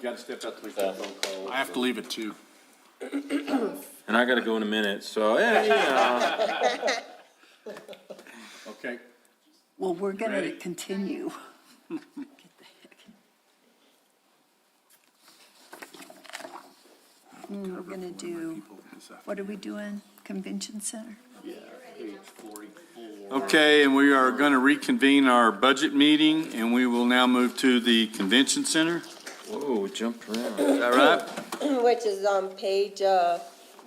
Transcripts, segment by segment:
got to step out to make that phone call. I have to leave at 2. And I gotta go in a minute, so, yeah. Okay. Well, we're gonna Ready? continue. Get the heck. We're gonna do, what are we doing? Convention Center? Okay, and we are going to reconvene our budget meeting, and we will now move to the convention center. Whoa, we jumped around. Is that right? Which is on page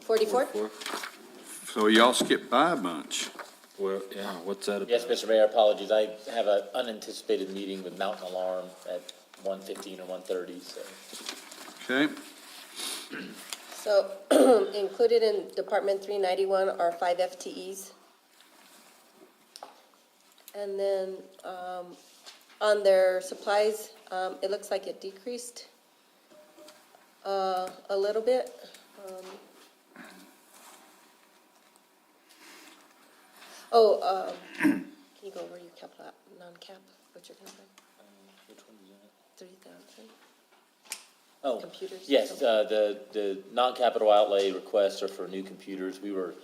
44. So y'all skipped by a bunch. Well, yeah, what's that about? Yes, Mr. Mayor, apologies. I have an unanticipated meeting with Mountain Alarm at 1:15 or 1:30, so. Okay. So included in Department 391 are 5 FTEs. And then on their supplies, it looks like it decreased a little bit. Can you go over your capital, non-cap, what you're gonna buy? Which one is that? 3,000. Oh, Computers. yes, the non-capital outlay requests are for new computers. We were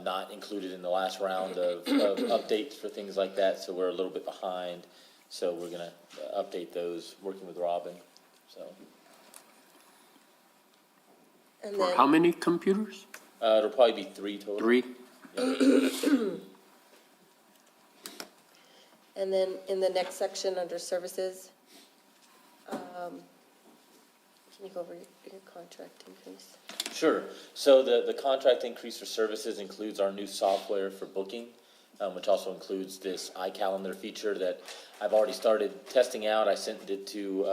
not included in the last round of updates for things like that, so we're a little bit behind. So we're gonna update those, working with Robin, so. And For then, how many computers? It'll probably be 3 total. 3? and then in the next section under services, can you go over your contract increase? Sure. So the contract increase for services includes our new software for booking, which also includes this iCalendar feature that I've already started testing out. I sent it to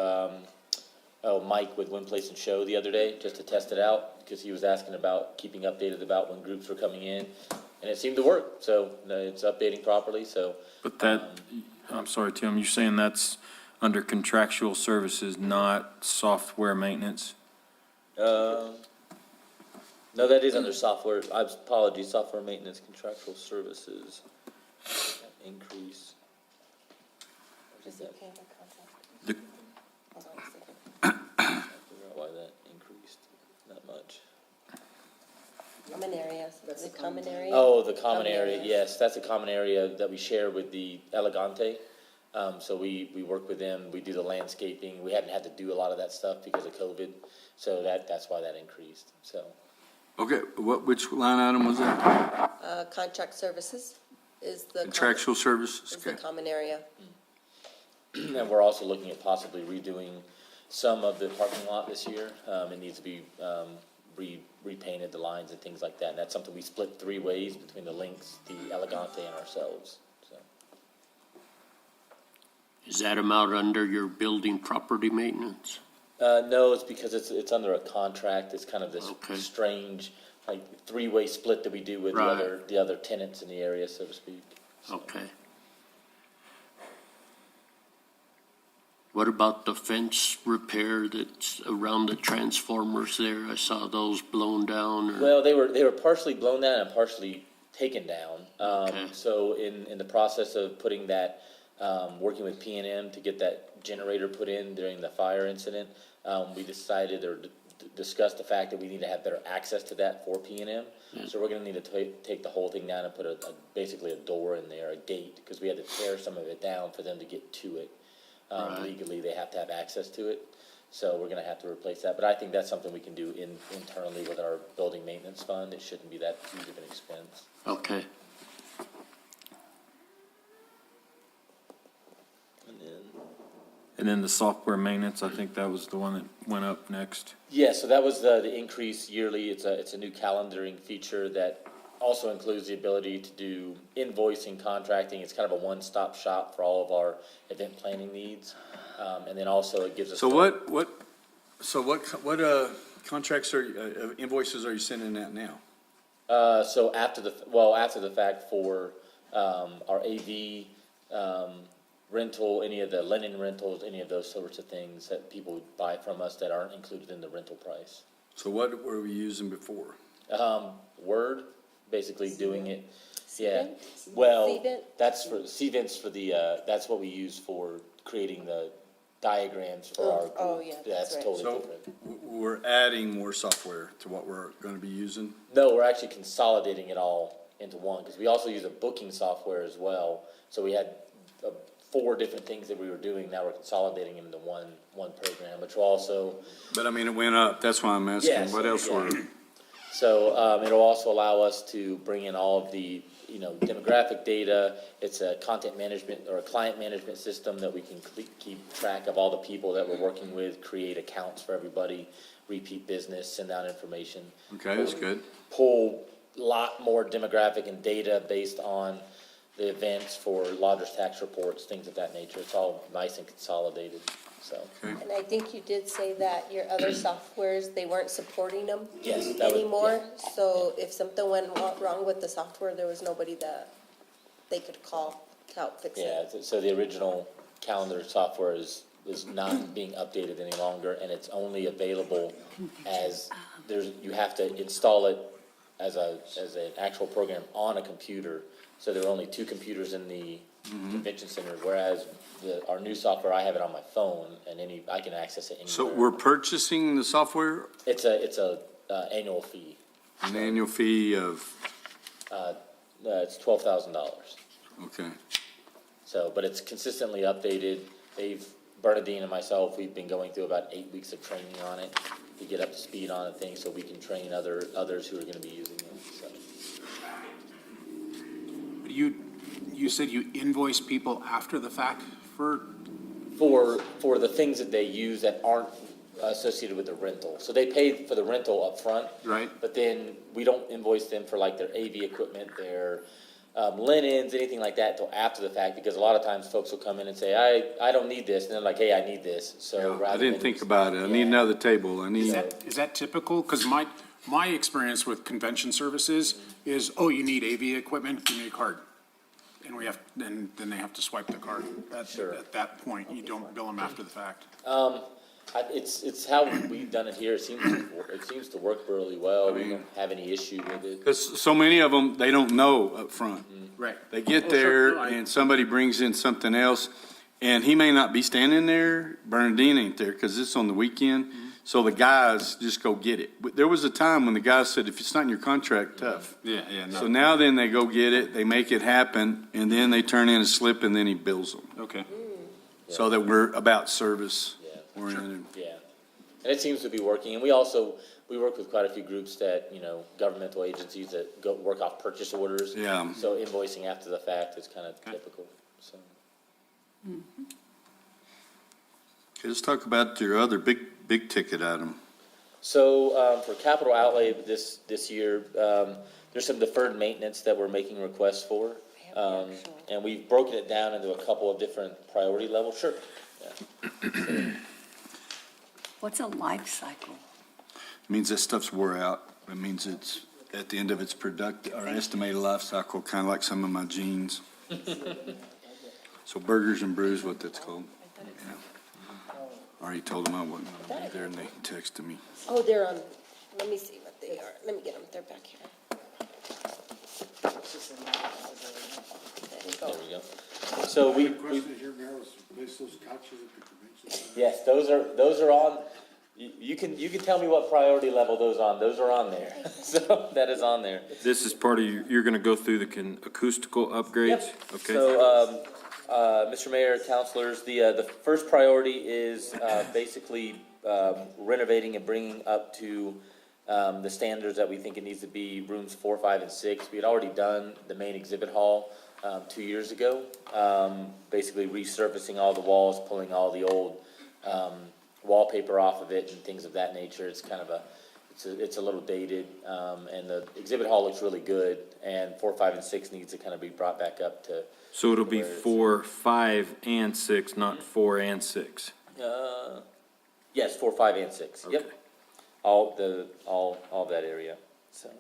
Mike with Win Place and Show the other day just to test it out because he was asking about keeping updated about when groups were coming in, and it seemed to work. So it's updating properly. So. But that, I'm sorry, Tim, you're saying that's under contractual services, not software maintenance? No, that is under software. Apologies, software maintenance, contractual services increase. Is it paying the contract? The- Hold on a second. I can't figure out why that increased that much. Common area, the common area? Oh, the common Common area, areas. yes, that's a common area that we share with the Elegante. So we work with them, we do the landscaping. We hadn't had to do a lot of that stuff because of COVID, so that's why that increased, so. Okay, which line item was that? Contract services is the. Contractual services? Is the Okay. common area. And we're also looking at possibly redoing some of the parking lot this year. It needs to be repainted, the lines and things like that. And that's something we split 3 ways between the Lynx, the Elegante, and ourselves, so. Is that amount under your building property maintenance? No, it's because it's under a contract. It's kind of this Okay. strange, like 3-way split that we do with Right. the other tenants in the area, so to speak. So. Okay. What about the fence repair that's around the transformers there? I saw those blown down or, Well, they were partially blown down and partially taken down. Okay. So in the process of putting that, working with P&M to get that generator put in during the fire incident, we decided or discussed the fact that we need to have better access to that for P&M. So we're gonna need to take the whole thing down and put basically a door in there, a gate, because we had to tear some of it down for them to get to it. Right. Legally, they have to have access to it. So we're gonna have to replace that, but I think that's something we can do internally with our building maintenance fund. It shouldn't be that huge of an expense. okay. And then, And then the software maintenance, I think that was the one that went up next. yeah, so that was the increase yearly. It's a new calendaring feature that also includes the ability to do invoicing, contracting. It's kind of a one-stop shop for all of our event planning needs. And then also it gives us. So what contracts invoices are you sending out now? So after the fact for our AV rental, any of the linen rentals, any of those sorts of things that people would buy from us that aren't included in the rental price. So what were we using before? Word, basically doing it. Yeah. Cvent? Well, Cvent? that's for Cvent's for the that's what we use for creating the diagrams for our group. Oh, yeah, that's right. totally So different. we're adding more software to what we're going to be using? No, we're actually consolidating it all into one, because we also use a booking software as well. So we had 4 different things that we were doing, now we're consolidating them into one program, which will also, But I mean, it went up, that's why I'm asking, Yes, what else yeah. were? so, it'll also allow us to bring in all of the, demographic data. It's a content management or a client management system that we can keep track of all the people that we're working with, create accounts for everybody, repeat business, send out information. Okay, that's good. Pull a lot more demographic and data based on the events for lodgers tax reports, things of that nature. It's all nice and consolidated, so. And I think you did say that your other softwares, they weren't supporting them Yes, that would- anymore. So if something went wrong with the software, there was nobody that they could call to help fix Yeah, it. so the original calendar software is not being updated any longer, and it's only available as, you have to install it as an actual program on a computer. So there are only 2 computers in the convention center, whereas our new software, I have it on my phone, and I can access it anywhere. So we're purchasing the software, It's a annual fee. an annual fee of, It's $12,000. okay. So, but it's consistently updated. Bernadine and myself, we've been going through about 8 weeks of training on it to get up to speed on things so we can train others who are gonna be using it, so. You said you invoice people after the fact for, For the things that they use that aren't associated with the rental. So they pay for the rental up front, right? but then we don't invoice them for like their AV equipment, their linens, anything like that until after the fact, because a lot of times folks will come in and say, I don't need this, and they're like, hey, I need this, so. I rather didn't than think just- about it, I need Yeah. another table, I need, Is that typical? Because my experience with convention services is, oh, you need AV equipment, give me a card. And then they have to swipe the card. Sure. At that point, you don't bill them after the fact. It's how we've done it here. It seems to work really well. We don't have any issue with it. because so many of them, they don't know up front. Right. They get Oh, sure. there No, and somebody brings in something else, and he may not be standing there, Bernadine ain't there, because it's on the weekend, so the guys just go get it. But there was a time when the guys said, if it's not in your contract, tough. Yeah, So now then they go get it, they make it happen, and then they turn in a slip, and then he bills them. Okay. So that we're about service Yeah. oriented. Yeah. And it seems to be working. And we work with quite a few groups that, governmental agencies that go work off purchase orders. Yeah. So invoicing after the fact is kind of typical, so. Okay, let's talk about your other big ticket item. So, for capital outlay this year, there's some deferred maintenance that we're making requests for. And we've broken it down into a couple of different priority levels. Sure. Yeah. What's a life cycle? Means that stuff's wore out. It means it's at the end of its or estimated life cycle, kind of like some of my jeans. So Burgers and Brews, what that's called. Yeah. Already told them I wasn't going to be there, and they texted me. Oh, they're on, let me see what they are. Let me get them. They're back here. There you go. There we go. So we Question is, your mayor was place those couches at the convention center? yes, those are on. You can tell me what priority level those on. Those are on there. So that is on there. This is part of, you're gonna go through the acoustical upgrades? Okay. So, Mr. Mayor, councilors, the first priority is basically renovating and bringing up to the standards that we think it needs to be, rooms 4, 5, and 6. We had already done the main exhibit hall 2 years ago, basically resurfacing all the walls, pulling all the old wallpaper off of it and things of that nature. It's kind of it's a little dated, and the exhibit hall looks really good, and 4, 5, and 6 needs to kind of be brought back up to. So it'll be 4, 5, and 6, not 4 and 6? Yes, 4, 5, and 6. Yep. Okay. All that area, so.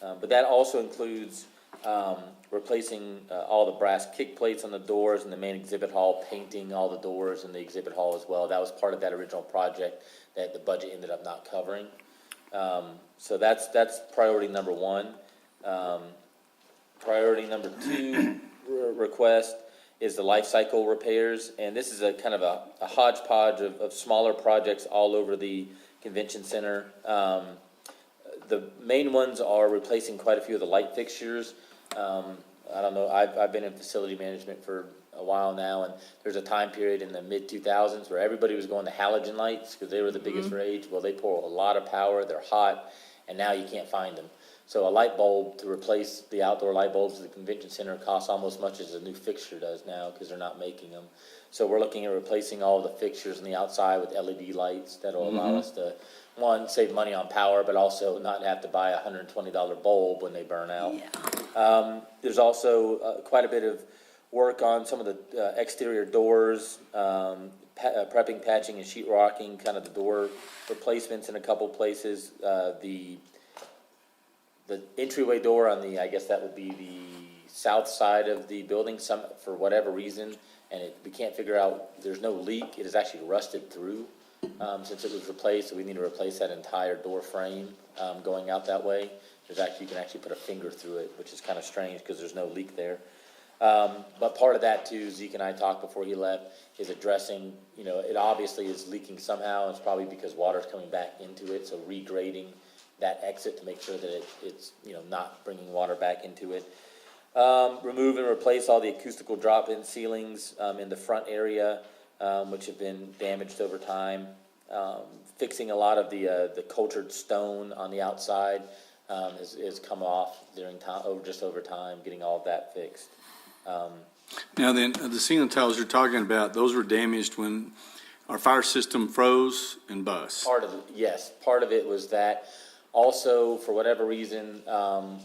But that also includes, replacing, all the brass kick plates on the doors in the main exhibit hall, painting all the doors in the exhibit hall as well. That was part of that original project that the budget ended up not covering. So that's priority number 1. Priority number 2 request is the life cycle repairs, and this is a kind of a hodgepodge of smaller projects all over the convention center. The main ones are replacing quite a few of the light fixtures. I don't know, I've been in facility management for a while now, and there's a time period in the mid-2000s where everybody was going to halogen lights because they were the biggest rage. Well, they pull a lot of power, they're hot, and now you can't find them. So a light bulb to replace the outdoor light bulbs at the convention center costs almost as much as a new fixture does now because they're not making them. So we're looking at replacing all the fixtures on the outside with LED lights that'll allow us to, one, save money on power, but also not have to buy a $120 bulb when they burn out. There's also quite a bit of work on some of the exterior doors, prepping, patching, and sheetrocking, kind of the door replacements in a couple places. The entryway door on the, I guess that would be the south side of the building, for whatever reason, and we can't figure out, there's no leak, it is actually rusted through since it was replaced, so we need to replace that entire door frame going out that way. You can actually put a finger through it, which is kind of strange because there's no leak there. But part of that too, Zeke and I talked before he left, is addressing, it obviously is leaking somehow. It's probably because water's coming back into it, so regrading that exit to make sure that it's not bringing water back into it. Remove and replace all the acoustical drop-in ceilings in the front area, which have been damaged over time. Fixing a lot of the cultured stone on the outside has come off during time, over time, getting all of that fixed. Now then, the ceiling tiles you're talking about, those were damaged when our fire system froze and bust. Part of it was that. Also, for whatever reason,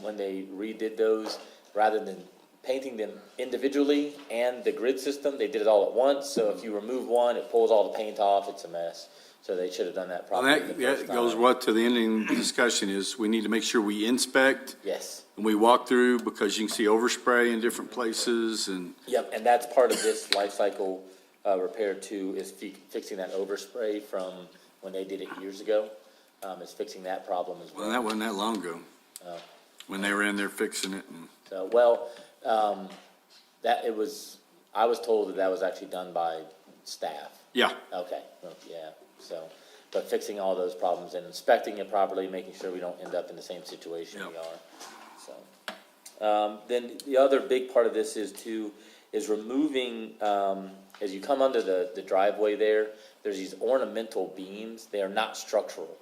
when they redid those, rather than painting them individually and the grid system, they did it all at once. So if you remove one, it pulls all the paint off. It's a mess. So they should have done that Well, properly. that goes to the ending discussion is we need to make sure we inspect. Yes. And we walk through because you can see overspray in different places and. Yep, and that's part of this life cycle repair too, is fixing that overspray from when they did it years ago. Is fixing that problem as well. Well, that wasn't that long ago. When they were in there fixing it. So, I was told that was actually done by staff. Yeah. Okay, well, yeah, so, but fixing all those problems and inspecting it properly, making sure we don't end up in the same situation we are, so. Then the other big part of this is removing, as you come under the driveway there's these ornamental beams. They are not structural.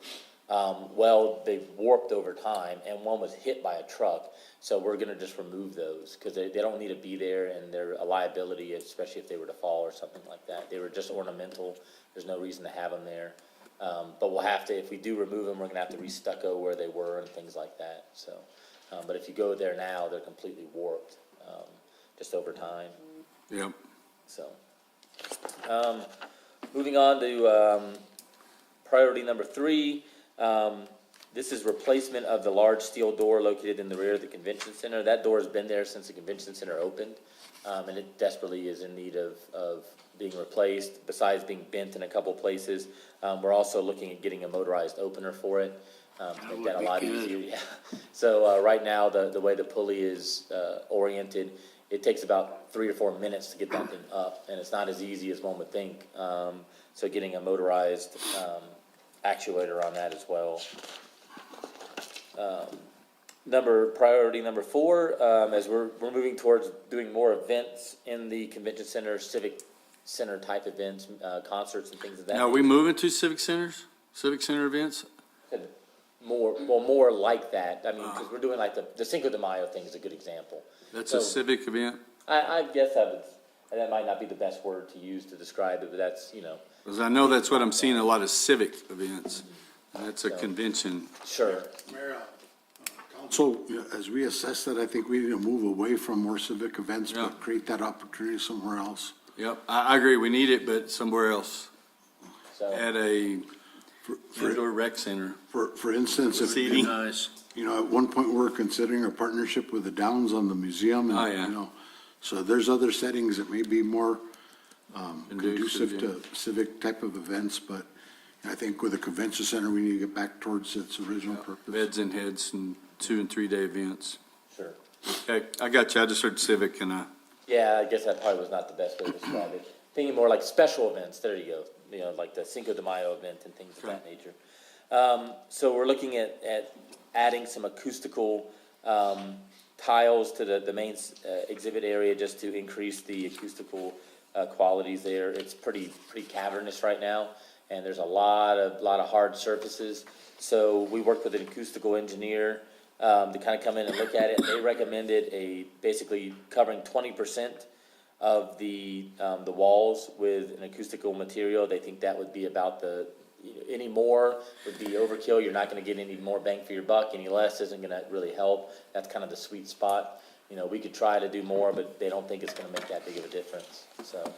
They've warped over time, and one was hit by a truck, so we're gonna just remove those, because they don't need to be there, and they're a liability, especially if they were to fall or something like that. They were just ornamental, there's no reason to have them there. But we'll have to, if we do remove them, we're gonna have to re-stucco where they were and things like that, so. But if you go there now, they're completely warped, just over time, Yep. so. Moving on to priority number 3, this is replacement of the large steel door located in the rear of the convention center. That door has been there since the convention center opened, and it desperately is in need of being replaced, besides being bent in a couple places. We're also looking at getting a motorized opener for it, to make that a lot easier. Yeah. So right now, the way the pulley is oriented, it takes about 3 or 4 minutes to get that thing up, and it's not as easy as one would think. So getting a motorized actuator on that as well. Priority number 4, as we're moving towards doing more events in the convention center, civic center type events, concerts and things of that. Now, are we moving to civic center events? More like that. I mean, because we're doing like the Cinco de Mayo thing is a good example. That's So, a civic event? I guess that might not be the best word to use to describe it, but that's, Because I know that's what I'm seeing, a lot of civic events. And that's a convention. sure. Mayor, so as we assess that, I think we need to move away from more civic events, Yeah. but create that opportunity somewhere else. Yep, I agree, we need it, but somewhere else. So, At a indoor rec center. For instance, if, Seating. Nice. at one point, we're considering a partnership with the Downs on the museum. And, Oh, yeah. So there's other settings that may be more Conducive, conducive to civic type of events, but I think with the convention center, we need to get back towards its original purpose. Beds and heads and 2- and 3-day events. sure. Okay, I got you, I just heard civic and Yeah, I guess that probably was not the best way to describe it. Thinking more like special events, there you go, you know, like the Cinco de Mayo event and things of that nature. So we're looking at adding some acoustical, tiles to the main, exhibit area just to increase the acoustical, qualities there. It's pretty cavernous right now, and there's a lot of hard surfaces. So we worked with an acoustical engineer, to kind of come in and look at it. They recommended basically covering 20% of the walls with an acoustical material. They think that would be about any more would be overkill. You're not gonna get any more bang for your buck. Any less isn't gonna really help. That's kind of the sweet spot. You know, we could try to do more, but they don't think it's gonna make that big of a difference, so.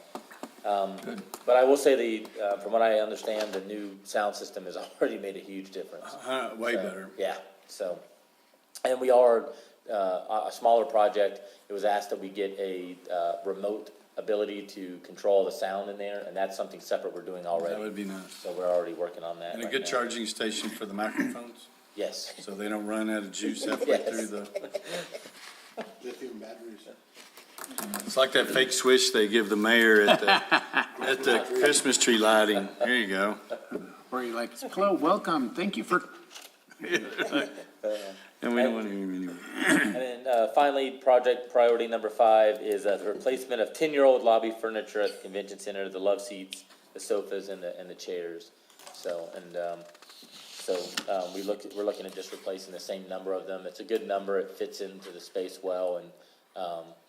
But I will say from what I understand, the new sound system has already made a huge difference. Way So, better. Yeah, so, and we are, a smaller project, it was asked that we get a, remote ability to control the sound in there, and that's something separate we're doing already. That would be nice. So we're already working on that And a right good now. charging station for the microphones, Yes, so they don't run out of juice halfway Yes. through the. Lithium batteries. It's like that fake switch they give the mayor at the Christmas tree lighting. There you go. Where you're like, hello, welcome, thank you for, And we don't want to hear him anyway. and then, finally, project priority number 5 is, the replacement of 10-year-old lobby furniture at the convention center, the love seats, the sofas, and the chairs. So, we're looking at just replacing the same number of them. It's a good number, it fits into the space well, and,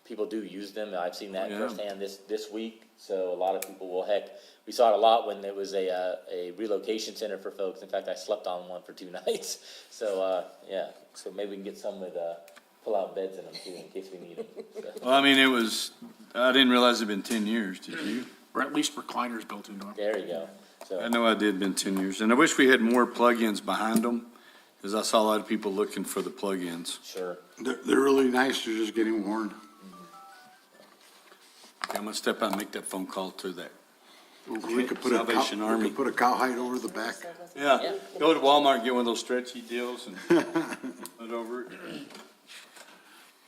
people do use them. I've seen that Yeah. firsthand this week, so a lot of people will, heck, we saw it a lot when there was a relocation center for folks. In fact, I slept on one for 2 nights. So, yeah, so maybe we can get some with, pull-out beds in them too, in case we need them. So, Well, I mean, I didn't realize it'd been 10 years, did you? or at least recliners built into them. there you go. So. I know I did been 10 years, and I wish we had more plug-ins behind them, because I saw a lot of people looking for the plug-ins. Sure. They're really nice, they're just getting worn. Okay, I'm gonna step out and make that phone call to that. We could put a Salvation cow, Army. we could put a cowhide over the back. Yeah, go to Walmart and get one of those stretchy deals and put over it.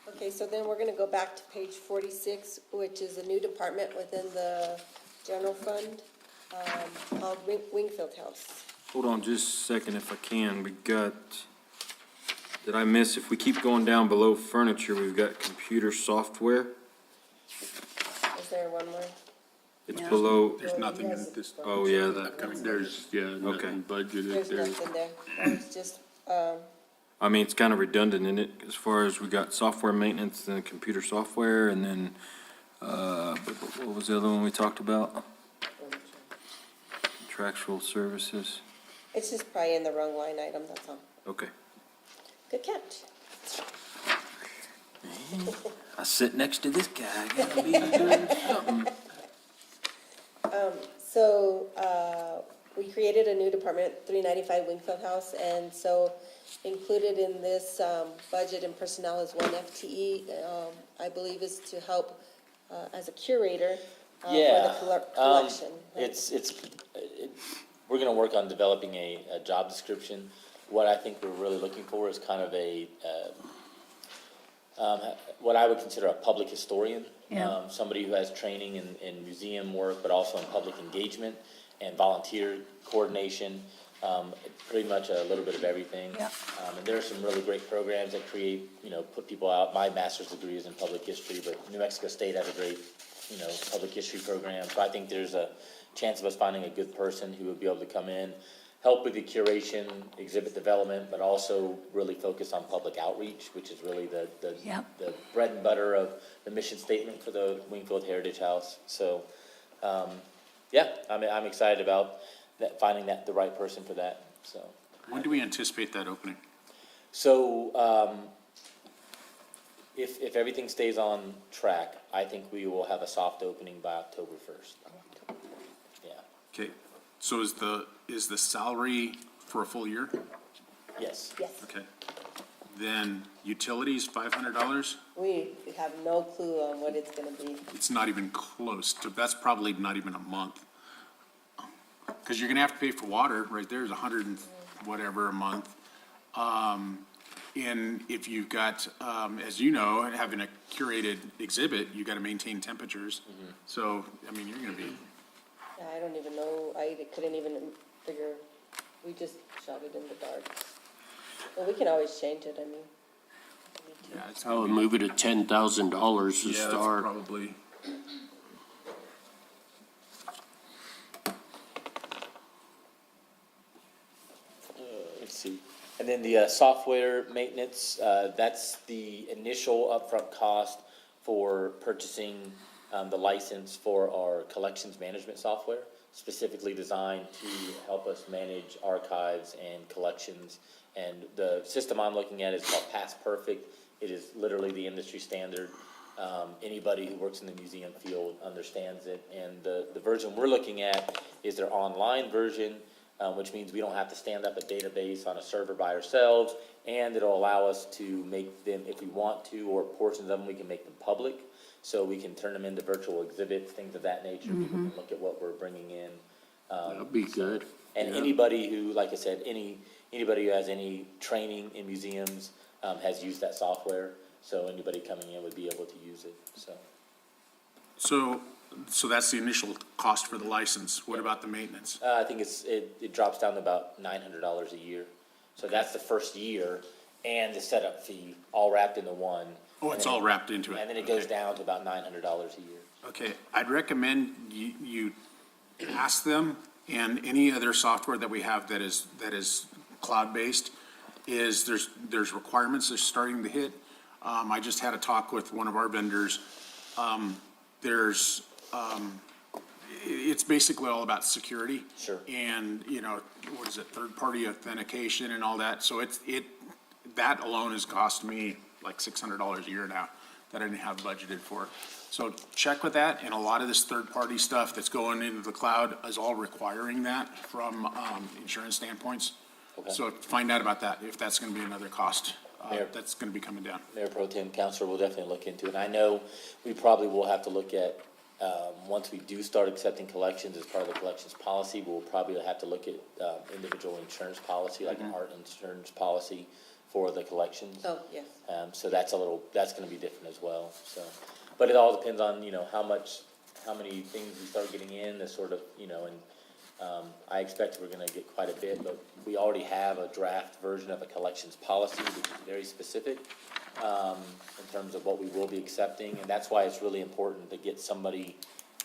Okay, so then we're gonna go back to page 46, which is a new department within the general fund, called Wingfield House. Hold on just a second if I can. Did I miss, if we keep going down below furniture, we've got computer software. Is there one more? It's Yeah. below, There's nothing in this. oh yeah, that, There's, nothing budgeted There's there. nothing there. It's just, I mean, it's kind of redundant in it as far as we got software maintenance and computer software and then, what was the other one we talked about? Contractual services. it's just probably in the wrong line item, that's all. Okay. Good catch. I sit next to this guy. I gotta be doing something. So, we created a new department, 395 Wingfield House, and so included in this, budget and personnel is 1 FTE, I believe is to help, as a curator, for Yeah, the collection. we're gonna work on developing a job description. What I think we're really looking for is kind of what I would consider a public historian. Yeah. Somebody who has training in museum work, but also in public engagement and volunteer coordination, pretty much a little bit of everything. Yeah. And there are some really great programs that create, put people out. My master's degree is in public history, but New Mexico State has a great, public history program. So I think there's a chance of us finding a good person who would be able to come in, help with the curation, exhibit development, but also really focus on public outreach, which is really the Yep. the bread and butter of the mission statement for the Wingfield Heritage House. So, I'm excited about that, finding the right person for that, so. When do we anticipate that opening? So, if everything stays on track, I think we will have a soft opening by October 1st. Yeah, Okay, so is the salary for a full year? yes. Yes, Okay. Then utilities, $500? we have no clue on what it's gonna be. It's not even close to, that's probably not even a month. Cause you're gonna have to pay for water, right there is 100 and whatever a month. And if you've got, as you know, having a curated exhibit, you gotta maintain temperatures. So, I mean, you're gonna be, Yeah, I don't even know, I couldn't even figure, we just shot it in the dark. Well, we can always change it, I mean. if we need to. yeah, it's I would gonna be, move it to $10,000 to yeah, that's start. probably. Let's see. And then the software maintenance, that's the initial upfront cost for purchasing the license for our collections management software, specifically designed to help us manage archives and collections. And the system I'm looking at is called Past Perfect. It is literally the industry standard. Anybody who works in the museum field understands it. And the version we're looking at is their online version, which means we don't have to stand up a database on a server by ourselves, and it'll allow us to make them, if we want to, or portions of them, we can make them public, so we can turn them into virtual exhibits, things of that nature. People can look at what we're bringing in. That'd be good. And anybody who, like I said, anybody who has any training in museums has used that software, so anybody coming in would be able to use it, so. So that's the initial cost for the license. What about the maintenance? I think it drops down to about $900 a year. So that's the first year and the setup fee, all wrapped into one. Oh, it's all wrapped into it. And then it goes down to about $900 a year. Okay, I'd recommend you ask them, and any other software that we have that is cloud-based, there's requirements that's starting to hit. I just had a talk with one of our vendors. It's basically all about security. Sure. And, what is it, third-party authentication and all that. So that alone has cost me like $600 a year now that I didn't have budgeted for. So check with that, and a lot of this third-party stuff that's going into the cloud is all requiring that from, insurance standpoints. Okay. So find out about that, if that's gonna be another cost, Mayor. that's gonna be coming down. Mayor Pro Tem, Counselor, will definitely look into it. And I know we probably will have to look at, once we do start accepting collections as part of the collections policy, we'll probably have to look at individual insurance policy, like an art insurance policy for the collections. Oh, yes. So that's gonna be different as well, so. But it all depends on, how many things we start getting in, the sort of, and I expect we're gonna get quite a bit, but we already have a draft version of a collections policy, which is very specific in terms of what we will be accepting, and that's why it's really important to get somebody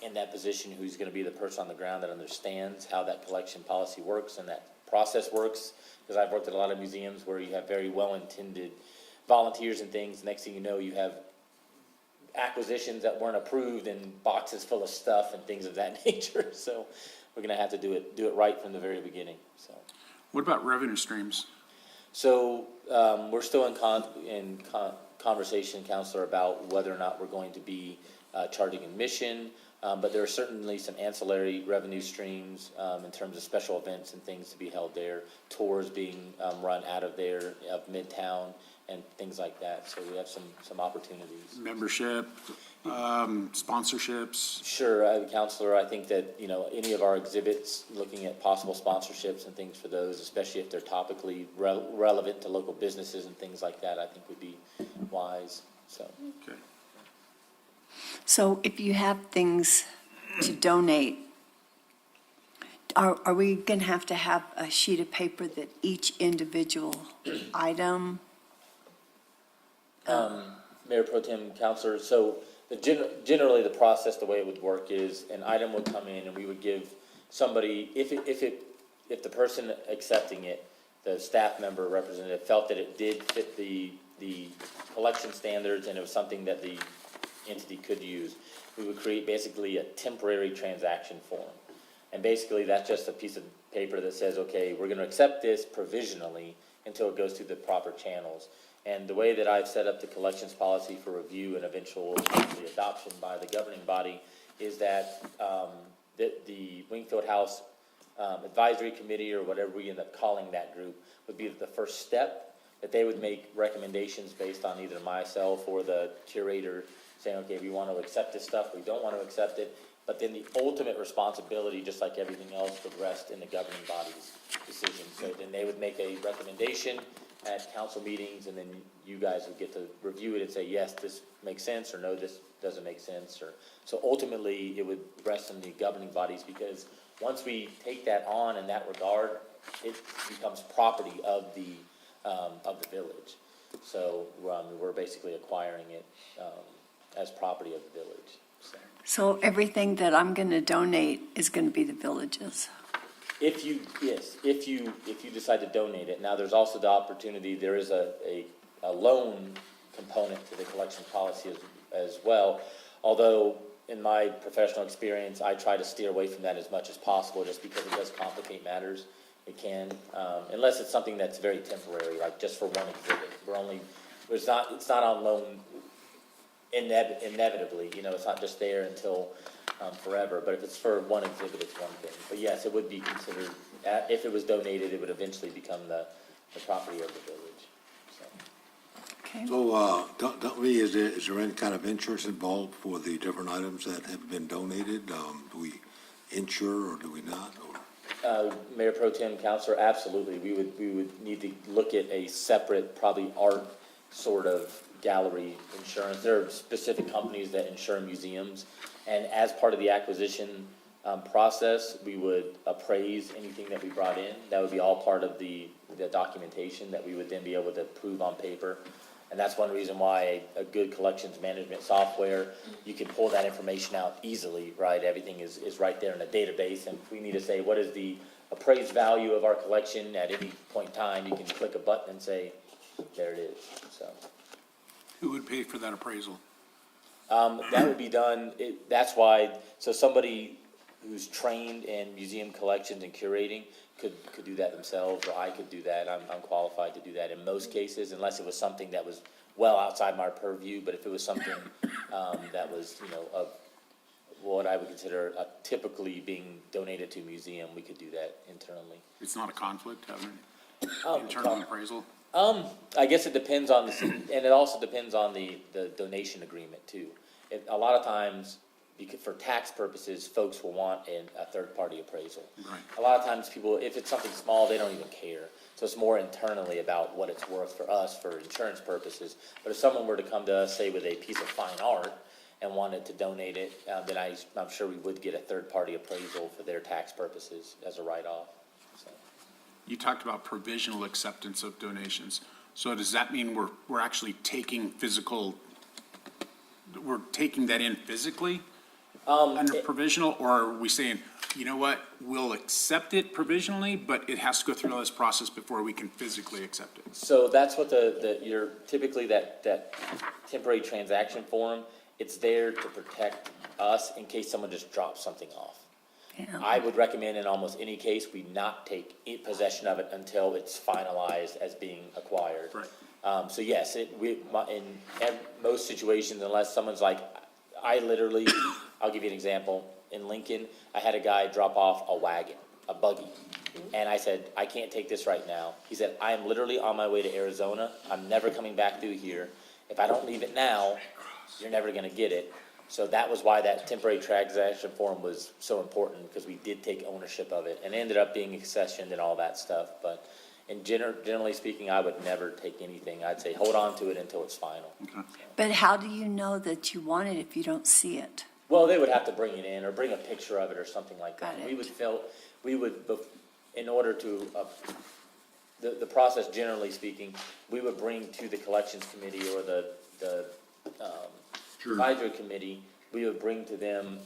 in that position who's gonna be the person on the ground that understands how that collection policy works and that process works, because I've worked at a lot of museums where you have very well-intended volunteers and things. Next thing you know, you have acquisitions that weren't approved and boxes full of stuff and things of that nature, so we're gonna have to do it right from the very beginning, so. What about revenue streams? So, we're still in conversation, Counselor, about whether or not we're going to be, charging admission. But there are certainly some ancillary revenue streams, in terms of special events and things to be held there, tours being, run out of there, of Midtown, and things like that. So we have some opportunities. Membership, sponsorships? Sure, Counselor, I think that, any of our exhibits, looking at possible sponsorships and things for those, especially if they're topically relevant to local businesses and things like that, I think would be wise, so. Okay. So if you have things to donate, are we going to have a sheet of paper that each individual item? Mayor Pro Tem, Counselor, so generally the process, the way it would work is an item would come in and we would give somebody, if the person accepting it, the staff member representative felt that it did fit the collection standards and it was something that the entity could use, we would create basically a temporary transaction form. And basically that's just a piece of paper that says, okay, we're gonna accept this provisionally until it goes through the proper channels. And the way that I've set up the collections policy for review and eventual adoption by the governing body is that, the Wingfield House Advisory Committee, or whatever we end up calling that group, would be the first step, that they would make recommendations based on either myself or the curator saying, okay, we want to accept this stuff, we don't want to accept it, but then the ultimate responsibility, just like everything else, would rest in the governing body's decision. So then they would make a recommendation, at council meetings, and then you guys would get to review it and say, yes, this makes sense, or no, this doesn't make sense, or, so ultimately, it would rest on the governing bodies, because once we take that on in that regard, it becomes property of the village. So, we're basically acquiring it, as property of the village, so. So everything that I'm going to donate is going to be the village's? If you decide to donate it, now there's also the opportunity, there is a loan component to the collection policy as well. Although, in my professional experience, I try to steer away from that as much as possible, just because it does complicate matters. It can, unless it's something that's very temporary, like just for one exhibit. It's not on loan inevitably, it's not just there until forever, but if it's for one exhibit, it's one thing. But yes, it would be considered, if it was donated, it would eventually become the property of the village, so. Okay. So, is there any kind of insurance involved for the different items that have been donated? Do we insure or do we not? Mayor Pro Tem, Counselor, absolutely. We would need to look at a separate, probably art sort of gallery insurance. There are specific companies that insure museums, and as part of the acquisition process, we would appraise anything that we brought in. That would be all part of the documentation that we would then be able to prove on paper. And that's one reason why a good collections management software, you can pull that information out easily, right? Everything is right there in a database, and if we need to say, what is the appraised value of our collection at any point in time, you can click a button and say, there it is, so. Who would pay for that appraisal? That would be done, that's why, so somebody who's trained in museum collections and curating could do that themselves, or I could do that. I'm qualified to do that in most cases, unless it was something that was well outside my purview. But if it was something that was, of what I would consider typically being donated to a museum, we could do that internally. It's not a conflict having internal appraisal? I guess it depends on and it also depends on the donation agreement too. A lot of times, because for tax purposes, folks will want a third-party appraisal. Right. A lot of times people, if it's something small, they don't even care. So it's more internally about what it's worth for us for insurance purposes. But if someone were to come to us, say, with a piece of fine art and wanted to donate it, then I'm sure we would get a third-party appraisal for their tax purposes as a write-off. So. You talked about provisional acceptance of donations. So does that mean we're actually taking we're taking that in physically under provisional, or are we saying, you know what, we'll accept it provisionally, but it has to go through all this process before we can physically accept it? So that's what you're typically that temporary transaction form, it's there to protect us in case someone just drops something off. Yeah. I would recommend in almost any case, we not take possession of it until it's finalized as being acquired. Right. So yes, in most situations, unless someone's like, I'll give you an example. In Lincoln, I had a guy drop off a wagon, a buggy. And I said, I can't take this right now. He said, I am literally on my way to Arizona. I'm never coming back through here. If I don't leave it now, you're never gonna get it. So that was why that temporary transaction form was so important, because we did take ownership of it and it ended up being accessioned and all that stuff. But generally speaking, I would never take anything. I'd say hold on to it until it's final. Okay. But how do you know that you want it if you don't see it? Well, they would have to bring it in or bring a picture of it or something like that. Got it. We would, in order to, the process, generally speaking, we would bring to the collections committee or the advisory committee, we would bring to them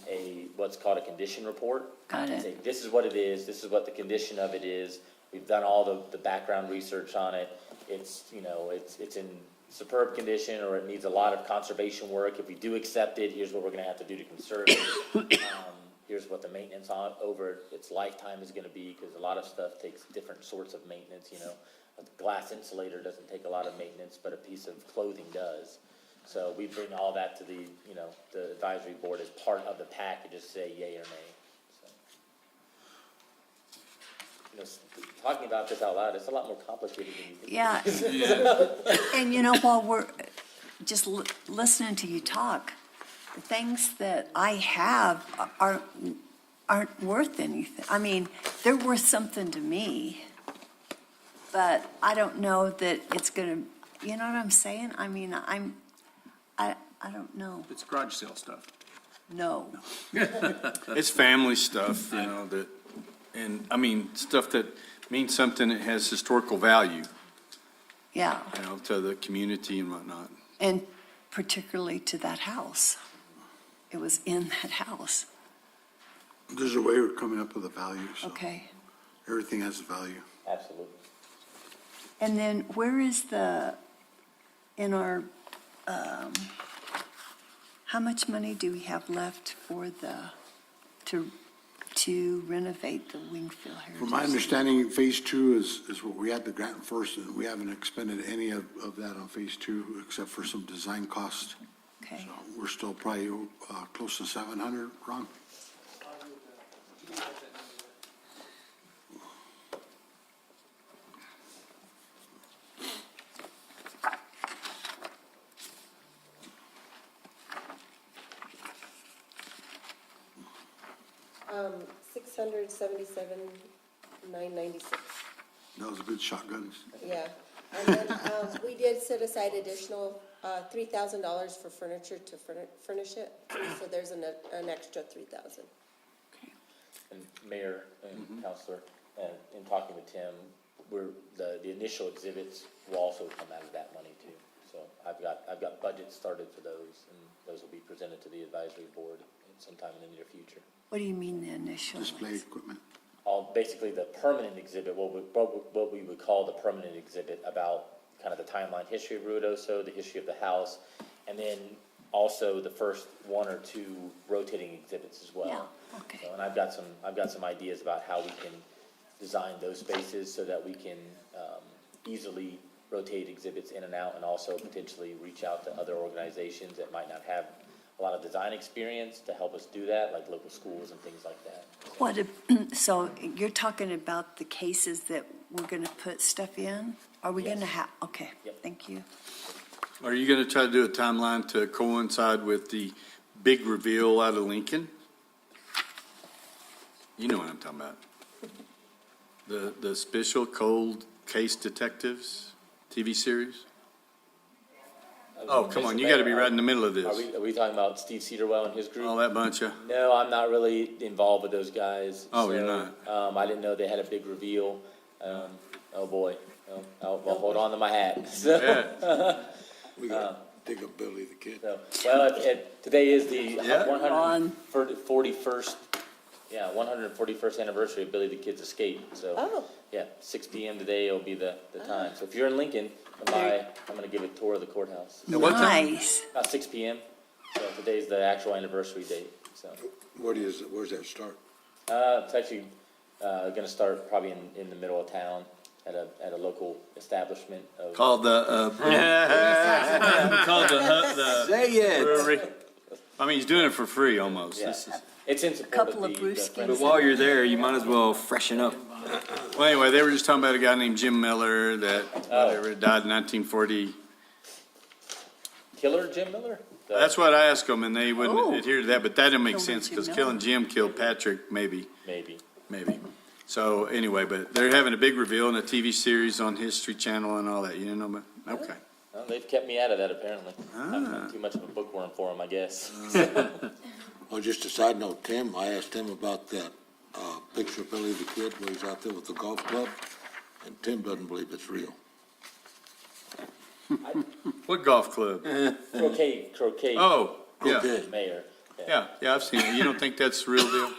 what's called a condition report. Got it. And say, this is what it is, this is what the condition of it is. We've done all the background research on it. It's in superb condition, or it needs a lot of conservation work. If we do accept it, here's what we're gonna have to do to conserve it. Here's what the maintenance on over its lifetime is gonna be, because a lot of stuff takes different sorts of maintenance, A glass insulator doesn't take a lot of maintenance, but a piece of clothing does. So we bring all that to the advisory board as part of the package, just say yay or nay. Talking about this out loud, it's a lot more complicated than you think. Yeah. And while we're just listening to you talk, the things that I have aren't worth anything. I mean, they're worth something to me. but I don't know that it's gonna, you know what I'm saying? I mean, I don't know. It's garage sale stuff. No. It's family stuff, you know, that, and, I mean, stuff that means something that has historical value, Yeah, you know, to the community and whatnot. and particularly to that house. It was in that house. There's a way we're coming up with a value, so Okay. everything has a value. Absolutely. And then where is in our, how much money do we have left for to renovate the Wingfield Heritage? From my understanding, phase two is what we had the grant first, and we haven't expended any of that on phase two, except for some design costs. Okay, So we're still probably close to 700, Ron? $677,996. That was a good shotguns. Yeah, and then, we did set aside additional, $3,000 for furniture to furnish it, so there's an extra 3,000. And Mayor and Counselor, in talking with Tim, the initial exhibits will also come out of that money too. So I've got budgets started for those, and those will be presented to the advisory board sometime in the near future. what do you mean the initial Display ones? equipment. Basically the permanent exhibit, what we would call the permanent exhibit about kind of the timeline history of Ruidoso, the history of the house, and then also the first one or two rotating exhibits as well. Yeah, okay. So, and I've got some ideas about how we can design those spaces so that we can easily rotate exhibits in and out, and also potentially reach out to other organizations that might not have a lot of design experience to help us do that, like local schools and things like that. So you're talking about the cases that we're gonna put stuff in? Are we gonna Yes. have, okay, Yep. thank you. Are you gonna try to do a timeline to coincide with the big reveal out of Lincoln? You know what I'm talking about. The special cold case detectives TV series? Oh, come on, you gotta be right in the middle of Are this. we talking about Steve Cedarwell and his group? All that bunch of, No, I'm not really involved with those guys. Oh, you're So, I didn't know they had a big reveal. Oh, boy. I'll hold on to my hat. So, yeah, We got to dig up Billy the Kid. well, today is the Yeah. 141st anniversary of Billy the Kid's escape. So, Oh. yeah, 6 p.m. today will be the time. So if you're in Lincoln, come by. I'm going to give a tour of the courthouse. At what time? Nice. About 6 p.m. So today's the actual anniversary date. So Where's that start? it's actually going to start probably in the middle of town at a local establishment. called the Say it. brewery. I mean, he's doing it for free almost. Yeah. This is- It's in support Couple of of the brewskis. Friends But while you're there, you might as well freshen up. Well, anyway, they were just talking about a guy named Jim Miller that, whatever, died in 1940. Killer Jim Miller. That's what I asked them, and they Oh. wouldn't adhere to that, but that didn't make Killed sense, Jim because Miller. killing Jim killed Patrick, maybe. Maybe. So anyway, but they're having a big reveal in a TV series on History Channel and all that, you know, but, okay. Well, they've kept me out of that apparently. I'm too much of a bookworm for them, I guess. Oh, just a side note, Tim, I asked him about that picture of Billy the Kid where he's out there with the golf club, and Tim doesn't believe it's real. What golf club? Croquet. Oh, yeah, Okay. Mayor. yeah, I've seen it. You don't think that's the real deal?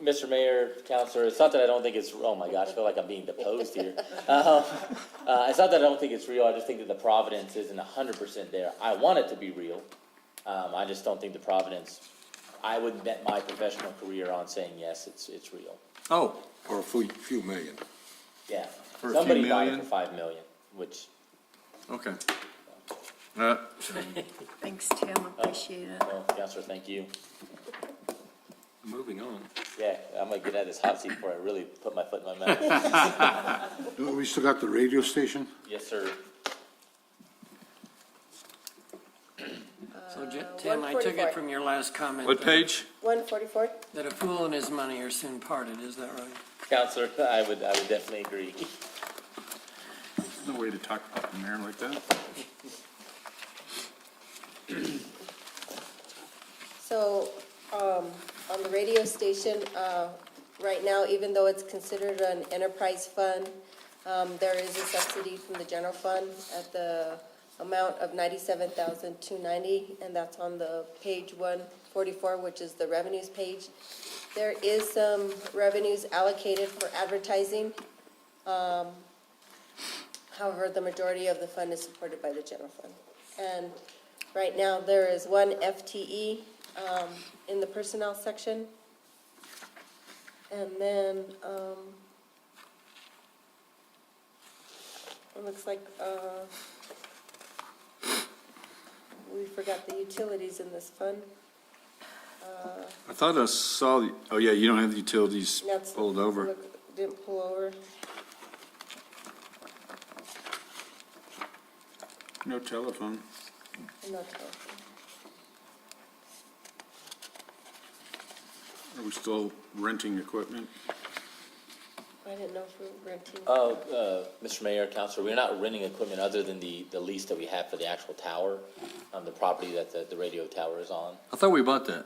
Mr. Mayor, Counselor, it's not that I don't think it's, oh my gosh, I feel like I'm being deposed here. It's not that I don't think it's real, I just think that the providence isn't 100% there. I want it to be real. I just don't think the providence, I would bet my professional career on saying, yes, it's real. Oh, For a few million. Yeah. For a few Somebody bought it million? for $5 million, which, okay. Thanks, Tim, appreciate it. well, Counselor, thank you. Moving on. Yeah, I'm gonna get out of this hot seat before I really put my foot in my mouth. We still got the radio station? Yes, sir. So, Tim, I took 144. it from your last comment. What page? 144? That a fool and his money are soon parted, is that right? Counselor, I would definitely agree. No way to talk about the mayor like that. So, on the radio station, right now, even though it's considered an enterprise fund, there is a subsidy from the general fund at the amount of $97,290, and that's on the page 144, which is the revenues page. There is some revenues allocated for advertising. However, the majority of the fund is supported by the general fund. And right now, there is one FTE in the personnel section. And then, it looks like, we forgot the utilities in this fund. I thought I saw, oh yeah, you don't have the utilities That's- pulled over. Didn't pull over. No telephone. No telephone. Are we still renting equipment? I didn't know if we were renting. Mr. Mayor, Counselor, we're not renting equipment other than the lease that we have for the actual tower, the property that the radio tower is on. I thought we bought that.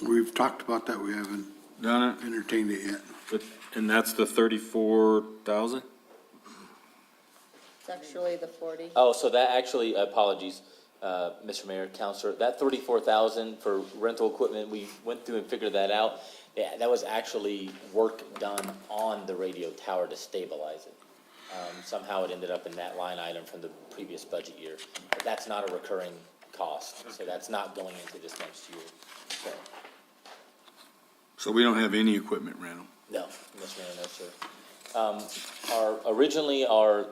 We've talked about that, we haven't Done it? entertained it yet. And that's the 34,000? It's actually the 40. Oh, so that actually, apologies, Mr. Mayor, Counselor, that 34,000 for rental equipment, we went through and figured that out. Yeah, that was actually work done on the radio tower to stabilize it. Somehow it ended up in that line item from the previous budget year. But that's not a recurring cost, so that's not going into this next year. So we don't have any equipment rental. No, Mr. Mayor, no, sir. Originally, our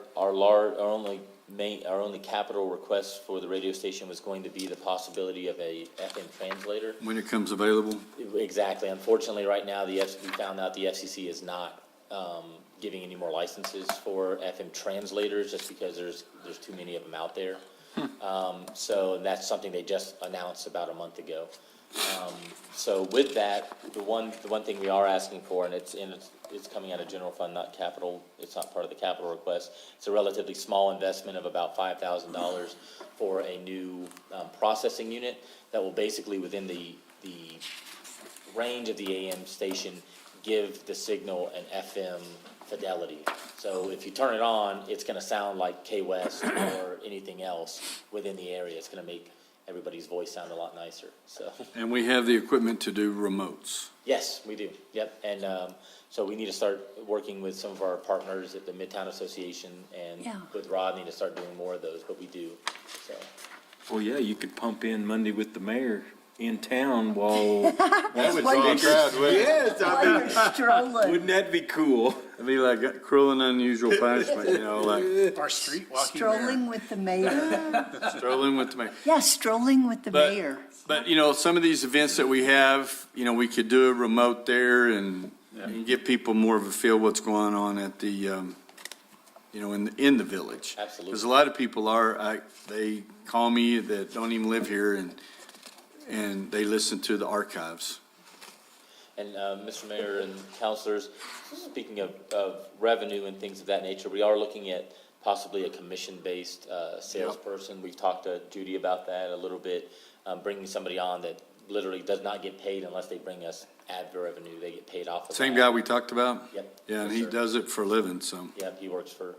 only capital request for the radio station was going to be the possibility of a FM translator. When it comes available, Exactly. Unfortunately, right now, we found out the FCC is not giving any more licenses for FM translators just because there's too many of them out there. So that's something they just announced about a month ago. So with that, the one thing we are asking for, and it's coming out of general fund, not capital, it's not part of the capital request. It's a relatively small investment of about $5,000 for a new processing unit that will basically, within the range of the AM station, give the signal an FM fidelity. So if you turn it on, it's gonna sound like K-West or anything else within the area. It's gonna make everybody's voice sound a lot nicer, so. and we have the equipment to do remotes. Yes, we do, yep, and, so we need to start working with some of our partners at the Midtown Association and Yeah. with Rodney to start doing more of those, but we do, so. Well, yeah, you could pump in Monday with the mayor in town while. That would While draw a crowd, wouldn't it? Yes, While you're strolling. Wouldn't that be cool? It'd be like cruel and unusual punishment, you know, like Our street walking Strolling with the mayor. strolling with the mayor. Yeah, strolling with the But- mayor. But, you know, some of these events that we have, you know, we could do a remote there and give people more of a feel what's going on at the, you know, in the village. Absolutely. Because a lot of people they call me that don't even live here and they listen to the archives. And, Mr. Mayor and councilors, speaking of revenue and things of that nature, we are looking at possibly a commission-based salesperson. We've talked to Judy about that a little bit, bringing somebody on that literally does not get paid unless they bring us ad revenue. They get paid off of that. Same guy we talked about? Yep. Yeah, and Yes, he sir. does it for a living, so. Yep, he works for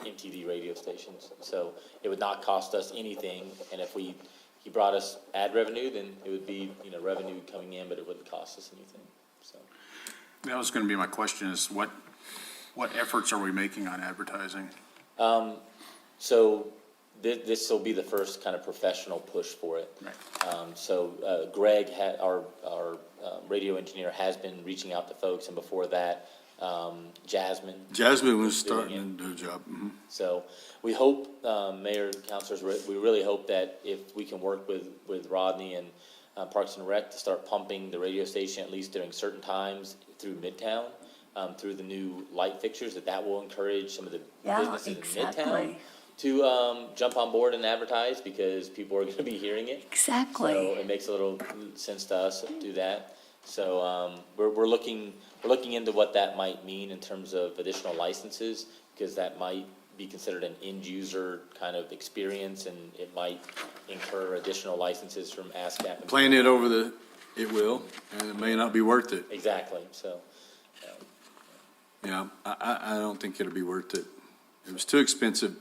MTV radio stations. So it would not cost us anything, and if he brought us ad revenue, then it would be, you know, revenue coming in, but it wouldn't cost us anything, so. That was gonna be my question, is what efforts are we making on advertising? So this will be the first kind of professional push for it. Right. So Greg, our radio engineer, has been reaching out to folks, and before that, Jasmine. Jasmine was doing starting to do a job. Mhm. So we hope, Mayor, councilors, we really hope that if we can work with Rodney and Parks and Rec to start pumping the radio station, at least during certain times through Midtown, through the new light fixtures, that will encourage some of the Yeah, businesses in Midtown exactly. to jump on board and advertise, because people are going to be hearing it. So Exactly. it makes a little sense to us to do that. So we're looking we're looking into what that might mean in terms of additional licenses, because that might be considered an end user kind of experience, and it might incur additional licenses from ASCAP. and- Playing it over it will, and it may not be worth it. Exactly, so, Yeah, I don't think it'll be worth it. It was too expensive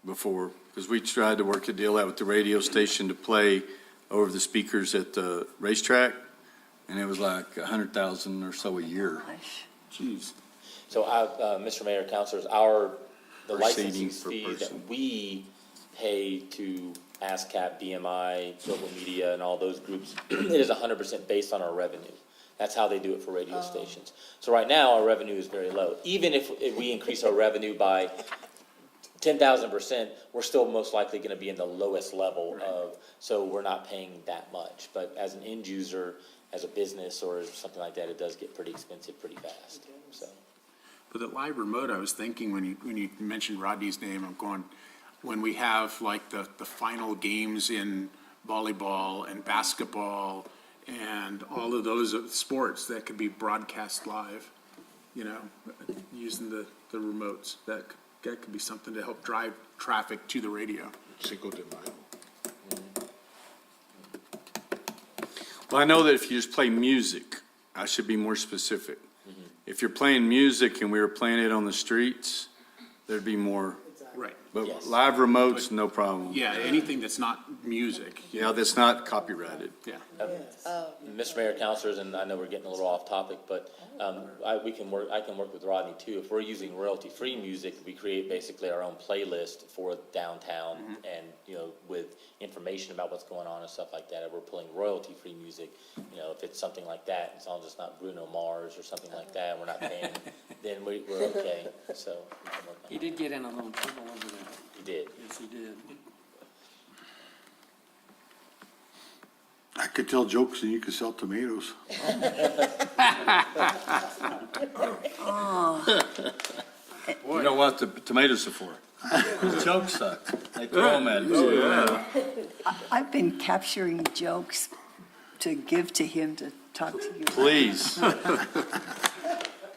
before, because we tried to work a deal out with the radio station to play over the speakers at the racetrack, and it was like $100,000 or so a year. Gosh. Jeez. so Mr. Mayor, councilors, the Per licensing seating per fee that person. we pay to ASCAP, BMI, Global Media, and all those groups, it is 100% based on our revenue. That's how they do it for radio stations. So right now, our revenue is very low. Even if we increase our revenue by 10,000%, we're still most likely gonna be in the lowest level of, so we're not paying that much. But as an end user, as a business or something like that, it does get pretty expensive pretty fast, so. But the live remote, I was thinking when you mentioned Rodney's name, I'm going, when we have like the final games in volleyball and basketball and all of those sports that could be broadcast live, using the remotes, that could be something to help drive traffic to the radio. Cinco de Mayo. Well, I know that if you just play music, I should be more specific. If you're playing music and we were playing it on the streets, there'd be more. Right. But Yes. live remotes, no problem. Yeah, anything that's not music. Yeah, that's not copyrighted. Yeah. Mr. Mayor, councilors, and I know we're getting a little off topic, but I can work with Rodney too. If we're using royalty-free music, we create basically our own playlist for downtown and, with information about what's going on and stuff like that. If we're pulling royalty-free music, if it's something like that, as long as it's not Bruno Mars or something like that, we're not paying, then we're okay, so. We can work on He did get in a little trouble over that. He did. Yes, he did. I could tell jokes and you could sell tomatoes. You know what the tomatoes are for? The jokes suck. They throw them at us. I've been capturing jokes to give to him to talk to you. Please.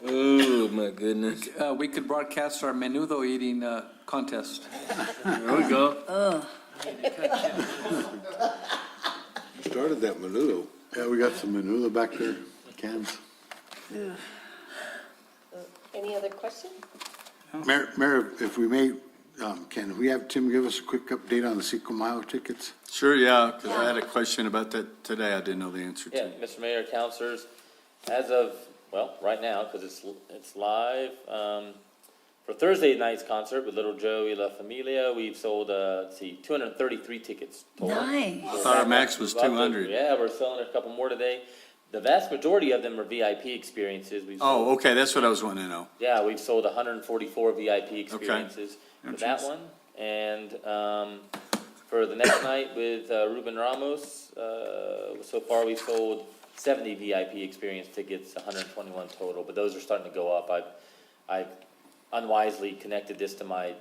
Oh, my goodness. We could broadcast our menudo eating contest. There we go. Started that menudo. Yeah, we got some menudo back there, cans. Any other questions? Mayor, if we may, can we have Tim give us a quick update on the Cinco Mayo tickets? Sure, yeah, because I had a question about that today. I didn't know the answer Yeah, to. Mr. Mayor, councilors, as of, right now, because it's live, for Thursday night's concert with Little Joe y La Familia, we've sold, 233 tickets total. Nice. I thought our max was 200. Yeah, we're selling a couple more today. The vast majority of them are VIP experiences. We've Oh, sold- okay, that's what I was wanting to know. Yeah, we've sold 144 VIP experiences for that Entrance. one. And for the next night with Ruben Ramos, so far we've sold 70 VIP experience tickets, 121 total, but those are starting to go up. I've unwisely connected this to my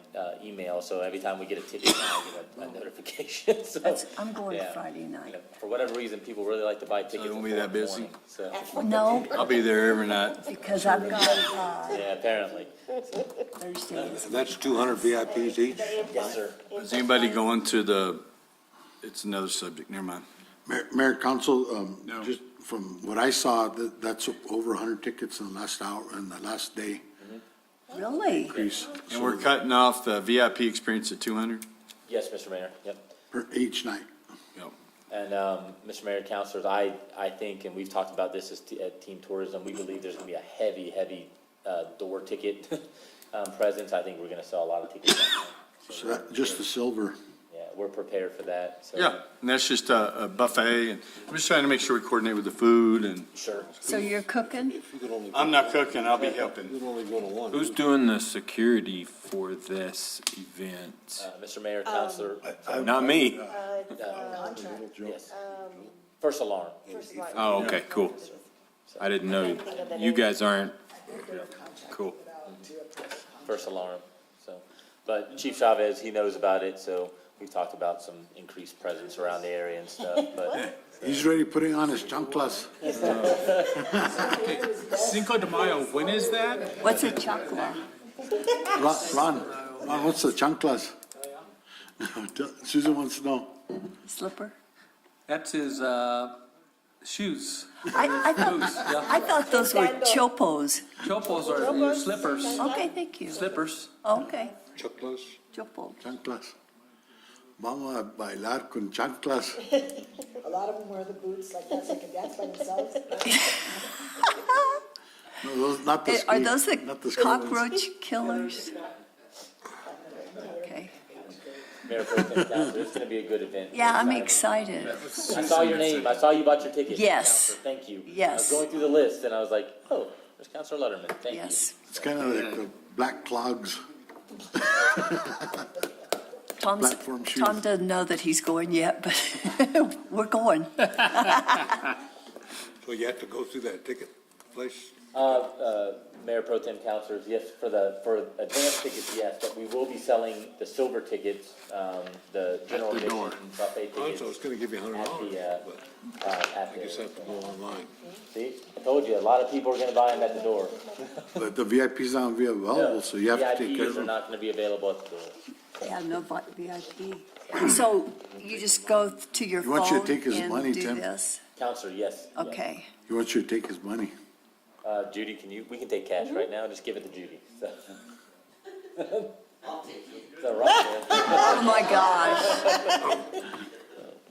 email, so every time we get a ticket, I get a notification. So, I'm going yeah. Friday night. For whatever reason, people really like to buy tickets. it won't at be that 4 in the busy? morning, So, No, I'll be there every night. because I've got yeah, apparently. Thursdays. And that's 200 VIPs each? Yes, sir. Is anybody going to it's another subject, never mind. Mayor, Council, No. just from what I saw, that's over 100 tickets in the last hour, in the last day. Really? Increase. And we're cutting off the VIP experience at 200? Yes, Mr. Mayor, yep. Per each night. Yep. And, Mr. Mayor, councilors, I think, and we've talked about this at Team Tourism, we believe there's gonna be a heavy, door ticket, presence. I think we're gonna sell a lot of tickets that night. So that, just the silver. Yeah, we're prepared for that, so. Yeah, and that's just a buffet, and I'm just trying to make sure we coordinate with the food, and Sure. So you're cooking? You can only, I'm not cooking, I'll be helping. you can only go to one. Who's doing the security for this event? Mr. Mayor, councilor, Not me. yes. First alarm. Oh, okay, cool. I didn't know. You guys aren't. Cool. First alarm, so. But Chief Chavez, he knows about it, so we talked about some increased presence around the area and stuff, but He's already putting on his chanclas. Cinco de Mayo, when is that? What's a chakla? Ron, what's the chanclas? Susan wants to know. Slipper? That's his shoes. I thought those were chopos. Chopos are your slippers. Okay, thank you. Slippers. Okay, Chucklas? chopo. Chanclas. Vamos a bailar con chanclas. A lot of them wear the boots like that's like a dance by themselves. No, those, not the Are ski- those the not ski ones. cockroach killers? Okay. Mayor Pro Tem Councilor, it's gonna be a good event. Yeah, I'm excited. I saw your name, I saw you bought your ticket. Yes. Counselor, thank you. I Yes. was going through the list and I was like, oh, there's Counselor Letterman, thank you. Yes. It's kind of like the black clogs. Platform shoes. Tom doesn't know that he's going yet, but we're going. So you have to go through that ticket place? Mayor Pro Tem Councilors, yes, for advance tickets, yes, but we will be selling the silver tickets, the general the door. admission buffet Oh, tickets. so it's gonna give you $100, but At you just the, have to go online. see, I told you, a lot of people are gonna buy them at the door. But the VIPs aren't available, so you have to take care of VIPs are them. not gonna be available at the door. Yeah, no VIP. So you just go to your He wants you to phone take his money, and do Tim. this? Counselor, yes. yes. Okay. He wants you to take his money. Judy, we can take cash right now, just give it to Judy, so. So, right there. Oh, my gosh.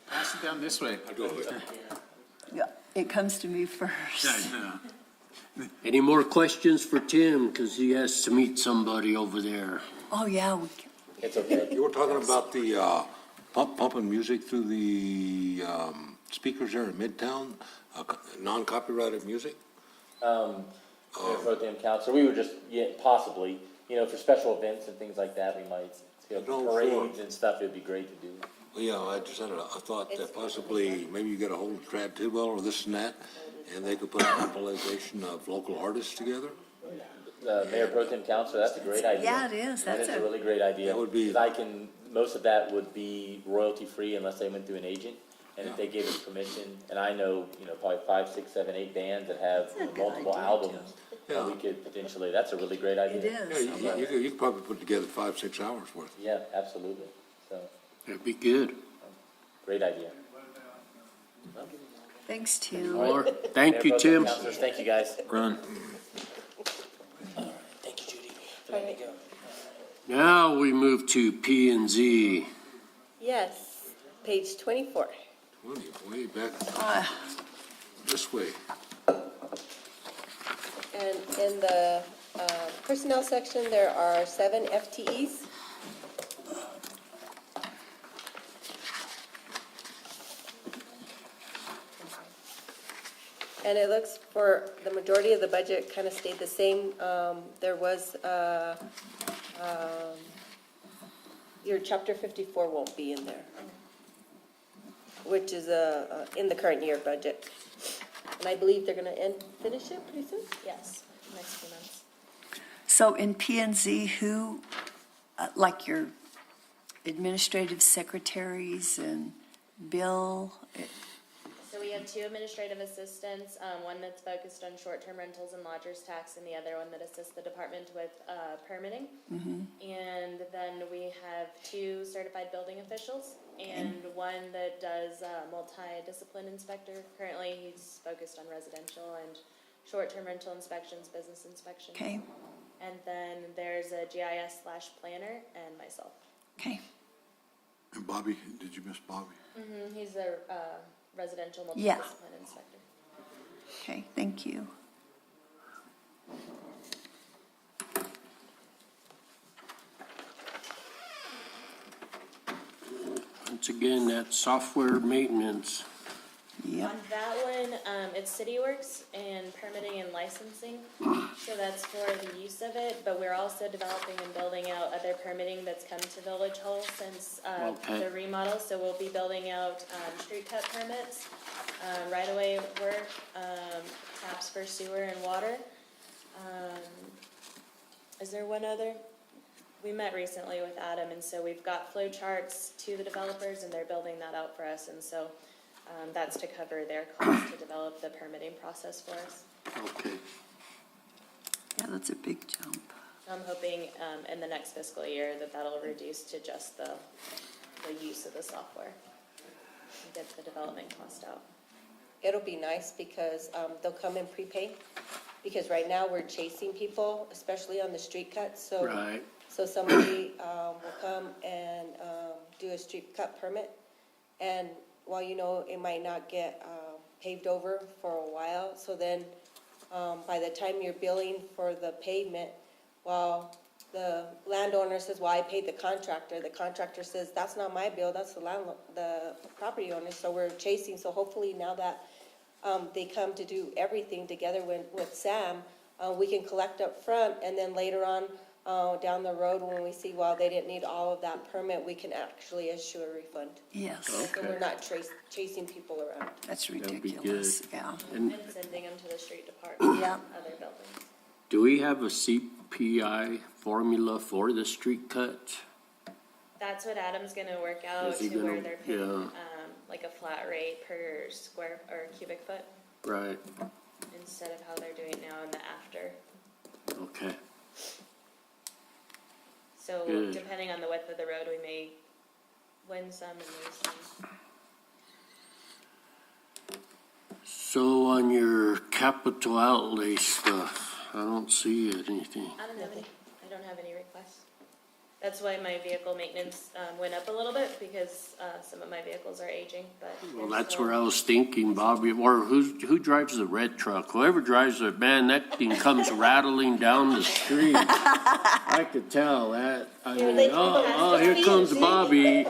Pass it down this way. Yeah, it comes to me first. Any more questions for Tim? Because he has to meet somebody over there. Oh, yeah, we can. It's okay. You were talking about the pumping music through the speakers there in Midtown, non-copyrighted music? Mayor Pro Tem Councilor, we were just, yeah, possibly, for special events and things like that, we might, No, parades and stuff, it'd be great to do. Well, yeah, I just had a thought that possibly, maybe you get a hold of Trad Tidwell or this and that, and they could put a compilation of local artists together. Mayor Pro Tem Councilor, that's a great idea. Yeah, it is. That's That's a really great idea. That would be- 'Cause most of that would be royalty-free unless they went through an agent. And if they gave us permission, and I know, probably 5, 6, 7, 8 bands that have That's a good multiple idea, albums, Yeah. we could potentially, that's a really great idea. It Yeah, is. you could probably put together 5, 6 hours worth. Yeah, absolutely. So, That'd be good. great idea. Thanks, Tim. Or, Mayor thank you, Pro Tem Tim. Councilors, thank you, guys. Run. Thank you, Judy. for letting me go. Now we move to P and Z. Yes, page 24. Way back this way. And in the personnel section, there are 7 FTEs. And it looks for the majority of the budget kind of stayed the same. There was, your chapter 54 won't be in there, which is in the current year budget. And I believe they're going to finish it pretty soon? Yes, next few months. So in P and Z, who, like your administrative secretaries and Bill, So we have 2 administrative assistants, one that's focused on short-term rentals and lodgers tax, and the other one that assists the department with permitting. And then we have 2 certified building officials, and one that does multi-discipline inspector. Currently, he's focused on residential and short-term rental inspections, business inspections. okay, And then there's a GIS/planner and myself. okay. And Bobby, did you miss Bobby? He's a residential Yeah. multi-discipline inspector. Okay, thank you. Once again, that software maintenance. Yep, On that one, it's CityWorks and permitting and licensing, so that's for the use of it, but we're also developing and building out other permitting that's come to Village Hall since, Okay. the remodel, so we'll be building out, street cut permits, right-of-way work, taps for sewer and water. Is there one other? We met recently with Adam, and so we've got flow charts to the developers, and they're building that out for us, and so that's to cover their cost to develop the permitting process for us. Okay. Yeah, that's a big jump. So I'm hoping in the next fiscal year that that'll reduce to just the use of the software and get the development cost out. It'll be nice because they'll come in prepaid, because right now we're chasing people, especially on the street cuts, so. Right. So somebody will come and do a street cut permit, and while it might not get paved over for a while, so then by the time you're billing for the pavement, well, the landowner says, well, I paid the contractor says, that's not my bill, that's the property owner, so we're chasing, so hopefully now that they come to do everything together with Sam, we can collect up front, and then later on, down the road, when we see, well, they didn't need all of that permit, we can actually issue a refund. Yes, So we're not chasing people around. that's be ridiculous, good. yeah. And And sending them to the street department Yeah. and other buildings. do we have a CPI formula for the street cuts? That's what Adam's gonna work out Is he to where gonna- they're paying, yeah. like a flat rate per square or cubic foot Right, instead of how they're doing it now in the after. okay. So Good. depending on the width of the road, we may win some and lose some. So on your capital outlay stuff, I don't see anything. I don't have any requests. That's why my vehicle maintenance went up a little bit, because some of my vehicles are aging, but. Well, they're that's still- where I was thinking, Bobby, or who drives the red truck? Whoever drives it, man, that thing comes rattling down the street. I could tell that. I Here mean, they come. oh, here comes Bobby.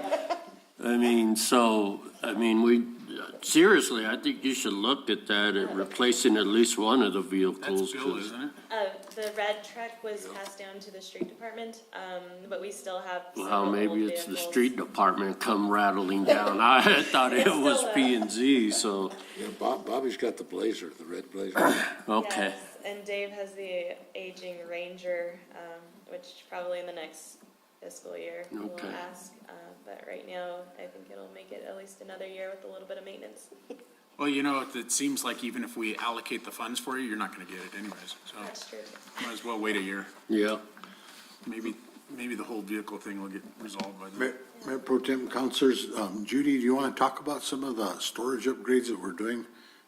Seriously, I think you should look at that, at replacing at least one of the vehicles. That's Bill, 'cause- isn't it? The red truck was passed down to the street department, but we still have Well, several maybe old it's the vehicles. street department come rattling down. I thought it was P and Z, so, Yeah, Bobby's got the Blazer, the red Blazer. okay. Yes, and Dave has the aging Ranger, which probably in the next fiscal year we'll Okay. ask. But right now, I think it'll make it at least another year with a little bit of maintenance. Well, it seems like even if we allocate the funds for you, you're not gonna get it anyways, so That's true. might as well wait a year. Yeah, Maybe the whole vehicle thing will get resolved by then. Mayor Pro Tem, Councilors, Judy, do you want to talk about some of the storage upgrades that we're doing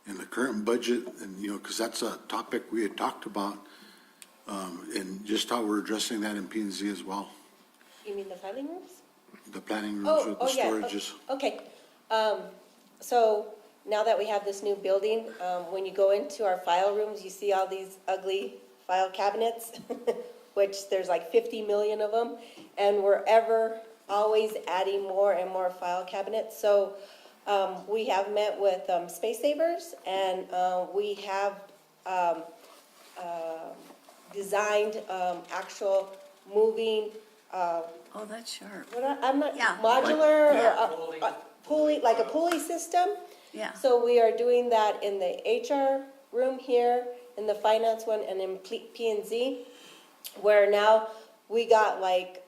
in the current budget? And, because that's a topic we had talked about, and just how we're addressing that in P and Z as well, You mean the filing rooms? the planning rooms with the Yeah. storages. Okay. So now that we have this new building, when you go into our file rooms, you see all these ugly file cabinets, which there's like 50 million of them, and we're always adding more and more file cabinets. So we have met with Space Savers, and we have designed actual moving Oh, that's sharp, I'm not, Yeah. modular Yeah. or a pulley, like a pulley system. yeah. So we are doing that in the HR room here, in the finance one, and in P and Z, where now we got like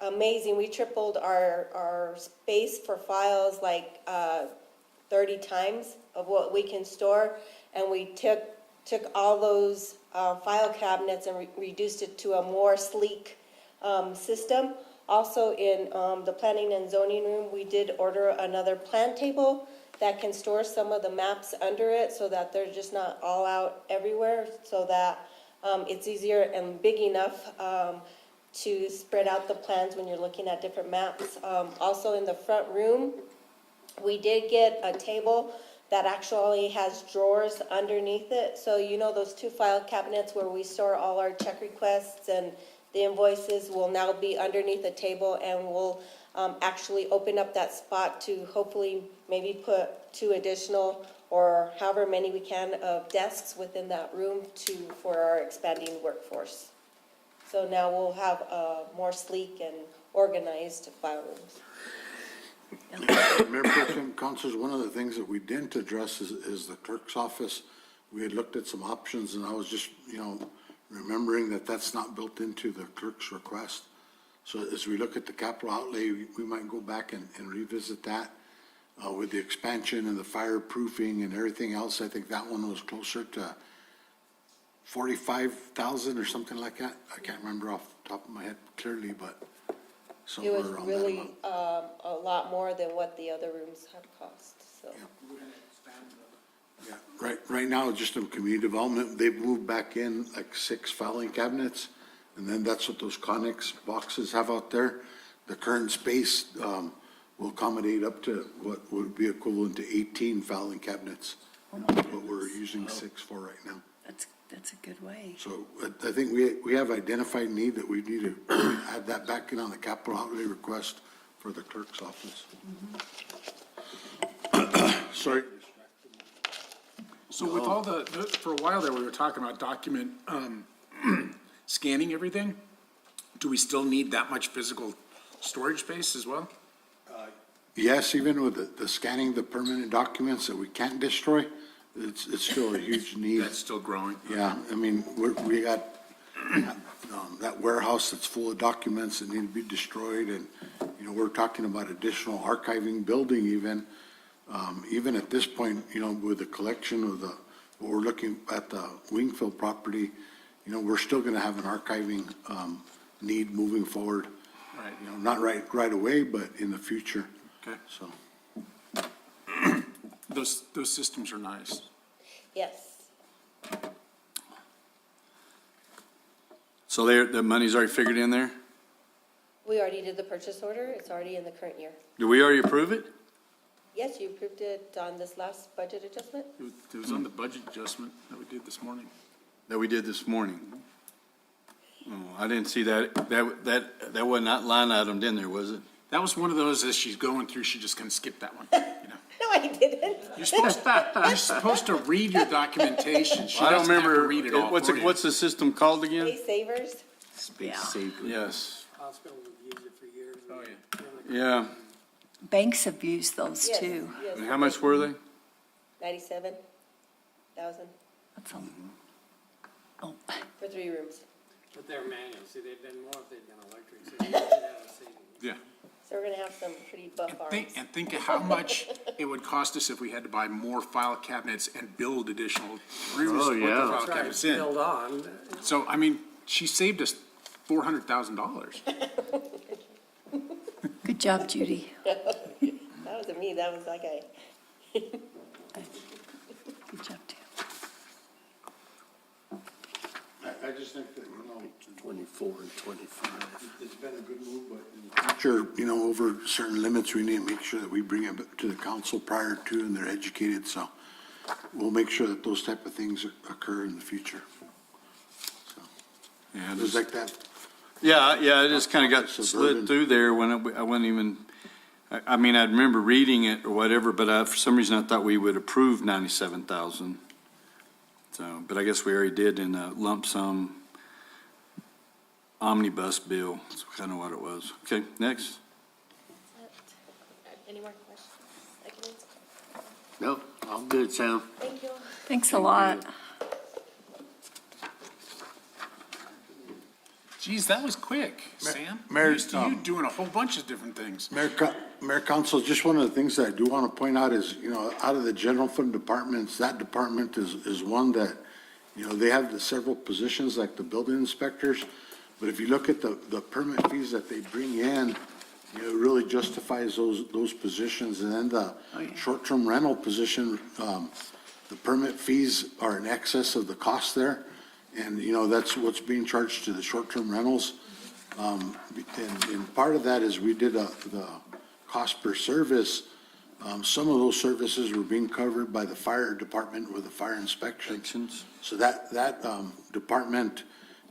amazing, we tripled our space for files like 30 times of what we can store, and we took all those file cabinets and reduced it to a more sleek system. Also in the planning and zoning room, we did order another plan table that can store some of the maps under it so that they're just not all out everywhere, so that it's easier and big enough to spread out the plans when you're looking at different maps. Also in the front room, we did get a table that actually has drawers underneath it. So those two file cabinets where we store all our check requests and the invoices will now be underneath the table, and we'll actually open up that spot to hopefully maybe put 2 additional or however many we can of desks within that room for our expanding workforce. So now we'll have a more sleek and organized file rooms. Mayor Pro Tem, Councilors, one of the things that we didn't address is the clerk's office. We had looked at some options, and I was just, remembering that that's not built into the clerk's request. So as we look at the capital outlay, we might go back and revisit that. With the expansion and the fireproofing and everything else, I think that one was closer to 45,000 or something like that. I can't remember off the top of my head clearly, but It somewhere was around that really, amount. a lot more than what the other rooms had cost, so. Yeah, right now, just in community development, they've moved back in like 6 filing cabinets, and then that's what those Connex boxes have out there. The current space, will accommodate up to what would be equivalent to 18 filing cabinets. What we're using 6 for right now. That's a good way. So I think we have identified need that we need to add that back in on the capital outlay request for the clerk's office. Sorry. So with all for a while there, we were talking about document, scanning everything. Do we still need that much physical storage space as well? Yes, even with the scanning the permanent documents that we can't destroy, it's still a huge need. That's still growing. Yeah, I mean, we got, that warehouse that's full of documents that need to be destroyed, and, you know, we're talking about additional archiving building even. Even at this point, you know, with the collection of what we're looking at the Wingfield property, you know, we're still gonna have an archiving, need moving forward. Right. You know, not right away, but in the future, Okay. so. Those systems are nice. Yes, So the money's already figured in there? we already did the purchase order, it's already in the current year. Did we already approve it? Yes, you approved it on this last budget adjustment? It was on the budget adjustment that we did this morning. That we did this morning? Oh, I didn't see that. That was not line itemed in there, was it? That was one of those, as she's going through, she just kind of skipped that one, you know? No, I didn't. You're supposed to read your documentation. She I don't doesn't have to remember, read it all for you. what's the system called again? Space savers, Yeah. Yes, Hospital have used it for years. Oh, yeah. yeah. Banks have used those yes, too. yes. And how much were they? 97,000 That's a, oh, for 3 rooms. But they're manual, see, they've been more if they've been electric, so you should have a savings. Yeah. So we're gonna have some pretty buff arms. And think of how much it would cost us if we had to buy more file cabinets and build additional rooms Oh, to put the yeah. file That's right, cabinets in. build on. So, I mean, she saved us $400,000. good job, Judy. That wasn't me, that was that guy. Good job, too. I just think that, you know, 24 and 25. it's been a good move, but in the future, you know, over certain limits, we need to make sure that we bring it to the council prior to, and they're educated, so we'll make sure that those type of things occur in the future. So, Yeah, it was like that. Yeah, I just kind of got Suburban. slid through there when I wasn't even, I mean, I remember reading it or whatever, but for some reason I thought we would approve 97,000. So, but I guess we already did in a lump sum omnibus bill. That's kind of what it was. Okay, next. Any more questions I can answer? Nope, all good, Sam. Thank you. Thanks a lot. Geez, that was quick, Sam. Mayor, Used to you doing a whole bunch of different things. Mayor Council, just one of the things that I do want to point out is, you know, out of the general fund departments, that department is one that, you know, they have the several positions like the building inspectors, but if you look at the permit fees that they bring in, you know, it really justifies those positions. And then the short-term rental position, the permit fees are in excess of the cost there. And, you know, that's what's being charged to the short-term rentals. And part of that is we did the cost per service. Some of those services were being covered by the fire department with the fire inspections. So that department,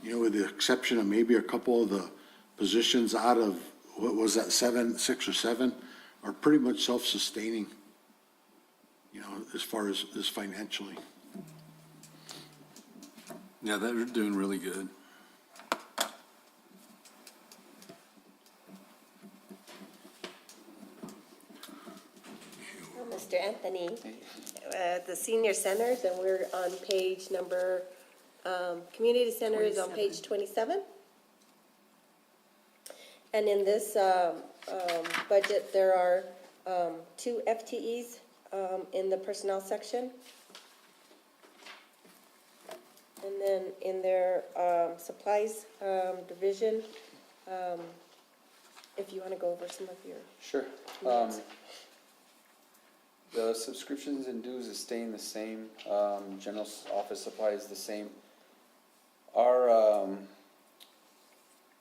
you know, with the exception of maybe a couple of the positions out of, what was that, 6 or 7, are pretty much self-sustaining, you know, as far as financially. Yeah, they're doing really good. Mr. Anthony, the senior centers, and we're on page number, community center is on page 27. And in this budget, there are 2 FTEs in the personnel section. And then in their supplies division, if you want to go over some of your. Sure. Yes. The subscriptions and dues is staying the same. General office supply is the same. Our,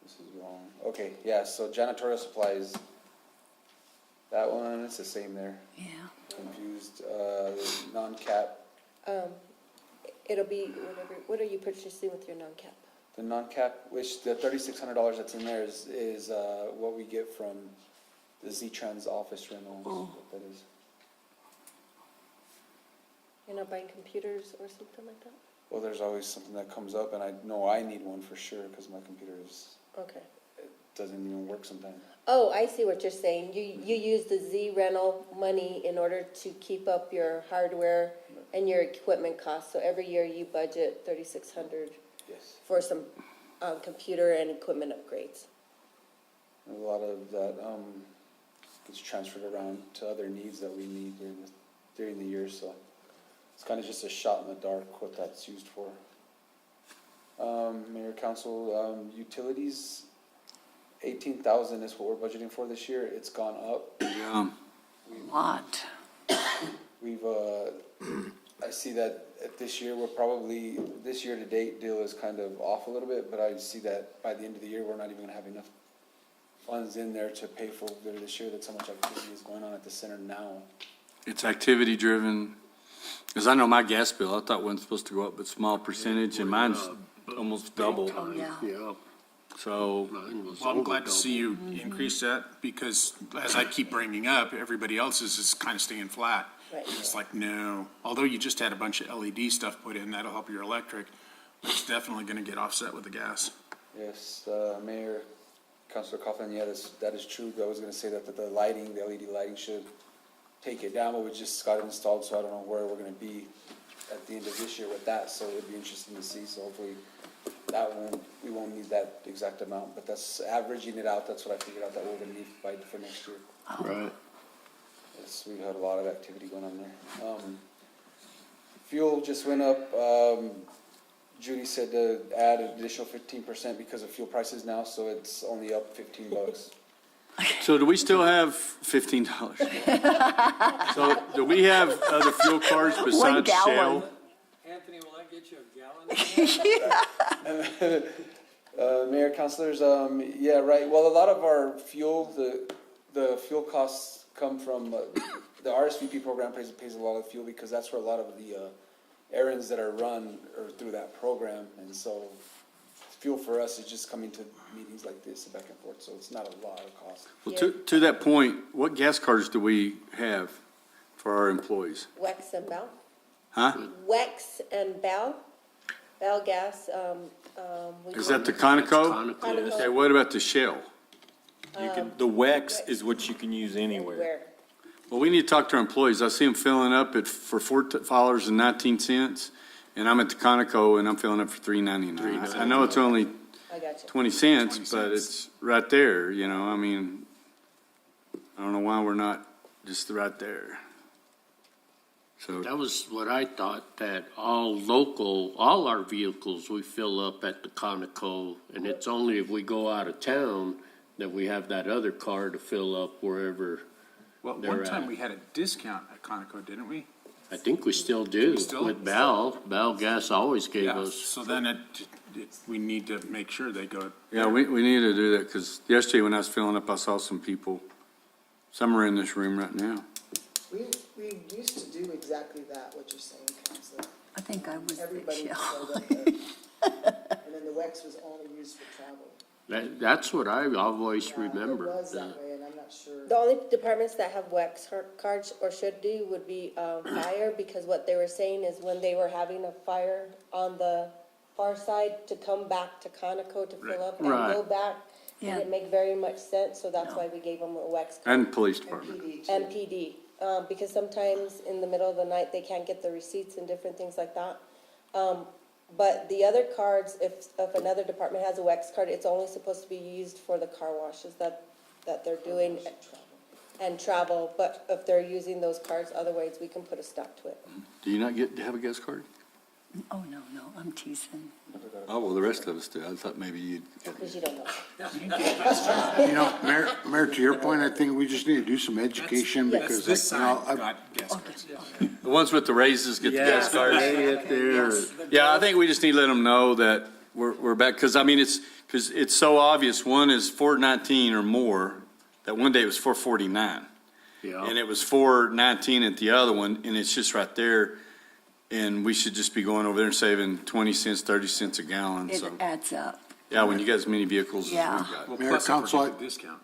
this is wrong. Okay, yeah, so janitorial supplies, that one, it's the same there. Yeah. Confused, non-cap, It'll be whatever, what are you purchasing with your non-cap? the non-cap, which the $3,600 that's in there is what we get from the Z-Trans office rentals, what that is. You're not buying computers or something like that? Well, there's always something that comes up, and I know I need one for sure, because my computer Okay. doesn't even work sometimes. Oh, I see what you're saying. You use the Z rental money in order to keep up your hardware and your equipment costs. So every year you budget $3,600 Yes. for some computer and equipment upgrades. And a lot of that gets transferred around to other needs that we need during the year, so it's kind of just a shot in the dark what that's used for. Mayor, council, utilities, 18,000 is what we're budgeting for this year. It's gone up. Yeah. Lot. We've, I see that at this year, this year to date deal is kind of off a little bit, but I see that by the end of the year, we're not even gonna have enough funds in there to pay for this year. That's how much activity is going on at the center now. It's activity driven. Because I know my gas bill, I thought wasn't supposed to go up, but small percentage, and mine's almost double. Oh, yeah. Yeah. So, Mine was Well, I'm over glad to see double. you increase that, because as I keep bringing up, everybody else is just kind of staying flat. Right. It's like, no, although you just had a bunch of LED stuff put in, that'll help your electric, it's definitely gonna get offset with the gas. Yes, Mayor, Councilor Coughlin, yeah, that is true. I was gonna say that the lighting, the LED lighting should take it down, but we just got it installed, so I don't know where we're gonna be at the end of this year with that, so it'd be interesting to see, so hopefully that one, we won't need that exact amount, but that's averaging it out, that's what I figured out that we're gonna need for next year. Right. Yes, we had a lot of activity going on there. Fuel just went up, Judy said to add an additional 15% because of fuel prices now, so it's only up $15. so do we still have $15? So do we have other fuel cards besides gallon. Shell? Anthony, will I get you a gallon? Mayor, councilors, yeah, right, well, a lot of our fuel, the fuel costs come from, the RSVP program pays a lot of fuel because that's where a lot of the, errands that are run are through that program, and so fuel for us is just coming to meetings like this back and forth, so it's not a lot of cost. Well, to that point, what gas cards do we have for our employees? Wex and Bell? Huh? Wex and Bell? Bell Gas, Is that the Conoco? Conoco. Okay, what about the Shell? The WEX is what you can use anywhere. Where? Well, we need to talk to our employees. I see them filling up for $4.19, and I'm at the Conoco and I'm filling up for $3.99. I know it's only I got you. 20 cents, 20 but cents. it's right there, you know, I mean, I don't know why we're not just right there. So, That was what I thought, that all our vehicles, we fill up at the Conoco, and it's only if we go out of town that we have that other car to fill up wherever. Well, They're one time at. we had a discount at Conoco, didn't we? I think we still do Still? with Bell. Bell Gas always gave Yeah, us. so then we need to make sure they go. yeah, we need to do that, because yesterday when I was filling up, I saw some people, some are in this room right now. We used to do exactly that, what you're saying, Counselor. I think I was the Everybody Shell. showed up there. And then the WEX was only used for travel. That's what I always Yeah, remembered. It was that way, and I'm not sure. The only departments that have Wex cards or should do would be fire, because what they were saying is when they were having a fire on the far side, to come back to Conoco to fill up and Right. go back, Yeah. didn't make very much sense, so that's why we gave them a Wex card. And police And department. PD too. And PD, because sometimes in the middle of the night, they can't get the receipts and different things like that. But the other cards, if another department has a wax card, it's only supposed to be used for the car washes that they're doing and travel. But if they're using those cards, otherwise we can put a stop to it. Do you not get to have a guest card? Oh, no, I'm teasing. Oh, well, the rest of us do. I thought maybe you'd get Because you don't know. You know, Mayor, to your point, I think we just need to do some education because, This you know, side got guest cards. the ones with the raises get the guest cards. Yeah, I think we just need to let them know that we're back, because I mean, it's so obvious. One is 419 or more, that one day it was 449. Yeah. And it was 419 at the other one, and it's just right there. And we should just be going over there and saving 20 cents, 30 cents a gallon, It so. adds up. Yeah, when you got as many vehicles as we've Yeah. got. Well, Mayor, plus a Council, projected discount.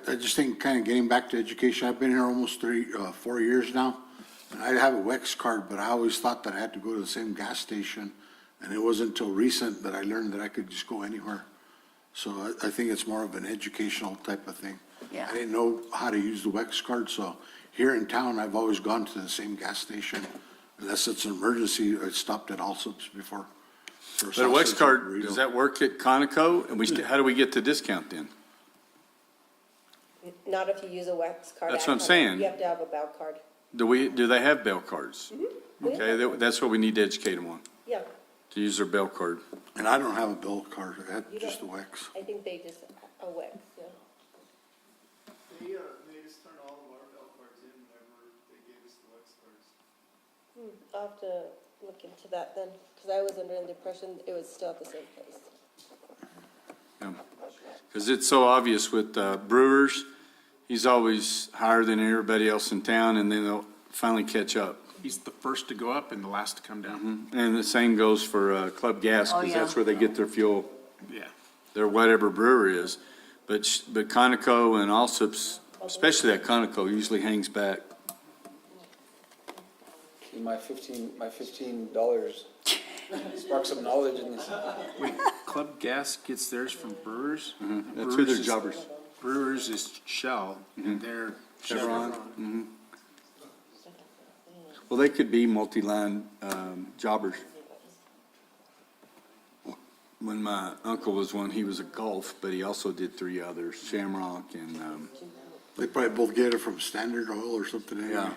I just think kind of getting back to education, I've been here almost 4 years now. And I have a WEX card, but I always thought that I had to go to the same gas station. And it wasn't until recent that I learned that I could just go anywhere. So I think it's more of an educational type of thing. Yeah. I didn't know how to use the WEX card, so here in town, I've always gone to the same gas station. Unless it's an emergency, I stopped at Allsup's before. for But a WEX sausage or card, burrito. does that work at Conoco? And how do we get the discount then? Not if you use a wax card. That's what I'm at Conoco. saying. You have to have a Bell card. Do they have Bell cards? We Okay, have- that's what we need to educate them on, Yeah, to use their Bell card. And I don't have a bill card, I had You just the don't- WEX. I think they just, a wax, yeah. They just turned all of our bell cards in whenever they gave us the Lex cards. I'll have to look into that then, because I was under the impression it was still at the same place. Because it's so obvious with Brewers, he's always higher than everybody else in town, and then they'll finally catch up. He's the first to go up and the last to come down. And the same goes for Club Gas, Oh, because yeah. that's where they get their fuel, Yeah. their whatever brewer is. But Conoco and Allsup's, especially that Conoco, usually hangs back. My $15 spark some knowledge in this. Wait, Club Gas gets theirs from Brewers? That's who their Brewers is- jobbers. Brewers is Shell, and they're Chevron. Well, they could be multi-line jobbers. When my uncle was one, he was a Gulf, but he also did 3 others, Shamrock and, They probably both get it from Standard Oil or something anyway. yeah.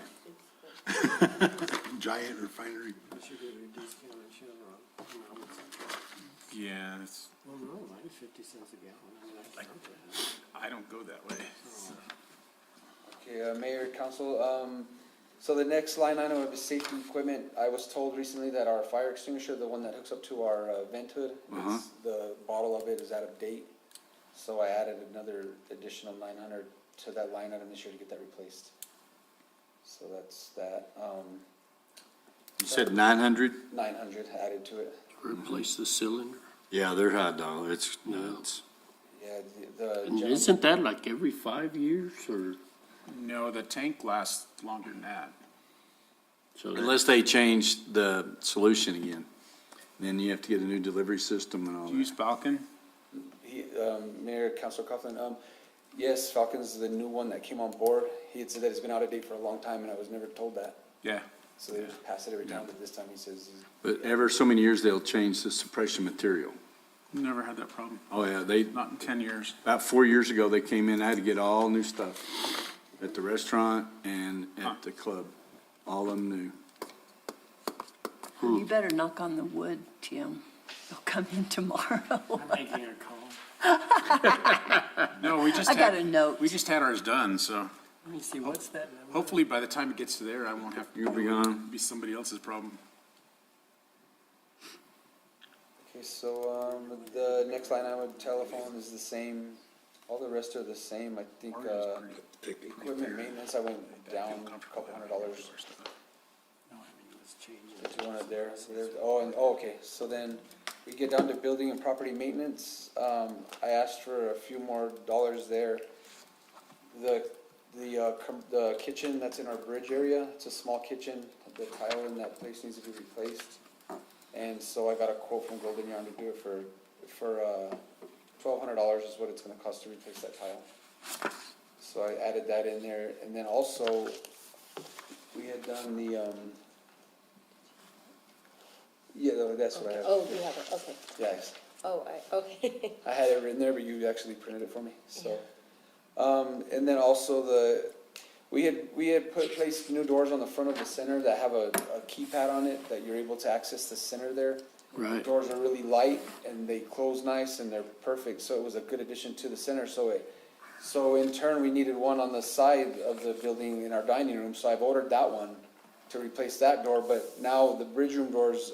Giant refinery. Should get a discount at Chevron. Yeah, it's, Well, no, mine is 50 cents a gallon. I mean, I count that. I don't go that way. Okay, Mayor, Council, so the next line item of safety equipment, I was told recently that our fire extinguisher, the one that hooks up to our vent hood, the bottle of it is out of date. So I added another additional 900 to that line item this year to get that replaced. So that's that, You said 900? 900 added to it. Replace the cylinder. Yeah, they're high dollar. It's nuts. Yeah, the And general- isn't that like every 5 years or No, the tank lasts longer than that. so? Unless they change the solution again. Then you have to get a new delivery system and all Do you use that. Falcon? Mayor, Councilor Coughlin, yes, Falcon's the new one that came on board. He had said that it's been out of date for a long time, and I was never told that. Yeah. So they just pass it every time, but this time he says, But ever so many years, they'll change the suppression material. Never had that problem. Oh, yeah, Not in 10 years. about 4 years ago, they came in, I had to get all new stuff at the restaurant and at the club, all of them new. You better knock on the wood, Tim. They'll come in tomorrow. I'm making a call. No, we just I got had, a note. we just had ours done, so Let me see, what's that number? hopefully by the time it gets to there, I won't have to. You'll be gone. Be somebody else's problem. okay, so, the next line I would telephone is the same, all the rest are the same, I think, equipment maintenance, I went down a couple $100. No, I mean, let's change The it. 200 there, so there's, okay, so then we get down to building and property maintenance, I asked for a few more dollars there. The kitchen that's in our bridge area, it's a small kitchen, the tile in that place needs to be replaced. And so I got a quote from Golden Yarn to do it for $1,200 is what it's gonna cost to replace that tile. So I added that in there, and then also, we had done Yeah, that's what I have. Oh, you have it, okay. Yes. Oh, okay. I had it written there, but you actually printed it for me, so. And then also we had placed new doors on the front of the center that have a keypad on it that you're able to access the center there. The Right. doors are really light and they close nice and they're perfect, so it was a good addition to the center, so in turn, we needed one on the side of the building in our dining room, so I've ordered that one to replace that door, but now the bridge room doors,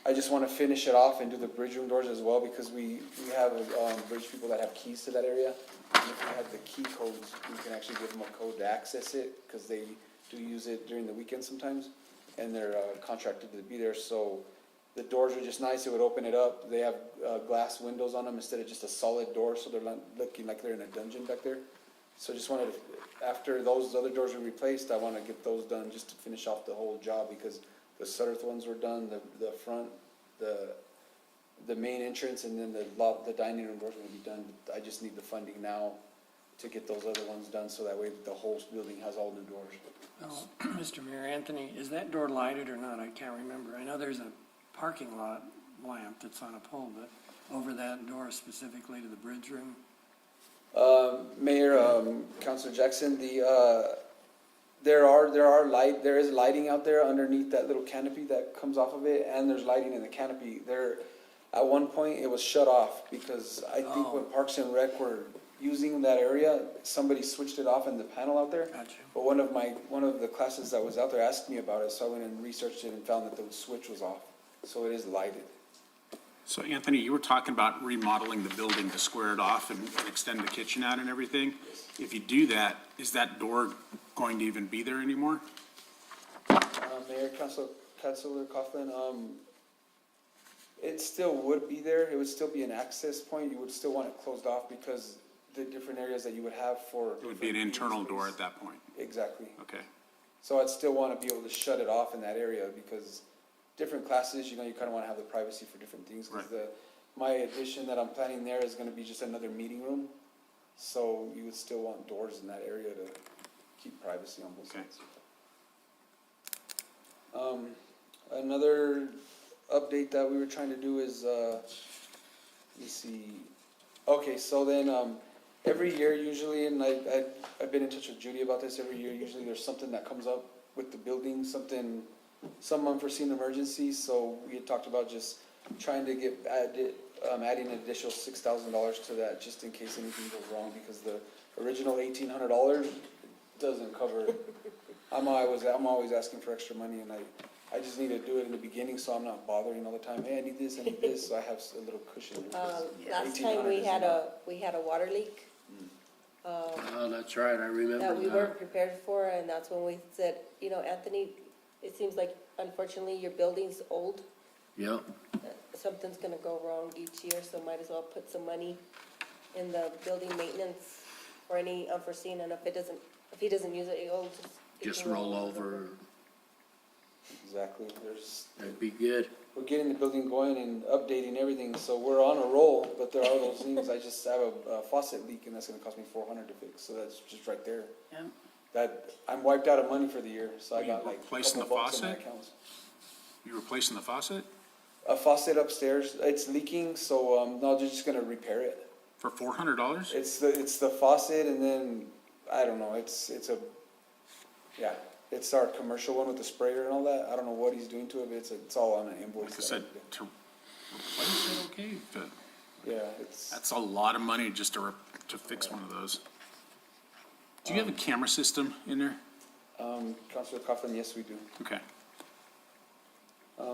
I just wanna finish it off and do the bridge room doors as well, because we have, bridge people that have keys to that area. And if we have the key codes, we can actually give them a code to access it, cause they do use it during the weekend sometimes, and they're, contracted to be there, so the doors are just nice, it would open it up, they have, glass windows on them instead of just a solid door, so they're not looking like they're in a dungeon back there. So just wanted to, after those other doors are replaced, I wanna get those done just to finish off the whole job, because the Sutterth ones were done, the front, the main entrance, and then the dining room doors are gonna be done. I just need the funding now to get those other ones done, so that way the whole building has all new doors. Oh, Mr. Mayor, Anthony, is that door lighted or not? I can't remember. I know there's a parking lot lamp that's on a pole, but over that door specifically to the bridge room? Mayor, Councilor Jackson, there is lighting out there underneath that little canopy that comes off of it, and there's lighting in the canopy. At one point, it was shut off, because I think when Parks and Rec were using that area, somebody switched it off in the panel out there. Gotcha. But one of the classes that was out there asked me about it, so I went and researched it and found that the switch was off, so it is lighted. So Anthony, you were talking about remodeling the building to square it off and extend the kitchen out and everything. If you do that, is that door going to even be there anymore? Mayor, Councilor Coughlin, it still would be there, it would still be an access point, you would still want it closed off, because the different areas that you would have for. It would be an internal door at that point. Exactly. Okay. So I'd still want to be able to shut it off in that area, because different classes, you kind of want to have the privacy for different things. Because my addition that I'm planning there is going to be just another meeting room. So you would still want doors in that area to keep privacy on both sides. Another update that we were trying to do is, let me see. Okay, so then, every year usually, and I've been in touch with Judy about this, every year usually there's something that comes up with the building, some unforeseen emergency, so we had talked about just trying to get adding an additional $6,000 to that, just in case anything goes wrong, because the original $1,800 doesn't cover. I'm always asking for extra money, and I just need to do it in the beginning, so I'm not bothering all the time, hey, I need this, so I have a little cushion. Last time we had a water leak. Oh, that's right, I remember That we that. weren't prepared for, and that's when we said, Anthony, it seems like unfortunately your building's old. Yep, Something's gonna go wrong each year, so might as well put some money in the building maintenance for any unforeseen, and if he doesn't use it, it'll just roll over, Exactly, that'd be good. we're getting the building going and updating everything, so we're on a roll, but there are those things, I just have a faucet leak, and that's gonna cost me $400 to fix, so that's just right there. Yeah. That, I'm wiped out of money for the year, so I Are got you like a replacing couple the bucks in my faucet? accounts. You replacing the faucet A faucet upstairs, it's leaking, so, no, they're just gonna repair it. for $400? It's the faucet, and then, I don't know, it's our commercial one with the sprayer and all that, I don't know what he's doing to it, but it's all on an invoice. Like I said, to replace it, okay? Yeah, That's a lot of money just to fix one of those. Do you have a camera system in there? Councilor Coughlin, yes, we do. Okay.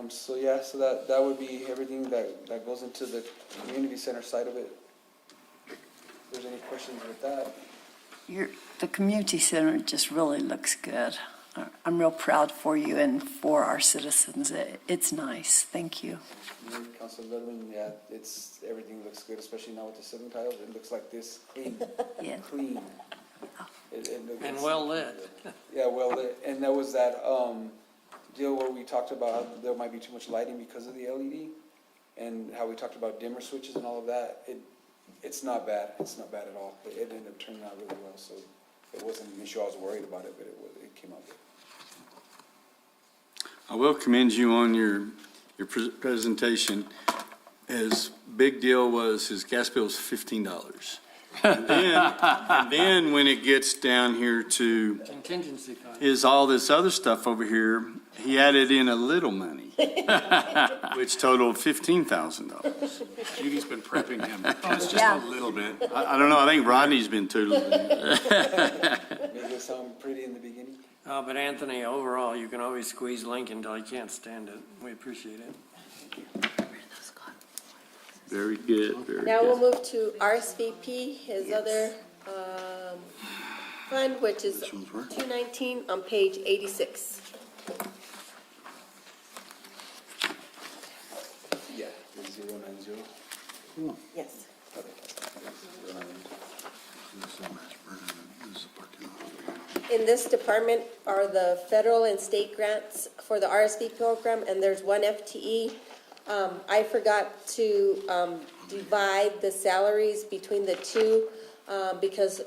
So that would be everything that goes into the community center side of it. If there's any questions with that? The community center just really looks good. I'm real proud for you and for our citizens. It's nice. Thank you. Councilor Ludwig, yeah, everything looks good, especially now with the ceiling tiles. It looks like this, clean. Yeah. Clean. And well lit. Yeah, well lit. And there was that deal where we talked about how there might be too much lighting because of the LED, and how we talked about dimmer switches and all of that. It's not bad. It's not bad at all. It ended up turning out really well, so it wasn't an issue. I was worried about it, but it came out good. I will commend you on your your presentation, his big deal was his gas bill was $15. And then when it gets down here to Contingency fund. is all this other stuff over here, he added in a little money, which totaled $15,000. Judy's been prepping him. It's just Yeah. a little bit. I don't know, I think Rodney's been tootling. Make it sound pretty in the beginning. Oh, but Anthony, overall, you can always squeeze Lincoln until he can't stand it. We appreciate it. Very good, very Now we'll good. move to RSVP, his other, fund, which is This one's where? 219 on page 86. Yeah, the 090. Yes. In this department are the federal and state grants for the RSV program, and there's one FTE. I forgot to divide the salaries between the two because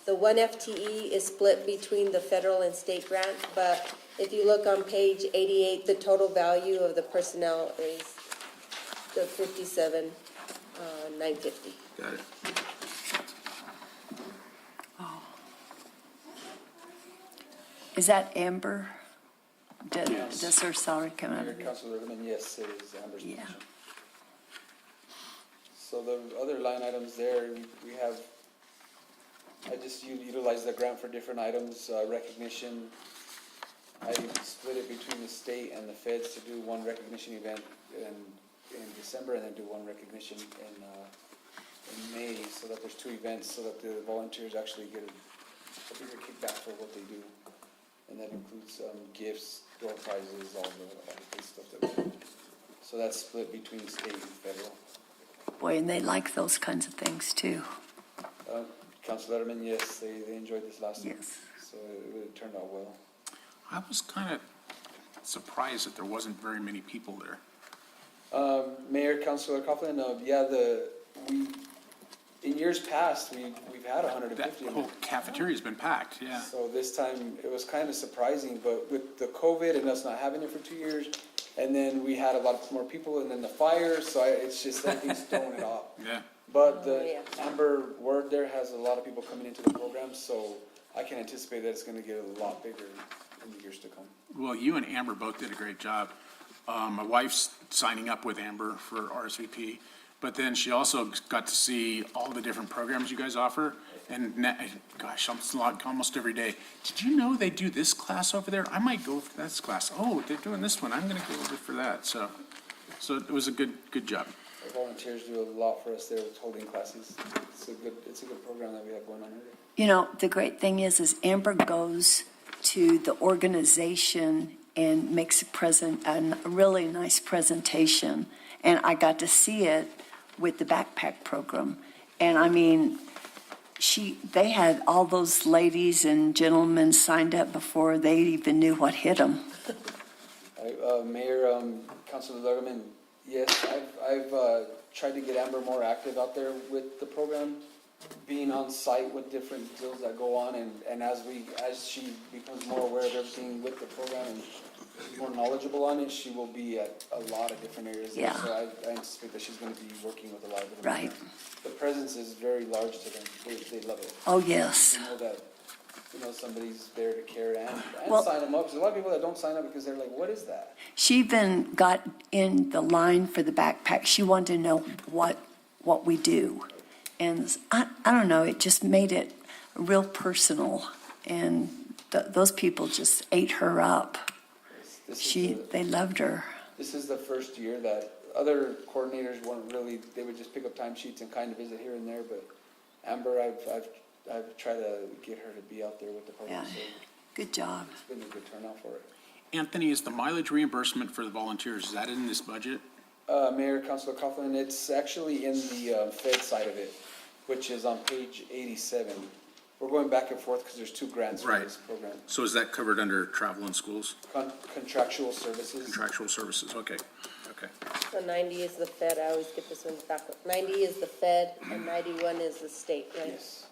the one FTE is split between the federal and state grant. But if you look on page 88, the total value of the personnel is the 57,950. Got it. Is that Amber? Yes. Does her salary come out Mayor, of it? Councilor Letterman, yes, it is Amber's Yeah. position. So the other line items there, we have, I just utilize the grant for different items, recognition. I split it between the state and the feds to do one recognition event in December and then do one recognition in May, so that there's two events, so that the volunteers actually get a bigger kickback for what they do. And that includes gifts, door prizes, all the good stuff that we do. So that's split between state and federal. Boy, and they like those kinds of things too. Councilor Letterman, yes, they enjoyed this last year. Yes. So it turned out well. I was kind of surprised that there wasn't very many people there. Mayor, Councilor Coughlin, in years past, we've had 150. That in whole there. cafeteria's been packed, yeah. So this time, it was kind of surprising, but with the COVID and us not having it for 2 years, and then we had a lot more people, and then the fire, so it's just everything's throwing it off. Yeah. But Oh, the yeah. Amber Word there has a lot of people coming into the program, so I can anticipate that it's gonna get a lot bigger in the years to come. Well, you and Amber both did a great job. My wife's signing up with Amber for RSVP, but then she also got to see all the different programs you guys offer. And gosh, almost every day. Did you know they do this class over there? I might go for this class. Oh, they're doing this one. I'm gonna go over for that. So it was a good job. Our volunteers do a lot for us there with holding classes. It's a good program that we have going on here. You know, the great thing is Amber goes to the organization and makes a really nice presentation. And I got to see it with the backpack program. And I mean, they had all those ladies and gentlemen signed up before they even knew what hit them. Mayor, Councilor Letterman, yes, I've tried to get Amber more active out there with the program, being on site with different deals that go on, and as she becomes more aware of everything with the program and more knowledgeable on it, she will be at a lot of different areas. Yeah. So I anticipate that she's going to be working with a lot of different. Right. The presence is very large to them. They love it. Oh, yes. To know that, somebody's there to care and Well- sign them up. There's a lot of people that don't sign up because they're like, what is that? She even got in the line for the backpack. She wanted to know what we do. And I don't know, it just made it real personal. And those people just ate her up. They loved her. This is the first year that other coordinators weren't really, they would just pick up timesheets and kind of visit here and there, but Amber, I've tried to get her to be out there with the program, Yeah. so Good job. it's been a good turnout for it. Anthony, is the mileage reimbursement for the volunteers, is that in this budget? Mayor, Councilor Coughlin, it's actually in the Fed side of it, which is on page 87. We're going back and forth because there's two grants for Right. this program. So is that covered under travel and schools? Contractual services. Contractual services, okay. So 90 is the Fed, I always get this one backward. 90 is the Fed and 91 is the state, right? Yes.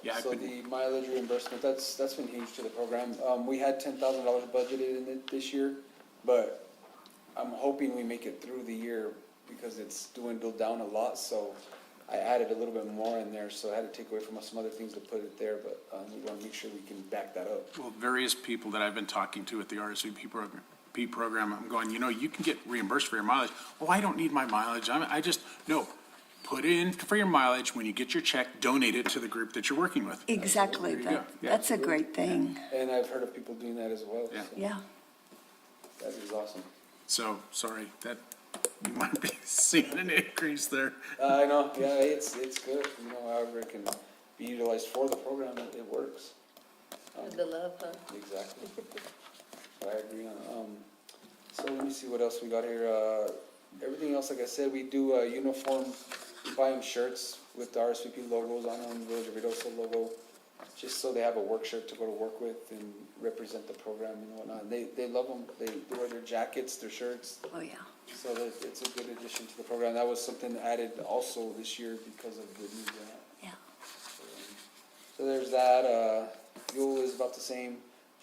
Yeah, So the mileage reimbursement, that's been huge to the program. We had $10,000 budgeted in it this year. But I'm hoping we make it through the year because it's dwindled down a lot, so I added a little bit more in there, so I had to take away from some other things to put it there, but, we wanna make sure we can back that up. Well, various people that I've been talking to at the RSVP program, I'm going, you can get reimbursed for your mileage. Oh, I don't need my mileage. No, put in for your mileage. When you get your check, donate it to the group that you're working with. Exactly, There you go. Yeah. that's a great thing, And I've heard of people doing that as well. Yeah. So yeah. that is awesome. So, sorry, that, you might be seeing an increase there. I know, yeah, it's good, however it can be utilized for the program, it works. The love, huh? Exactly. I agree on, so let me see what else we got here, everything else, like I said, we do a uniform, we buy them shirts with the RSVP logos on them, Village of Ruidoso logo, just so they have a work shirt to go to work with and represent the program and whatnot. They love them, they wear their jackets, their shirts, Oh, yeah. so that it's a good addition to the program. That was something added also this year because of the new grant. Yeah. So there's that, fuel is about the same,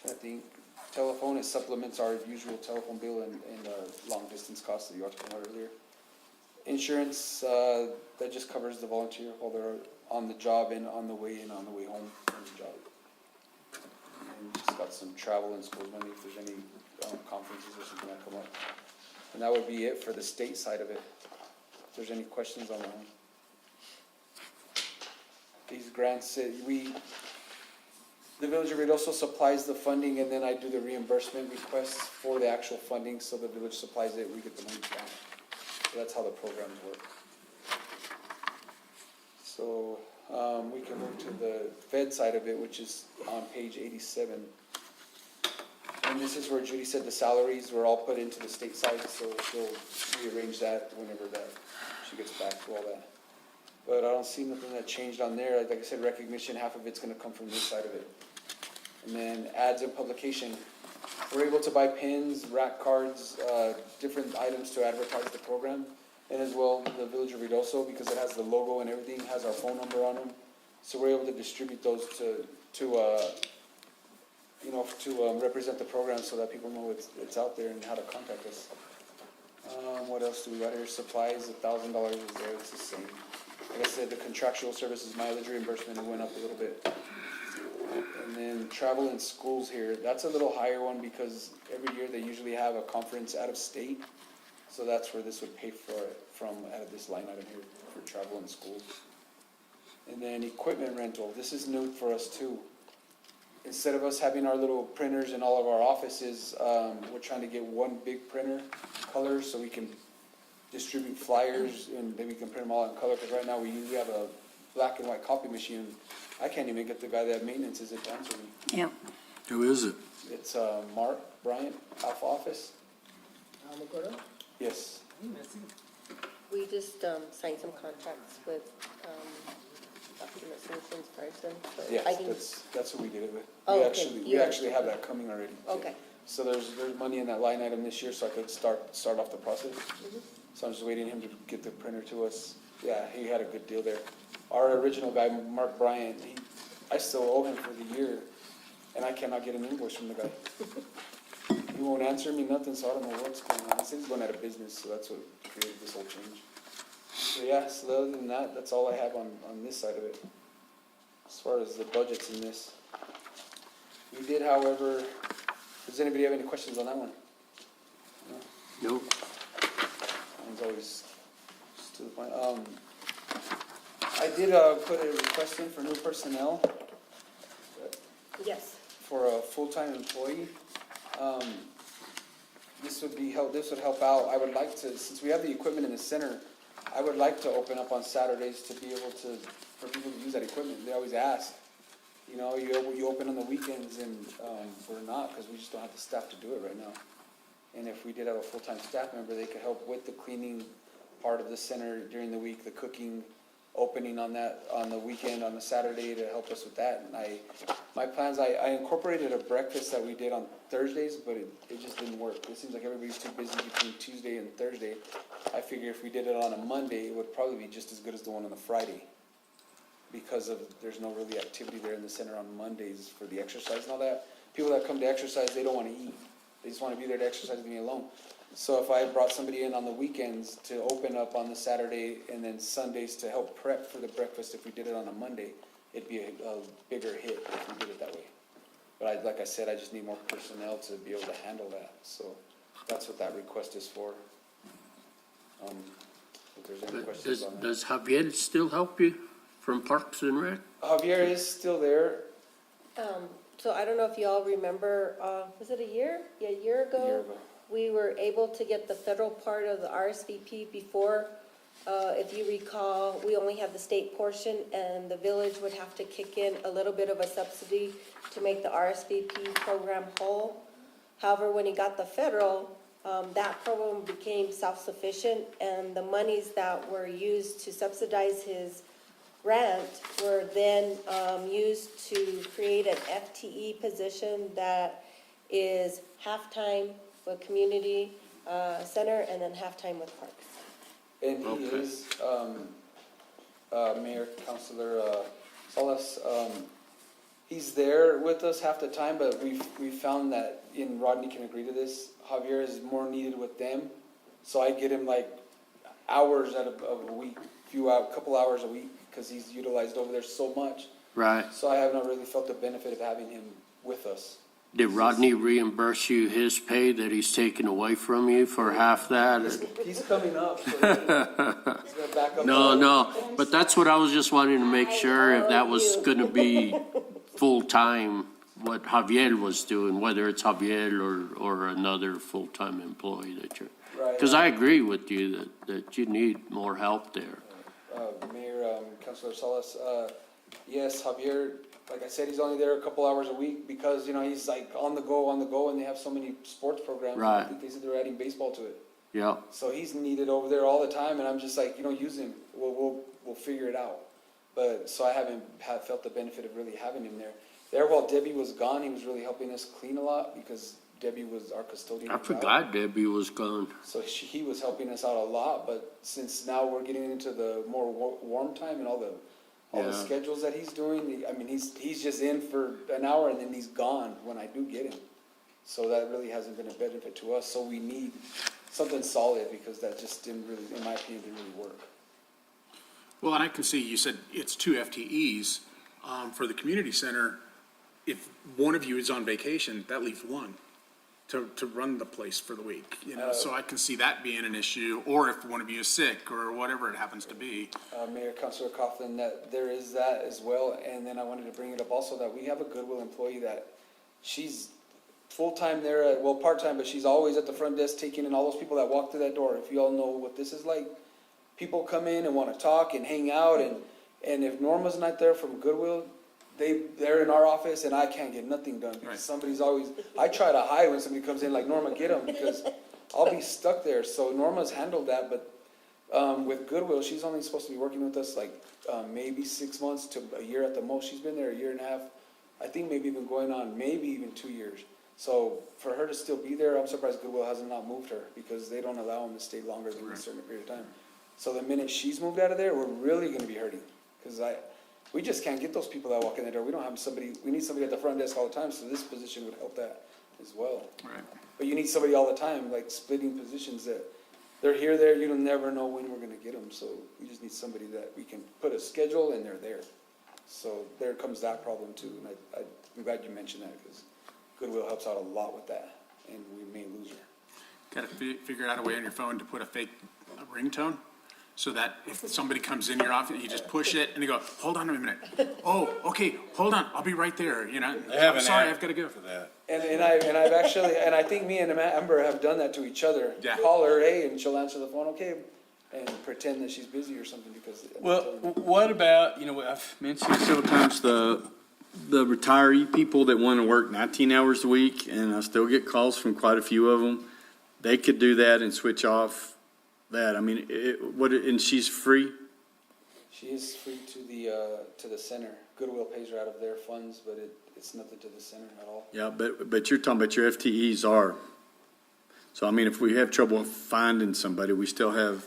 I think. Telephone, it supplements our usual telephone bill and long distance costs that you talked about earlier. Insurance, that just covers the volunteer while they're on the job and on the way home from the job. And just got some travel and school money if there's any conferences or something that come up. And that would be it for the state side of it. If there's any questions on that one. These grants, the Village of Ruidoso supplies the funding, and then I do the reimbursement requests for the actual funding, so the village supplies it, we get the money back. So that's how the programs work. So, we can move to the Fed side of it, which is on page 87. And this is where Judy said the salaries were all put into the state side, so she'll rearrange that whenever that, she gets back to all that. But I don't see nothing that changed on there. Like I said, recognition, half of it's gonna come from this side of it. And then ads and publication. We're able to buy pins, rack cards, different items to advertise the program. And as well, the Village of Ruidoso, because it has the logo and everything, has our phone number on them. So we're able to distribute those to represent the program so that people know it's out there and how to contact us. What else do we got here? Supplies, $1,000 is there, it's the same. Like I said, the contractual services mileage reimbursement, it went up a little bit. And then travel and schools here, that's a little higher one because every year they usually have a conference out of state. So that's where this would pay for it from, out of this line item here for travel and schools. And then equipment rental, this is new for us too. Instead of us having our little printers in all of our offices, we're trying to get one big printer color so we can distribute flyers and then we can print them all in color, because right now we usually have a black and white copy machine. I can't even get the guy that maintenance is to answer me. Yeah. Who is it? It's Mark Bryant, Alpha Office. Yes. We just, signed some contracts with, document solutions person, so Yes, I can, that's what we did it with. Oh, We okay. actually, we You actually have that coming already. okay. So there's money in that line item this year, so I could start off the process. Mm-hmm. So I'm just waiting him to get the printer to us. Yeah, he had a good deal there. Our original guy, Mark Bryant, I still owe him for the year, and I cannot get an invoice from the guy. He won't answer me, nothing, so I don't know what's going on. He said he's going out of business, so that's what created this whole change. So yeah, so other than that, that's all I have on this side of it. As far as the budgets in this. We did, however, does anybody have any questions on that one? No? Nope. One's always just to the point. I did put a request in for new personnel Yes. for a full-time employee. This would help out. I would like to, since we have the equipment in the center, I would like to open up on Saturdays to be able to, for people to use that equipment. They always ask, you open on the weekends, and we're not, because we just don't have the staff to do it right now. And if we did have a full-time staff member, they could help with the cleaning part of the center during the week, the cooking, opening on the weekend, on the Saturday, to help us with that. And my plans, I incorporated a breakfast that we did on Thursdays, but it just didn't work. It seems like everybody's too busy between Tuesday and Thursday. I figure if we did it on a Monday, it would probably be just as good as the one on the Friday, because there's no really activity there in the center on Mondays for the exercise and all that. People that come to exercise, they don't want to eat. They just want to be there to exercise and be alone. So if I brought somebody in on the weekends to open up on the Saturday and then Sundays to help prep for the breakfast, if we did it on a Monday, it'd be a bigger hit if we did it that way. But like I said, I just need more personnel to be able to handle that. So that's what that request is for. If there's any questions on that. Does Javier still help you from Parks and Rec? Javier is still there. So I don't know if you all remember, was it a year? Yeah, a year ago? A year ago. We were able to get the federal part of the RSVP before. If you recall, we only had the state portion, and the village would have to kick in a little bit of a subsidy to make the RSVP program whole. However, when he got the federal, that program became self-sufficient, and the monies that were used to subsidize his grant were then used to create an FTE position that is half-time with community center and then half-time with parks. And he is, Mayor, Councilor Salas, he's there with us half the time, but we found that, and Rodney can agree to this, Javier is more needed with them. So I get him like hours out of a week, couple hours a week, because he's utilized over there so much. Right. So I have not really felt the benefit of having him with us. Did Rodney reimburse you his pay that he's taken away from you for half that? He's coming up, so he's gonna back up. No, but that's what I was just wanting to make sure if that was gonna be full-time, what Javier was doing, whether it's Javier or another full-time employee that you're. Right. Because I agree with you that you need more help there. Mayor, Councilor Salas, yes, Javier, like I said, he's only there a couple hours a week because, he's like on the go, and they have so many sports programs. Right. I think they said they're adding baseball to it. Yeah. So he's needed over there all the time, and I'm just like, use him. We'll figure it out. But, so I haven't felt the benefit of really having him there. There, while Debbie was gone, he was really helping us clean a lot because Debbie was our custodian. I forgot Debbie was gone. So he was helping us out a lot, but since now we're getting into the more warm time and all the schedules that he's doing, he's just in for an hour and then he's gone when I do get him. So that really hasn't been a benefit to us. So we need something solid because that just didn't really, in my opinion, didn't really work. Well, and I can see, you said it's 2 FTEs. For the community center, if one of you is on vacation, that leaves one to run the place for the week, so I can see that being an issue, or if one of you is sick or whatever it happens to be. Mayor, Councilor Coughlin, that there is that as well. And then I wanted to bring it up also that we have a Goodwill employee that she's full-time there, part-time, but she's always at the front desk taking in all those people that walk through that door. If you all know what this is like, people come in and want to talk and hang out, and if Norma's not there from Goodwill, they're in our office and I can't get nothing done because somebody's always, I try to hide when somebody comes in like, Norma, get them, because I'll be stuck there. So Norma's handled that, but with Goodwill, she's only supposed to be working with us like maybe 6 months to a year at the most. She's been there a year and a half. I think maybe even going on maybe even 2 years. So for her to still be there, I'm surprised Goodwill hasn't not moved her because they don't allow them to stay longer than a certain period of time. So the minute she's moved out of there, we're really going to be hurting because we just can't get those people that walk in the door. We don't have somebody, we need somebody at the front desk all the time, so this position would help that as well. Right. But you need somebody all the time, like splitting positions that they're here, there, you don't never know when we're gonna get them, so we just need somebody that we can put a schedule and they're there. So there comes that problem too, and I'm glad you mentioned that, because Goodwill helps out a lot with that, and we may lose her. Gotta figure out a way on your phone to put a fake ringtone, so that if somebody comes in your office, you just push it and you go, hold on a minute. Oh, okay, hold on, I'll be right there, I'm sorry, I've gotta go. For that. And I've actually, and I think me and Amber have done that to each other. Yeah. Call her, hey, and she'll answer the phone, okay, and pretend that she's busy or something because. Well, what about, I've mentioned several times the retiree people that want to work 19 hours a week, and I still get calls from quite a few of them. They could do that and switch off that. And she's free? She is free to the center. Goodwill pays her out of their funds, but it's nothing to the center at all. Yeah, but you're talking about your FTEs are. So, if we have trouble finding somebody, we still have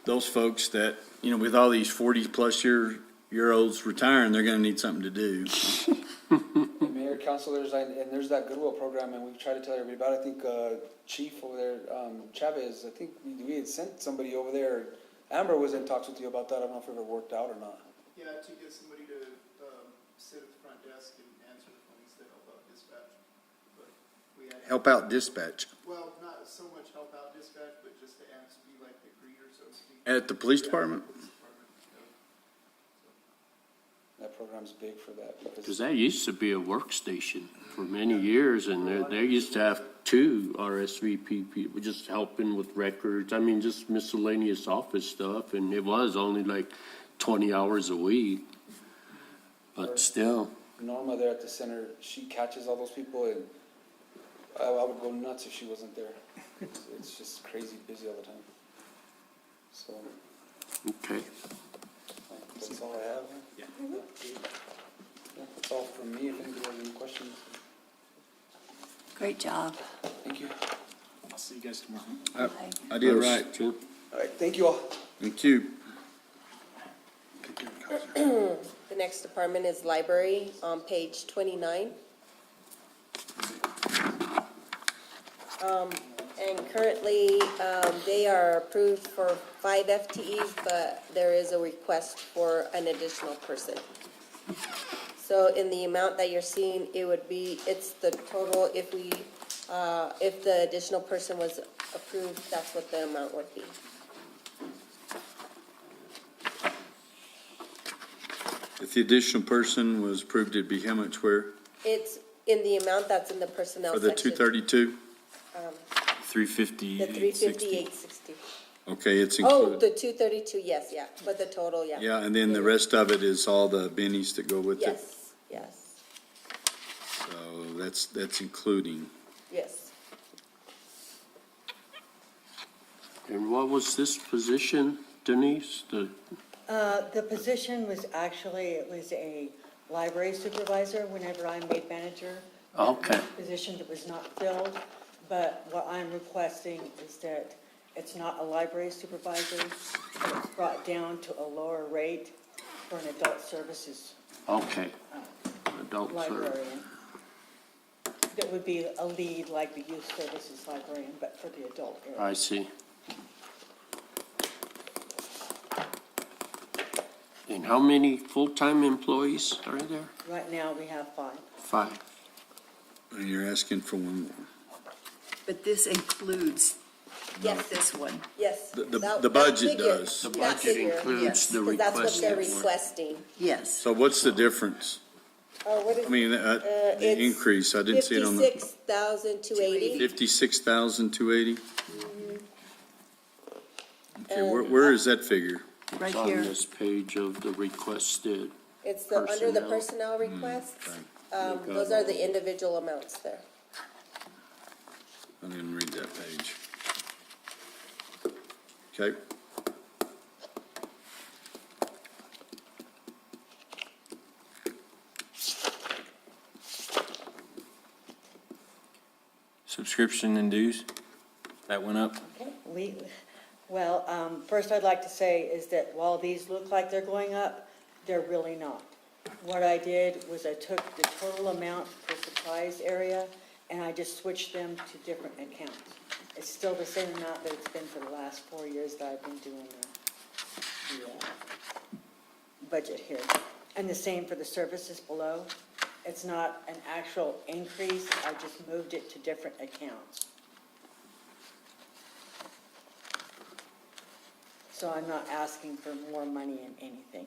those folks that, with all these 40-plus year olds retiring, they're going to need something to do. And Mayor, counselors, and there's that Goodwill program, and we've tried to tell everybody about it. I think, Chief over there, Chavez, I think we had sent somebody over there. Amber was in talks with you about that. I don't know if it ever worked out or not. Yeah, to get somebody to, sit at the front desk and answer the phones to help out dispatch. But we had. Help out dispatch. Well, not so much help out dispatch, but just to answer, be like the greeter, so to speak. At the police department? Police department, That program's big for that. Because that used to be a workstation for many years, and they used to have two RSVP people just helping with records. I mean, just miscellaneous office stuff, and it was only like 20 hours a week. But still, Norma there at the center, she catches all those people, and I would go nuts if she wasn't there. It's just crazy busy all the time. So, okay. that's all I have. Yeah. That's all from me, if anybody has any questions. Great job. Thank you. I'll see you guys tomorrow. Bye. I did right. All right, thank you all. Thank you. The next department is library on page 29. And currently, they are approved for 5 FTEs, but there is a request for an additional person. So in the amount that you're seeing, it would be, it's the total, if the additional person was approved, that's what the amount would be. If the additional person was approved, it'd be how much where? It's in the amount that's in the personnel For section. the 232? 350, The 350, 860. 860. Okay, it's Oh, included. the 232, yes, yeah, but the total, yeah. Yeah, and then the rest of it is all the bennies that go with it? Yes, yes, So that's including. yes. And what was this position, Denise? The position was actually, it was a library supervisor whenever I made manager. Okay. Position that was not filled, but what I'm requesting is that it's not a library supervisor, it's brought down to a lower rate for an adult services Okay. Adult service. librarian. That would be a lead like the youth services librarian, but for the adult area. I see. And how many full-time employees are there? Right now, we have 5. 5. And you're asking for one more. But this includes Yes, this one. yes. The That budget figure, does. The that budget figure, includes yes, the because that's what they're requested. requesting. Yes. So what's the difference? Oh, what is? I mean, the it's increase, I didn't see it on the. 56,280. 56,280? Okay, where is that figure? Right It's on here. this page of the requested. It's the, under the Personnel. personnel requests, Okay. those are the individual amounts there. I didn't read that page. Okay. Subscription and dues, that went up. Okay, first I'd like to say is that while these look like they're going up, they're really not. What I did was I took the total amount for supplies area and I just switched them to different accounts. It's still the same amount that it's been for the last 4 years that I've been doing the budget here. And the same for the services below. It's not an actual increase, I just moved it to different accounts. So I'm not asking for more money in anything.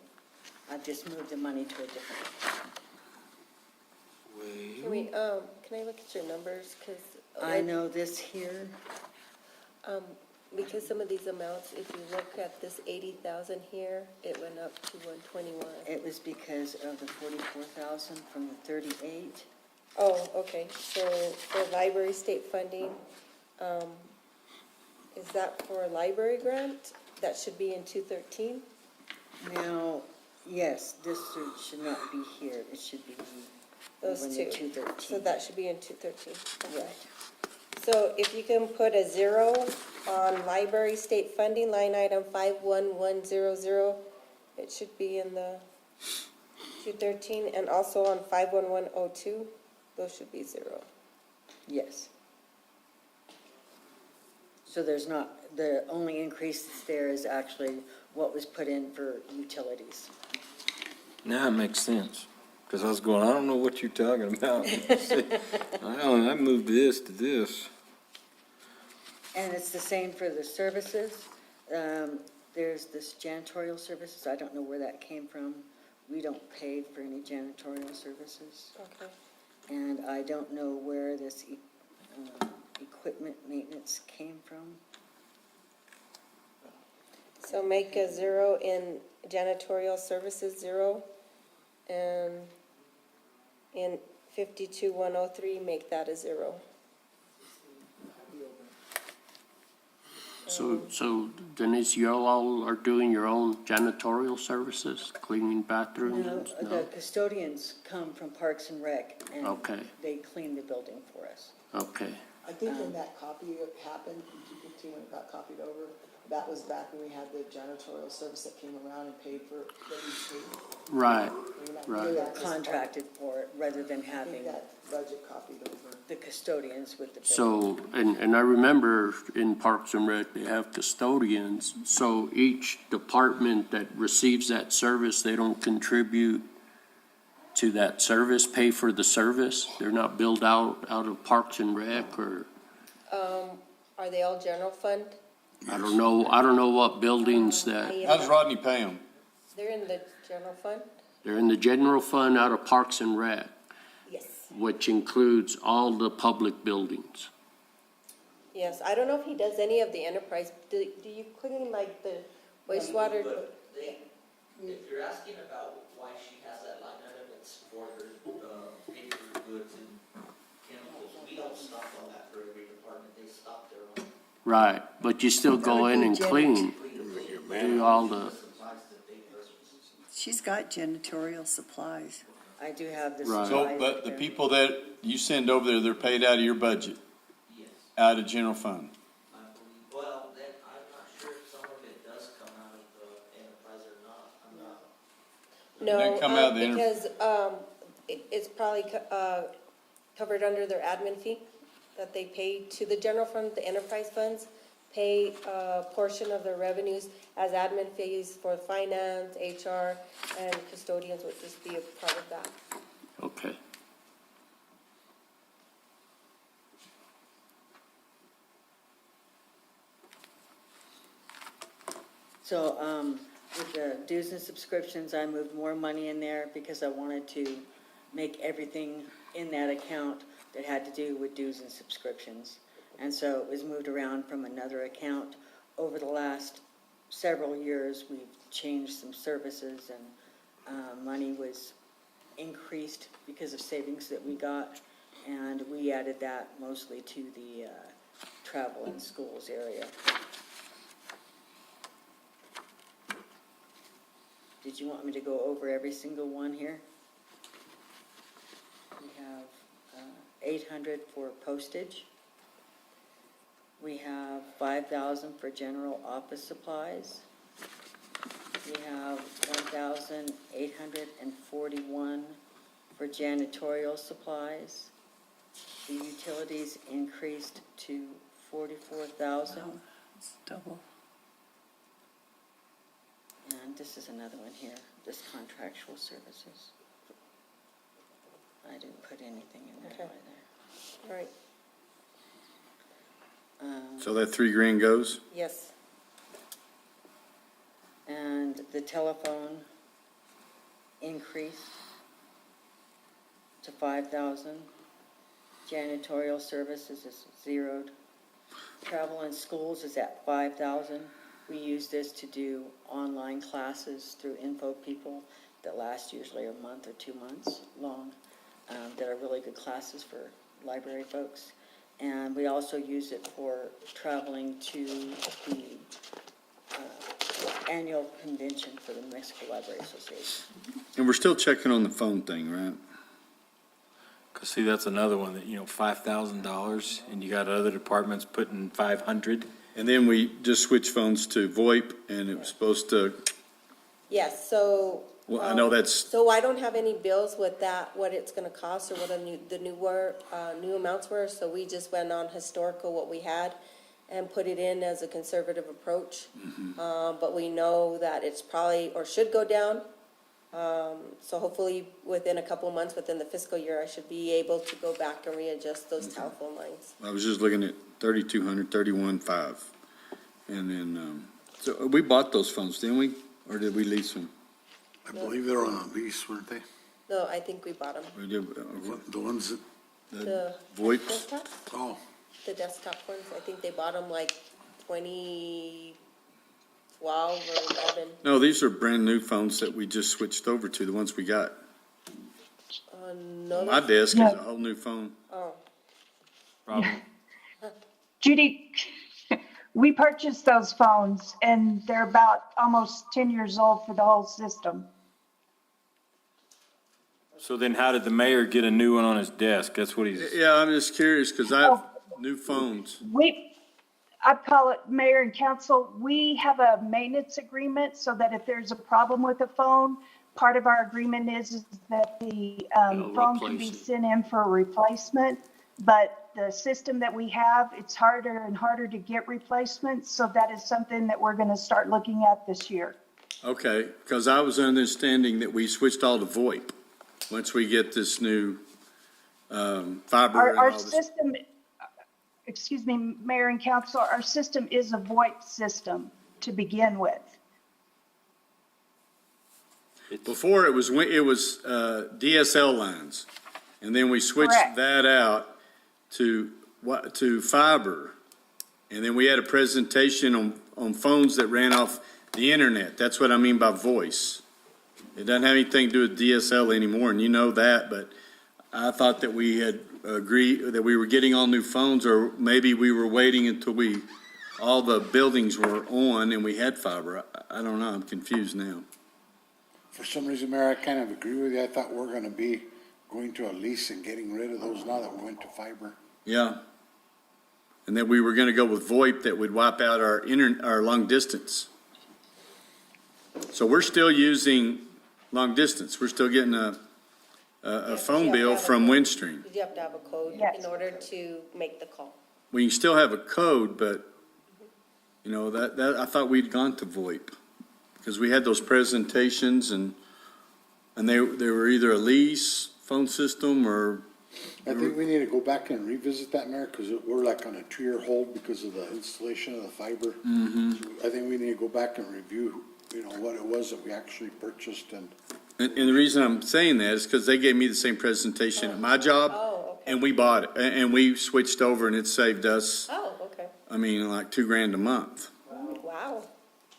I've just moved the money to a different account. Can we, can I look at your numbers? Because I know this here, because some of these amounts, if you look at this 80,000 here, it went up to 121. it was because of the 44,000 from the 38. Oh, okay, so for library state funding, is that for a library grant? That should be in 213? Now, yes, this should not be here, it should be Those over in two. the 213. So that should be in 213. Okay. Right. So if you can put a 0 on library state funding, line item 51100, it should be in the 213, and also on 51102. Those should be zero. Yes. So there's not, the only increase that's there is actually what was put in for utilities. Now it makes sense, because I was going, I don't know what you're talking about. I moved this to this. And it's the same for the services. There's this janitorial services, I don't know where that came from. We don't pay for any janitorial services. Okay. And I don't know where this equipment maintenance came from. So make a zero in janitorial services, zero, and in 52-103, make that a zero. So Denise, you all are doing your own janitorial services, cleaning bathrooms? No, and stuff? the custodians come from Parks and Rec, and Okay. they clean the building for us. Okay, I think when that copy happened, in 2015, when it got copied over, that was back when we had the janitorial service that came around and paid for, that we paid. right, They right. were contracted for it, rather than I think having that budget copied over. the custodians with the building. So, and I remember in Parks and Rec, they have custodians, so each department that receives that service, they don't contribute to that service, pay for the service? They're not billed out of Parks and Rec, or, Are they all general fund? I don't know what buildings that, How does Rodney pay them? They're in the general fund? they're in the general fund out of Parks and Rec, Yes. which includes all the public buildings. Yes, I don't know if he does any of the enterprise. Do you clean like the wastewater? If you're asking about why she has that line item, it's for her, paper goods and chemicals. We don't stock all that for every department, they stock their own. Right, but you still go in and clean, do all the, She's got janitorial supplies. I do have the Right. So, supplies. but the there. people that you send over there, they're paid out of your budget, Yes, out of general fund. I believe, well, then, I'm not sure if some of it does come out of the enterprise or not, I'm not. No, They come out of the because it's probably covered under their admin fee that they pay to the general fund, the enterprise funds, pay a portion of their revenues as admin fees for finance, HR, and custodians would just be a part of that. okay. So, with the dues and subscriptions, I moved more money in there because I wanted to make everything in that account that had to do with dues and subscriptions. And so it was moved around from another account. Over the last several years, we've changed some services, and money was increased because of savings that we got. And we added that mostly to the travel and schools area. Did you want me to go over every single one here? We have 800 for postage. We have 5,000 for general office supplies. We have 1,841 for janitorial supplies. The utilities increased to 44,000. It's double. And this is another one here, this contractual services. I didn't put anything in there Okay. either. All right, So that $3,000 goes? yes. And the telephone increased to 5,000. Janitorial services is zeroed. Travel and schools is at 5,000. We use this to do online classes through Info People that last usually a month or 2 months long, that are really good classes for library folks. And we also use it for traveling to the annual convention for the Mexico Library Association. And we're still checking on the phone thing, right? Cause see, that's another one that, $5,000, and you got other departments putting 500. And then we just switched phones to VoIP, and it was supposed to, Yes, so Well, I know that's, So I don't have any bills with that, what it's gonna cost or what the new amounts were, so we just went on historical, what we had, and put it in as a conservative approach. But we know that it's probably, or should go down. So hopefully, within a couple of months, within the fiscal year, I should be able to go back and readjust those telephone lines. I was just looking at 3,200, 31,500. And then, so we bought those phones, didn't we? Or did we lease them? I believe they're on a lease, weren't they? No, I think we bought them. We did, The ones that, The VoIPs? desktop? oh, The desktop ones, I think they bought them like 2012 or 11. No, these are brand-new phones that we just switched over to, the ones we got. No, My desk is Yeah. a whole new phone. oh, Probably. Judy, we purchased those phones and they're about almost 10 years old for the whole system. So then how did the mayor get a new one on his desk? That's what he's, Yeah, I'm just curious, because I have new phones. I call it mayor and council, we have a maintenance agreement so that if there's a problem with the phone, part of our agreement is that the phone can be replace it. sent in for a replacement. But the system that we have, it's harder and harder to get replacements. So that is something that we're going to start looking at this year. Okay, because I was understanding that we switched all to VoIP once we get this new fiber and Our all this. system, excuse me, Mayor and Council, our system is a VoIP system to begin with. Before it was DSL lines, and then we switched Correct. that out to fiber, and then we had a presentation on phones that ran off the internet. That's what I mean by voice. It doesn't have anything to do with DSL anymore, and you know that. But I thought that we had agreed that we were getting all new phones, or maybe we were waiting until all the buildings were on and we had fiber. I don't know. I'm confused now. for some reason, Mayor, I kind of agree with you. I thought we're gonna be going to a lease and getting rid of those now that we went to fiber. Yeah. And then we were gonna go with VoIP that would wipe out our long distance. So we're still using long distance. We're still getting a phone bill from Windstream. you have to have a code Yes. in order to make the call. We can still have a code, but, you know, that I thought we'd gone to VoIP. Because we had those presentations and they were either a lease phone system or, I think we need to go back and revisit that, Mayor, because we're like on a 2-year hold because of the installation of the fiber. So I think we need to go back and review, you know, what it was that we actually purchased and. and the reason I'm saying that is because they gave me the same presentation at my job. Oh, okay. And we bought it, and we switched over, and it saved us, Oh, okay. I mean, like $2,000 a month Wow.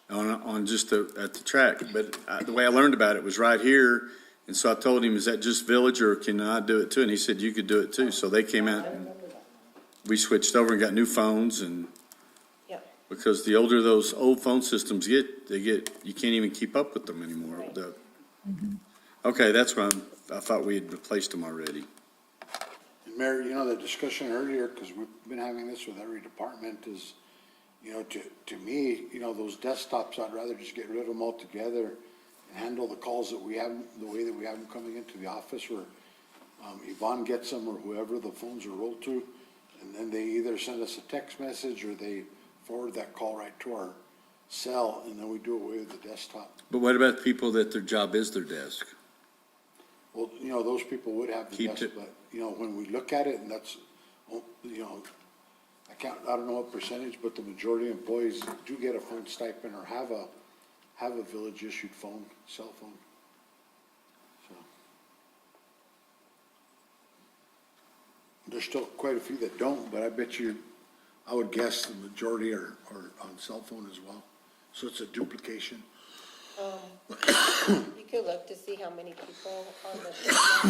on just at the track. But the way I learned about it was right here, and so I told him, is that just Village, or can I do it too? And he said, you could do it too. So they came out, and we switched over and got new phones, and Yep. because the older those old phone systems get, you can't even keep up with them anymore. Right. Okay, that's why I thought we had replaced them already. And Mayor, you know, the discussion earlier, because we've been having this with every department, is, you know, to me, you know, those desktops, I'd rather just get rid of them altogether and handle the calls that we have, the way that we have them coming into the office, where Yvonne gets them or whoever the phones are rolled to, and then they either send us a text message or they forward that call right to our cell, and then we do away with the desktop. But what about the people that their job is their desk? Well, you know, those people would have the Keep desk, it. but, you know, when we look at it, and that's, you know, I don't know what percentage, but the majority of employees do get a phone stipend or have a village issued phone, cell phone. So. There's still quite a few that don't, but I bet you, I would guess the majority are on cell phone as well. So it's a duplication. You could look to see how many people on the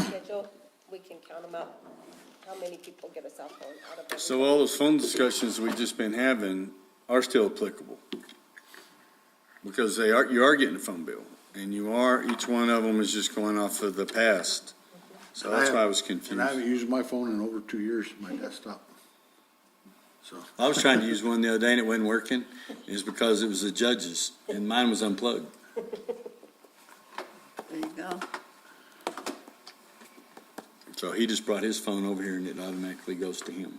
schedule, we can count them out, how many people get a cell phone out of every. So all those phone discussions we've just been having are still applicable. Because you are getting a phone bill, and each one of them is just going off of the past. So that's why I was confused. And I haven't used my phone in over 2 years, my desktop. So. I was trying to use one the other day and it wasn't working. It's because it was the judge's and mine was unplugged. go. So he just brought his phone over here and it automatically goes to him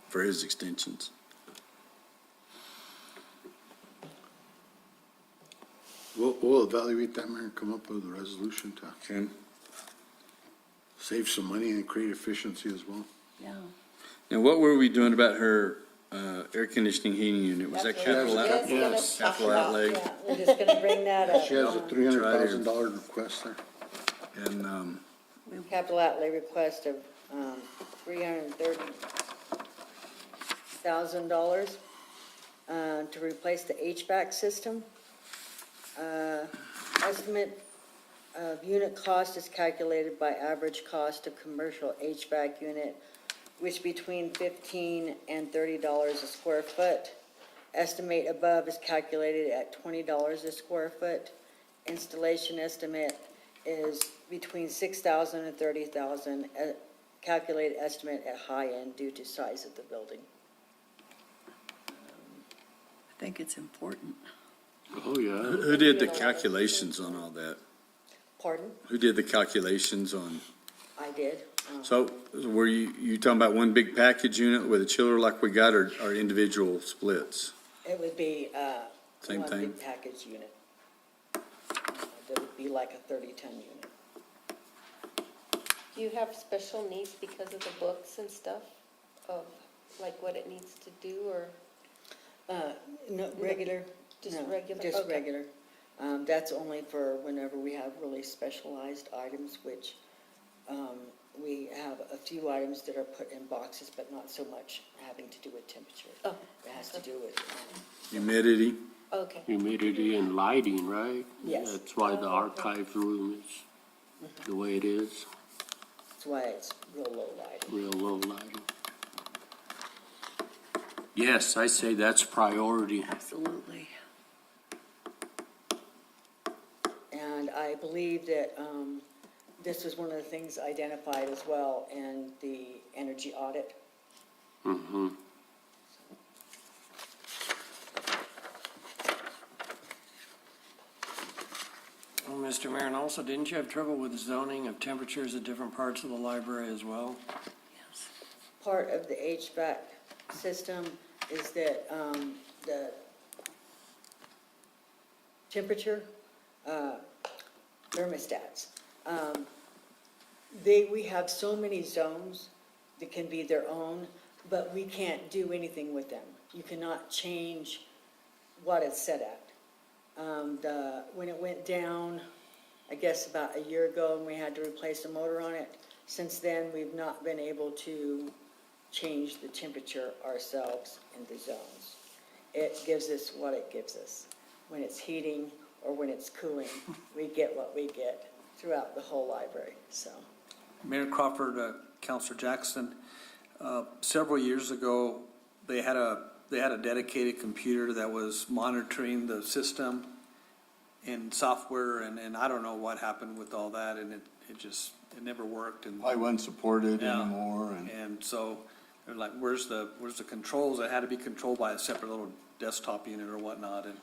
for his extensions. We'll evaluate that, Mayor, and come up with a resolution to Okay. save some money and create efficiency as well. Yeah. Now, what were we doing about her air conditioning heating unit? Was that That's capital what outlay? we're just gonna talk Capital about, outlay? Yeah, we're just gonna bring that up. She has a $300,000 request there. And, Capital outlay request of, $330,000, to replace the HVAC system. Estimate of unit cost is calculated by average cost of commercial HVAC unit, which between $15 and $30 a square foot. Estimate above is calculated at $20 a square foot. Installation estimate is between $6,000 and $30,000, calculated estimate at high end due to size of the building. I think it's important. Oh, yeah. who did the calculations on all that? Pardon? Who did the calculations on? I did. So were you talking about one big package unit with a chiller like we got, or individual splits? It would be, Same one thing? big package unit. That would be like a 30-ton unit. Do you have special needs because of the books and stuff of like what it needs to do or? No, regular. Just No, regular? Just Okay. regular. That's only for whenever we have really specialized items, which, we have a few items that are put in boxes, but not so much having to do with temperature. Oh. It has to do with, Humidity? Okay. Humidity and lighting, right? Yes. That's why the archive room is the way it is, that's why it's real low lighting. real low lighting. Yes, I say that's priority. Absolutely. And I believe that, this was one of the things identified as well in the energy audit. Mm-hmm. Well, Mr. Mayor, and also, didn't you have trouble with zoning of temperatures at different parts of the library as well? Yes. Part of the HVAC system is that, the temperature, thermostats. We have so many zones that can be their own, but we can't do anything with them. You cannot change what it's set at. When it went down, I guess about a year ago, and we had to replace the motor on it, since then, we've not been able to change the temperature ourselves in the zones. It gives us what it gives us. When it's heating or when it's cooling, we get what we get throughout the whole library, so. Mayor Crawford, Councilor Jackson, several years ago, they had a dedicated computer that was monitoring the system and software, and I don't know what happened with all that, and it never worked. And Probably wasn't supported Yeah. anymore. And so they're like, where's the controls? It had to be controlled by a separate little desktop unit or whatnot, and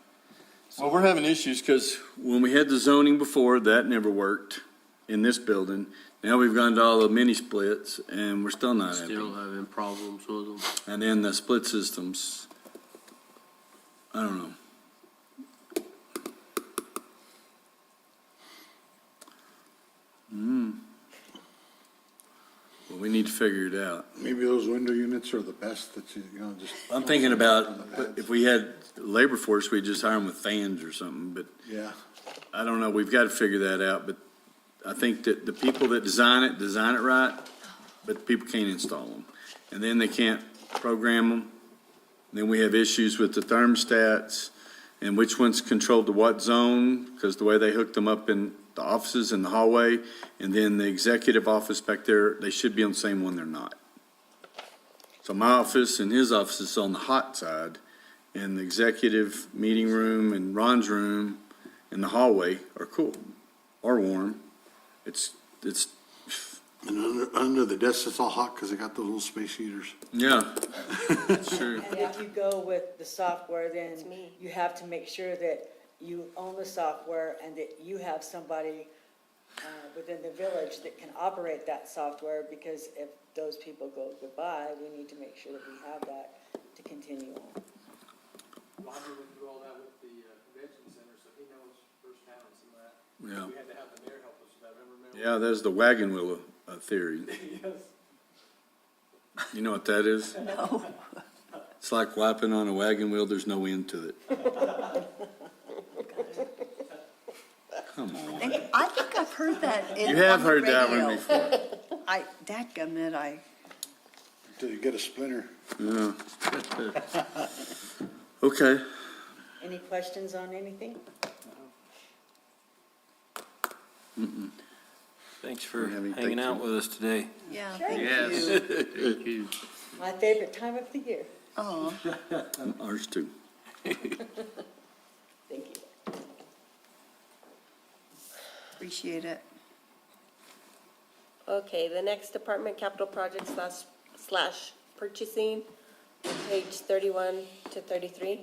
Well, we're having issues because when we had the zoning before, that never worked in this building. Now we've gone to all the mini splits and we're still not happy. Still having problems with them. And then the split systems, I don't know. Well, we need to figure it out. Maybe those window units are the best that just. I'm thinking about if we had labor force, we'd just hire them with fans or something, but Yeah. I don't know. We've got to figure that out, but I think that the people that design it right, but people can't install them. And then they can't program them. Then we have issues with the thermostats and which ones control to what zone, because the way they hook them up in the offices in the hallway, and then the executive office back there, they should be on the same one, they're not. So my office and his office is on the hot side, and the executive meeting room and Ron's room and the hallway are cool, or warm. It's, And under the desk, it's all hot because they got the little space heaters. yeah, that's true. And if you go with the software, then you have to make sure that you own the software and that you have somebody within the village that can operate that software, because if those people go goodbye, we need to make sure that we have that to continue on. Roger went through all that with the convention center, so he knows firsthand some of that. Yeah. We had to have the mayor help us with that, remember? Yeah, there's the wagon wheel theory. Yes. You know what that is? No. It's like wiping on a wagon wheel, there's no end to it. Come on. I think I've heard that You have on the heard that one radio. before. Dadgummit, Until you get a splinter. Yeah. Okay. Any questions on anything? Thanks for Thank hanging out you. with us today. yeah, Sure. thank Yes. you. Thank you. My favorite time of the year. Oh, Ours too. Thank you. appreciate it. Okay, the next department, capital projects slash purchasing, page 31 to 33.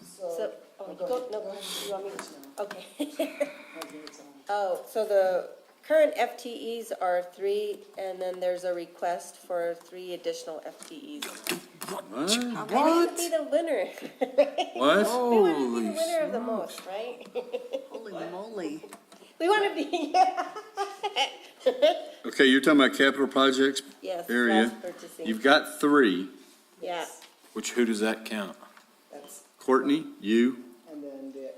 So, no, you want me to? Okay. Oh, so the current FTEs are 3, and then there's a request for 3 additional FTEs. What? We want to be the winner. What? We want to be the winner of the most, right? Holy moly. We want to be, yeah. Okay, you're talking about capital projects Yes, area. slash purchasing. You've got 3. Yeah. Who does that count? That's, Courtney, you, and then the,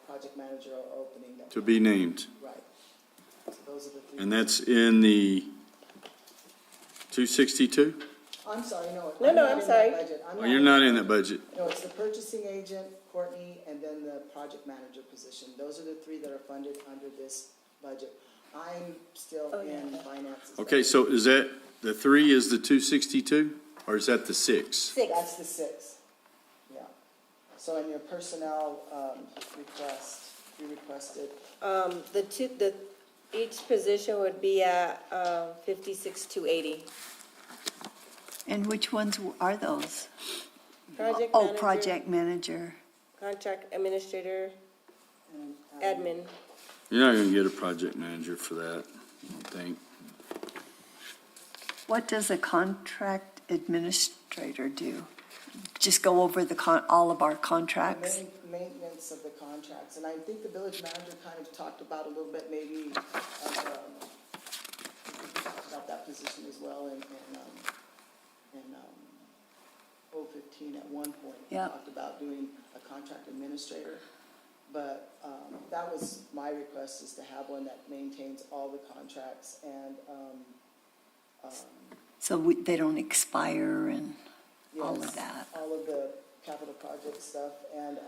project manager opening that. to be named. Right. So those are the 3. And that's in the 262? I'm sorry, no. No, I'm no, not I'm in that sorry. budget. I'm Oh, you're not in that budget. No, it's the purchasing agent, Courtney, and then the project manager position. Those are the 3 that are funded under this budget. I'm still in finances. Okay, so is that, the 3 is the 262? Or is that the 6? That's the 6, yeah. So in your personnel, request, you requested, Each position would be at 56,280. And which ones are those? Project Oh, manager, project manager. contract administrator, and, admin. You're not gonna get a project manager for that, I don't think. What does a contract administrator do? Just go over all of our contracts? maintenance of the contracts. And I think the village manager kind of talked about a little bit, maybe, about that position as well in 015 at one point. We Yep. talked about doing a contract administrator. But that was my request, is to have one that maintains all the contracts and, So they don't expire and all of yes, that? all of the capital project stuff, and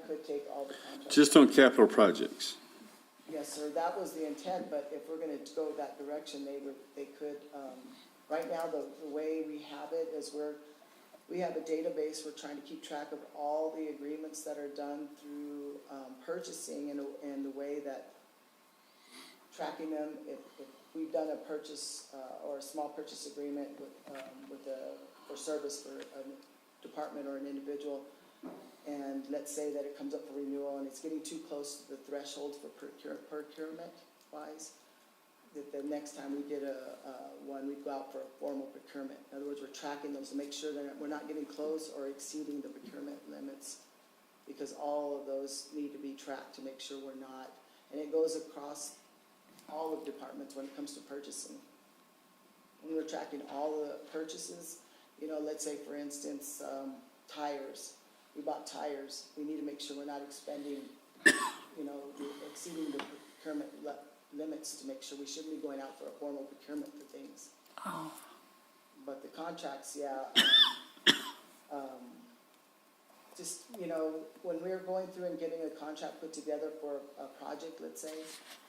could take all the contracts. Just on capital projects. Yes, sir, that was the intent, but if we're gonna go that direction, they could, right now, the way we have it is we have a database, we're trying to keep track of all the agreements that are done through, purchasing and the way that tracking them, if we've done a purchase, or a small purchase agreement for service for a department or an individual, and let's say that it comes up for renewal and it's getting too close to the threshold for procurement wise, that the next time we did one, we'd go out for a formal procurement. In other words, we're tracking those to make sure that we're not getting close or exceeding the procurement limits, because all of those need to be tracked to make sure we're not, and it goes across all of departments when it comes to purchasing. When we're tracking all the purchases, let's say for instance, tires. We bought tires. We need to make sure we're not expending, exceeding the procurement limits to make sure we shouldn't be going out for a formal procurement for things. Oh, But the contracts, yeah. Just, when we're going through and getting a contract put together for a project, let's say,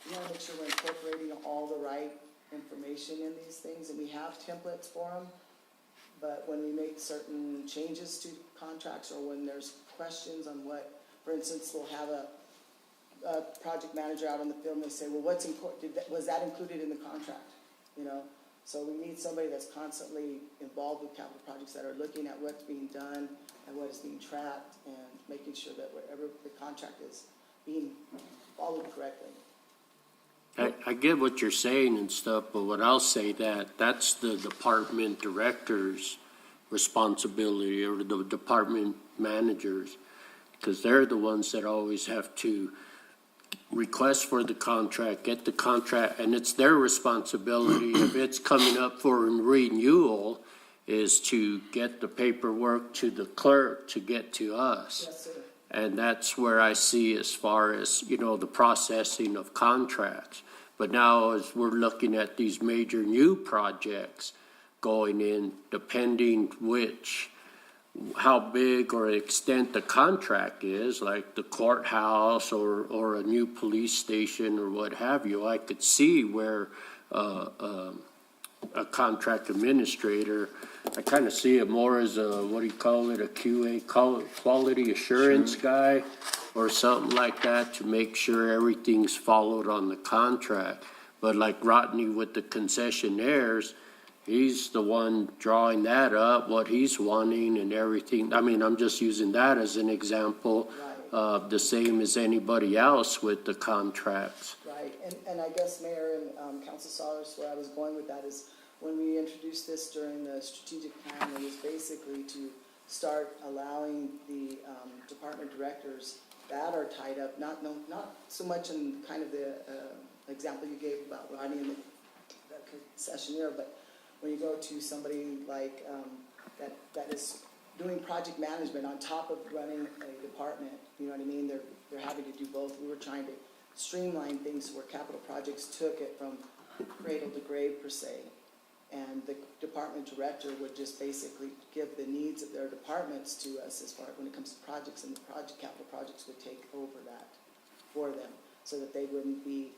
we want to make sure we're incorporating all the right information in these things, and we have templates for them. But when we make certain changes to contracts, or when there's questions on what, for instance, we'll have a project manager out on the field and they say, well, was that included in the contract? So we need somebody that's constantly involved with capital projects, that are looking at what's being done and what is being tracked, and making sure that whatever the contract is being followed correctly. I get what you're saying and stuff, but what I'll say that's the department director's responsibility, or the department managers, because they're the ones that always have to request for the contract, get the contract, and it's their responsibility if it's coming up for renewal, is to get the paperwork to the clerk to get to us. Yes, sir. And that's where I see as far as, the processing of contracts. But now as we're looking at these major new projects going in, depending how big or extent the contract is, like the courthouse or a new police station or what have you, I could see where a contract administrator, I kind of see it more as a, what do you call it, a QA, quality assurance guy or something like that, to make sure everything's followed on the contract. But like Rodney with the concessionaires, he's the one drawing that up, what he's wanting and everything. I mean, I'm just using that as an example, the same as anybody else with the contracts. Right, and I guess Mayor and Council Salas, where I was going with that is, when we introduced this during the strategic plan, it was basically to start allowing the department directors that are tied up, not so much in kind of the example you gave about Rodney and the concessionaire, but when you go to somebody like that is doing project management on top of running a department, you know what I mean? They're having to do both. We were trying to streamline things where capital projects took it from cradle to grave per se, and the department director would just basically give the needs of their departments to us as far when it comes to projects, and the capital projects would take over that for them, so that they wouldn't be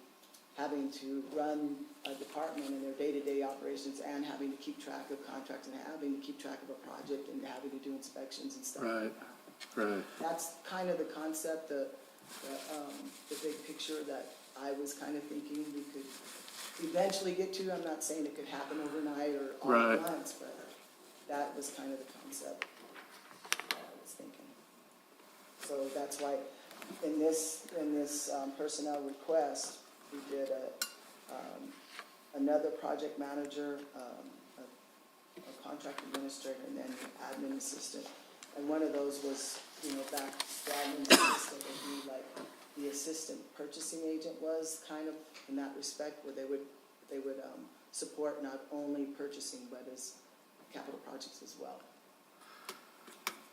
having to run a department in their day-to-day operations and having to keep track of contracts and having to keep track of a project and having to do inspections and stuff. Right. That's kind of the concept, the big picture that I was kind of thinking we could eventually get to. I'm not saying it could happen overnight or all at once, but that was kind of the concept that I was thinking. So that's why in this personnel request, we did another project manager, a contract administrator, and then an admin assistant. And one of those was, back the admin assistant would be like the assistant purchasing agent was, kind of in that respect, where they would support not only purchasing but as capital projects as well.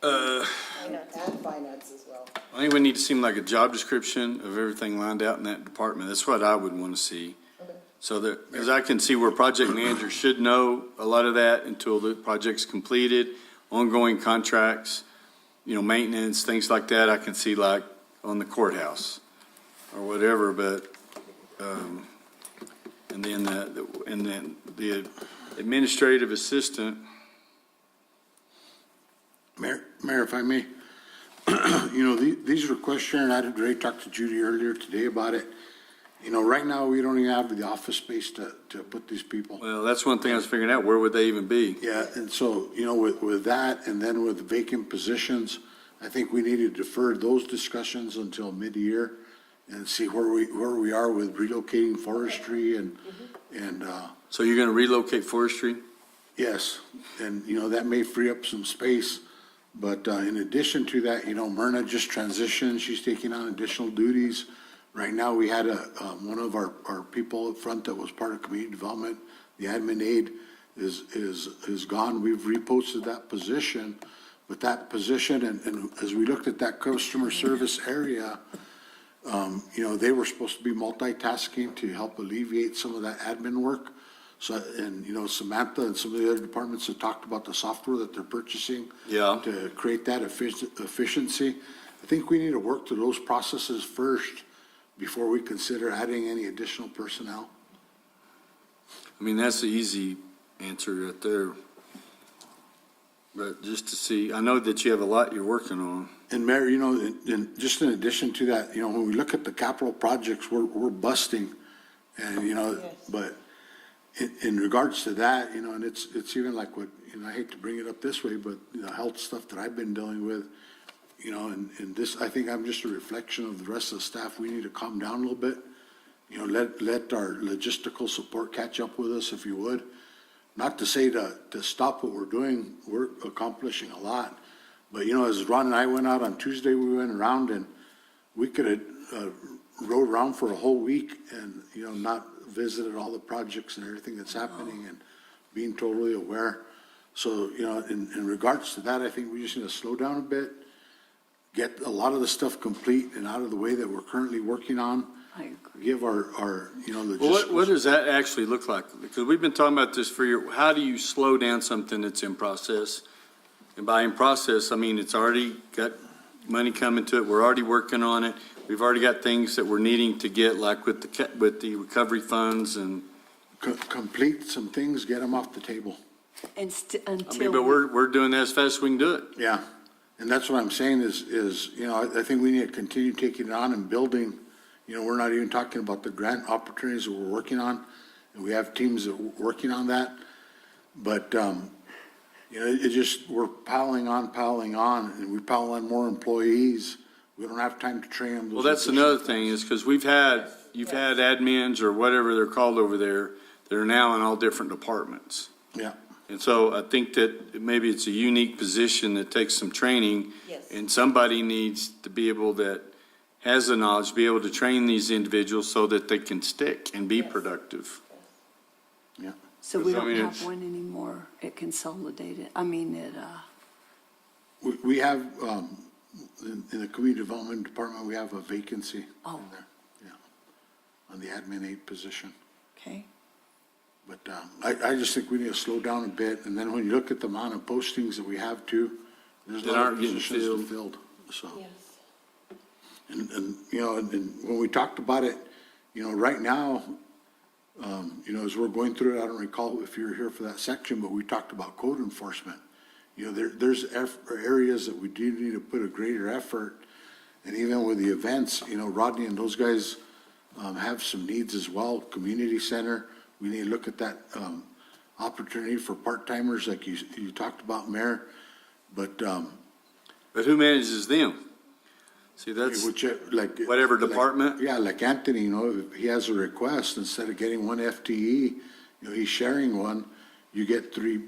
And finance as well. I think we need to seem like a job description of everything lined out in that department. That's what I would want to see. Okay. So that, because I can see where project managers should know a lot of that until the project's completed, ongoing contracts, maintenance, things like that. I can see like on the courthouse or whatever, but, and then the administrative assistant. Mayor, if I may, these requests, Sharon, I had already talked to Judy earlier today about it. Right now, we don't even have the office space to put these people. Well, that's one thing I was figuring out. Where would they even be? Yeah, and so, with that, and then with vacant positions, I think we need to defer those discussions until mid-year and see where we are with relocating forestry and. So you're going to relocate forestry? Yes, and, that may free up some space. But in addition to that, Myrna just transitioned. She's taking on additional duties. Right now, we had one of our people up front that was part of community development. The admin aide is gone. We've reposted that position. But that position, and as we looked at that customer service area, they were supposed to be multitasking to help alleviate some of that admin work. So, and, Samantha and some of the other departments have talked about the software that they're purchasing to create that efficiency. I think we need to work through those processes first before we consider adding any additional personnel. I mean, that's the easy answer right there. But just to see, I know that you have a lot you're working on. And Mayor, just in addition to that, when we look at the capital projects, we're busting. And, but in regards to that, and it's even like what, I hate to bring it up this way, but the health stuff that I've been dealing with, and this, I think I'm just a reflection of the rest of the staff. We need to calm down a little bit. Let our logistical support catch up with us, if you would. Not to say to stop what we're doing, we're accomplishing a lot. But, as Ron and I went out on Tuesday, we went around and we could have rode around for a whole week and, not visited all the projects and everything that's happening and being totally aware. So, in regards to that, I think we just need to slow down a bit, get a lot of the stuff complete and out of the way that we're currently working on. I agree. Give our logistics. Well, what does that actually look like? Because we've been talking about this for years. How do you slow down something that's in process? And by in process, I mean, it's already got money coming to it. We're already working on it. We've already got things that we're needing to get, like with the recovery funds and. Complete some things, get them off the table. And I mean, but we're doing that as fast as we can do it. Yeah, and that's what I'm saying is, I think we need to continue taking it on and building. We're not even talking about the grant opportunities that we're working on, and we have teams that are working on that. But, it just, we're piling on, and we pile on more employees. We don't have time to train them. Well, that's another thing is because you've had admins or whatever they're called over there that are now in all different departments. Yeah. And so I think that maybe it's a unique position that takes some training. Yes. And somebody needs to be able that has the knowledge, to be able to train these individuals so that they can stick and be productive. Yeah. So we I don't mean, have it's- one anymore at Consolidated. We have, in the community development department, we have a vacancy in Oh. there. Yeah. On the admin aide position. Okay. But I just think we need to slow down a bit, and then when you look at the amount of postings that we have too, there's a That lot of aren't getting positions filled, so. Yes. And when we talked about it, right now, as we're going through it, I don't recall if you were here for that section, but we talked about code enforcement. There's areas that we do need to put a greater effort, and even with the events, Rodney and those guys have some needs as well. Community center, we need to look at that opportunity for part-timers like you talked about, Mayor. But who manages them? See, that's whatever department. Yeah, like Anthony, if he has a request, instead of getting one FTE, he's sharing one, you get three,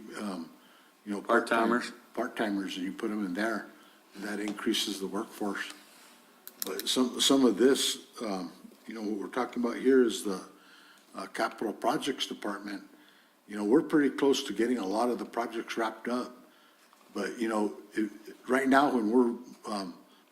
Part-timers. Part-timers, and you put them in there, and that increases the workforce. But some of this, what we're talking about here is the capital projects department. We're pretty close to getting a lot of the projects wrapped up. But, right now, when we're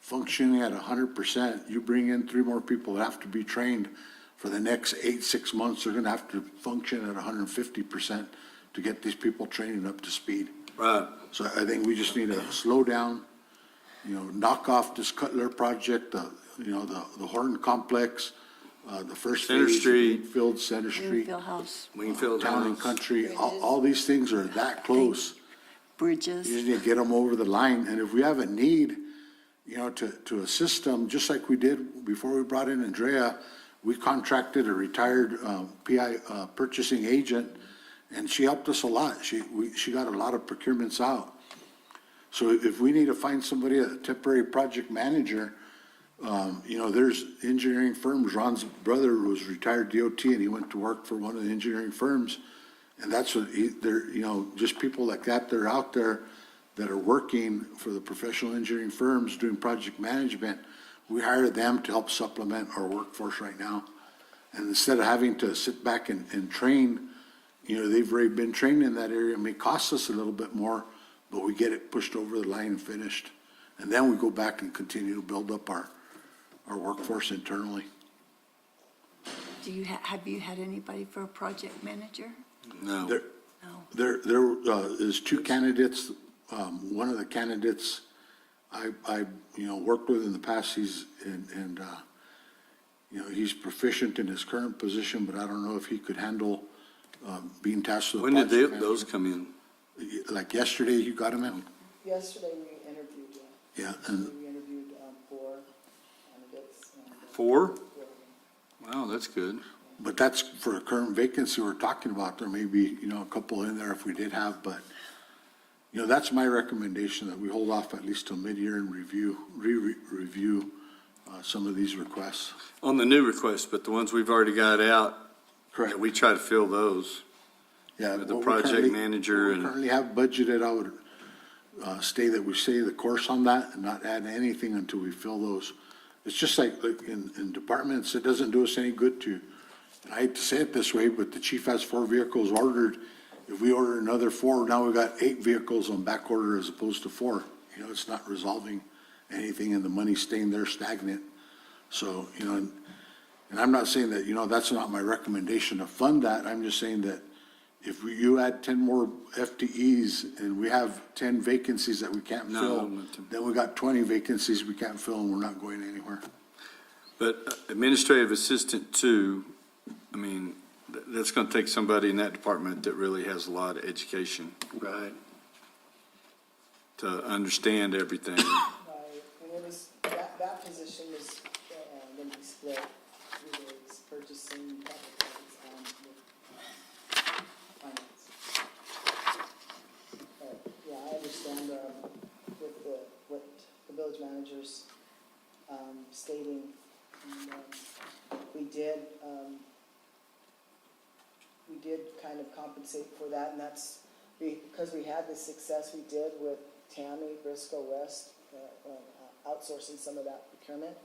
functioning at 100%, you bring in 3 more people that have to be trained for the next 6 months. They're going to have to function at 150% to get these people training up to speed. Right. So I think we just need to slow down, knock off this Cutler project, the Horton complex, the first Center phase, Street. Wingfield, Center Street, Wingfield House, Wingfield Town and House. Country, all these things are that close. bridges. You just need to get them over the line, and if we have a need, to assist them, just like we did before we brought in Andrea, we contracted a retired PI purchasing agent, and she helped us a lot. She got a lot of procurements out. So if we need to find somebody, a temporary project manager, there's engineering firms. Ron's brother was retired DOT, and he went to work for one of the engineering firms. And that's what just people like that, they're out there that are working for the professional engineering firms doing project management. We hire them to help supplement our workforce right now. And instead of having to sit back and train, they've already been trained in that area. It may cost us a little bit more, but we get it pushed over the line and finished. And then we go back and continue to build up our workforce internally. Have you had anybody for a project manager? No. There is 2 candidates. One of the candidates I worked with in the past, he's he's proficient in his current position, but I don't know if he could handle being tasked with. When did those come in? Like yesterday, you got them in? Yesterday, we interviewed, Yeah, and we interviewed 4 candidates. And, 4? Wow, that's good. but that's for a current vacancy we're talking about. There may be, a couple in there if we did have, but, that's my recommendation, that we hold off at least till mid-year and review some of these requests. On the new requests, but the ones we've already got out, Correct. we try to fill those. Yeah. With the what we project currently- manager what and- we currently have budgeted, I would stay the course on that and not add anything until we fill those. It's just like in departments, it doesn't do us any good to, and I hate to say it this way, but the chief has 4 vehicles ordered. If we order another 4, now we've got 8 vehicles on back order as opposed to 4. It's not resolving anything and the money's staying there stagnant. So, and I'm not saying that, that's not my recommendation to fund that. I'm just saying that if you add 10 more FTEs and we have 10 vacancies that we can't fill, then we got 20 vacancies we can't fill and we're not going anywhere. But administrative assistant 2, that's going to take somebody in that department that really has a lot of education. Right. To understand everything. Right, and it was, that position was, going to be split 3 days, purchasing, public works, and finance. But, yeah, I understand, with what the village manager's, stating, and, we did kind of compensate for that, and that's because we had the success we did with Tammy Briscoe West, outsourcing some of that procurement.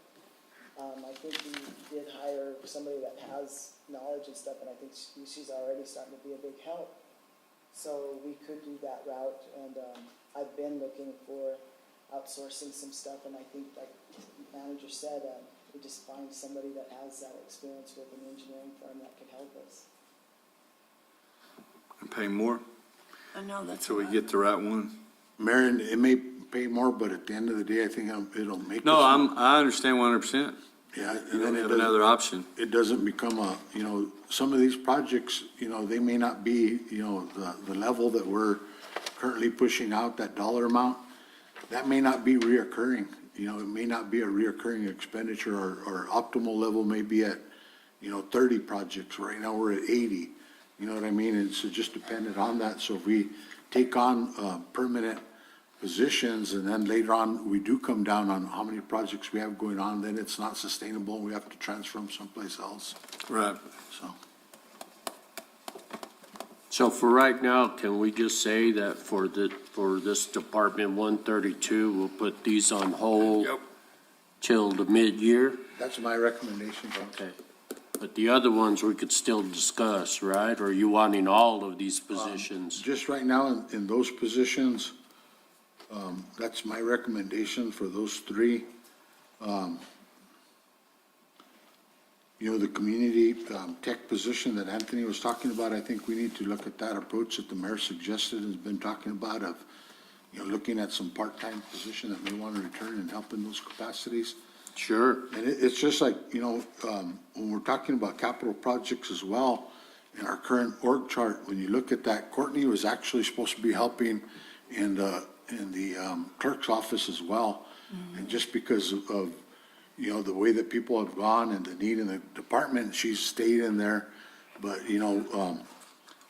I think we did hire somebody that has knowledge and stuff, and I think she's already starting to be a big help. So we could do that route, and I've been looking for outsourcing some stuff, and I think, like the manager said, we just find somebody that has that experience with an engineering firm that can help us. And pay more I know that's. until we get the right one. Marion, it may pay more, but at the end of the day, I think it'll make. No, I understand 100%. Yeah. You And don't then have another option. it doesn't become some of these projects, they may not be, the level that we're currently pushing out, that dollar amount, that may not be reoccurring. It may not be a reoccurring expenditure, or optimal level may be at, 30 projects. Right now, we're at 80. You know what I mean? And so just dependent on that. So if we take on permanent positions and then later on, we do come down on how many projects we have going on, then it's not sustainable. We have to transfer them someplace else. Right. So for right now, can we just say that for this Department 132, we'll put these on hold till the mid-year? That's my recommendation, John. Okay. But the other ones we could still discuss, right? Or are you wanting all of these positions? Just right now, in those positions, that's my recommendation for those 3. The community tech position that Anthony was talking about, I think we need to look at that approach that the mayor suggested and has been talking about of, looking at some part-time position that may want to return and help in those capacities. Sure. And it's just like, when we're talking about capital projects as well, in our current org chart, when you look at that, Courtney was actually supposed to be helping in the clerk's office as well. And just because of, the way that people have gone and the need in the department, she's stayed in there. But,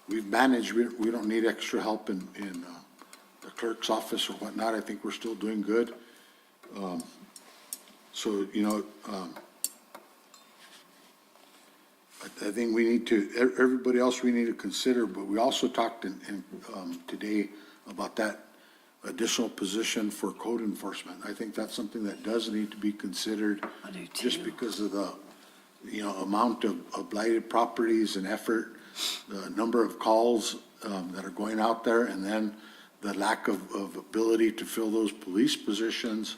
we've managed, we don't need extra help in the clerk's office or whatnot. I think we're still doing good. So, I think we need to, everybody else we need to consider, but we also talked today about that additional position for code enforcement. I think that's something that does need to be considered. I do too. Just because of the, amount of blighted properties and effort, the number of calls that are going out there, and then the lack of ability to fill those police positions.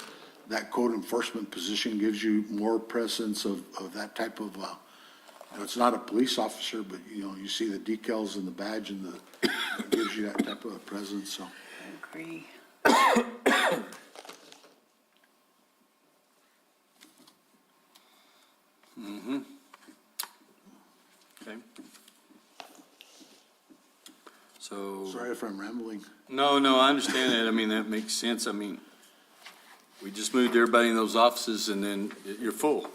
That code enforcement position gives you more presence of that type of, it's not a police officer, but, you see the decals and the badge and it gives you that type of presence, so. I agree. Okay. So. Sorry if I'm rambling. No, I understand that. That makes sense. we just moved everybody in those offices and then you're full.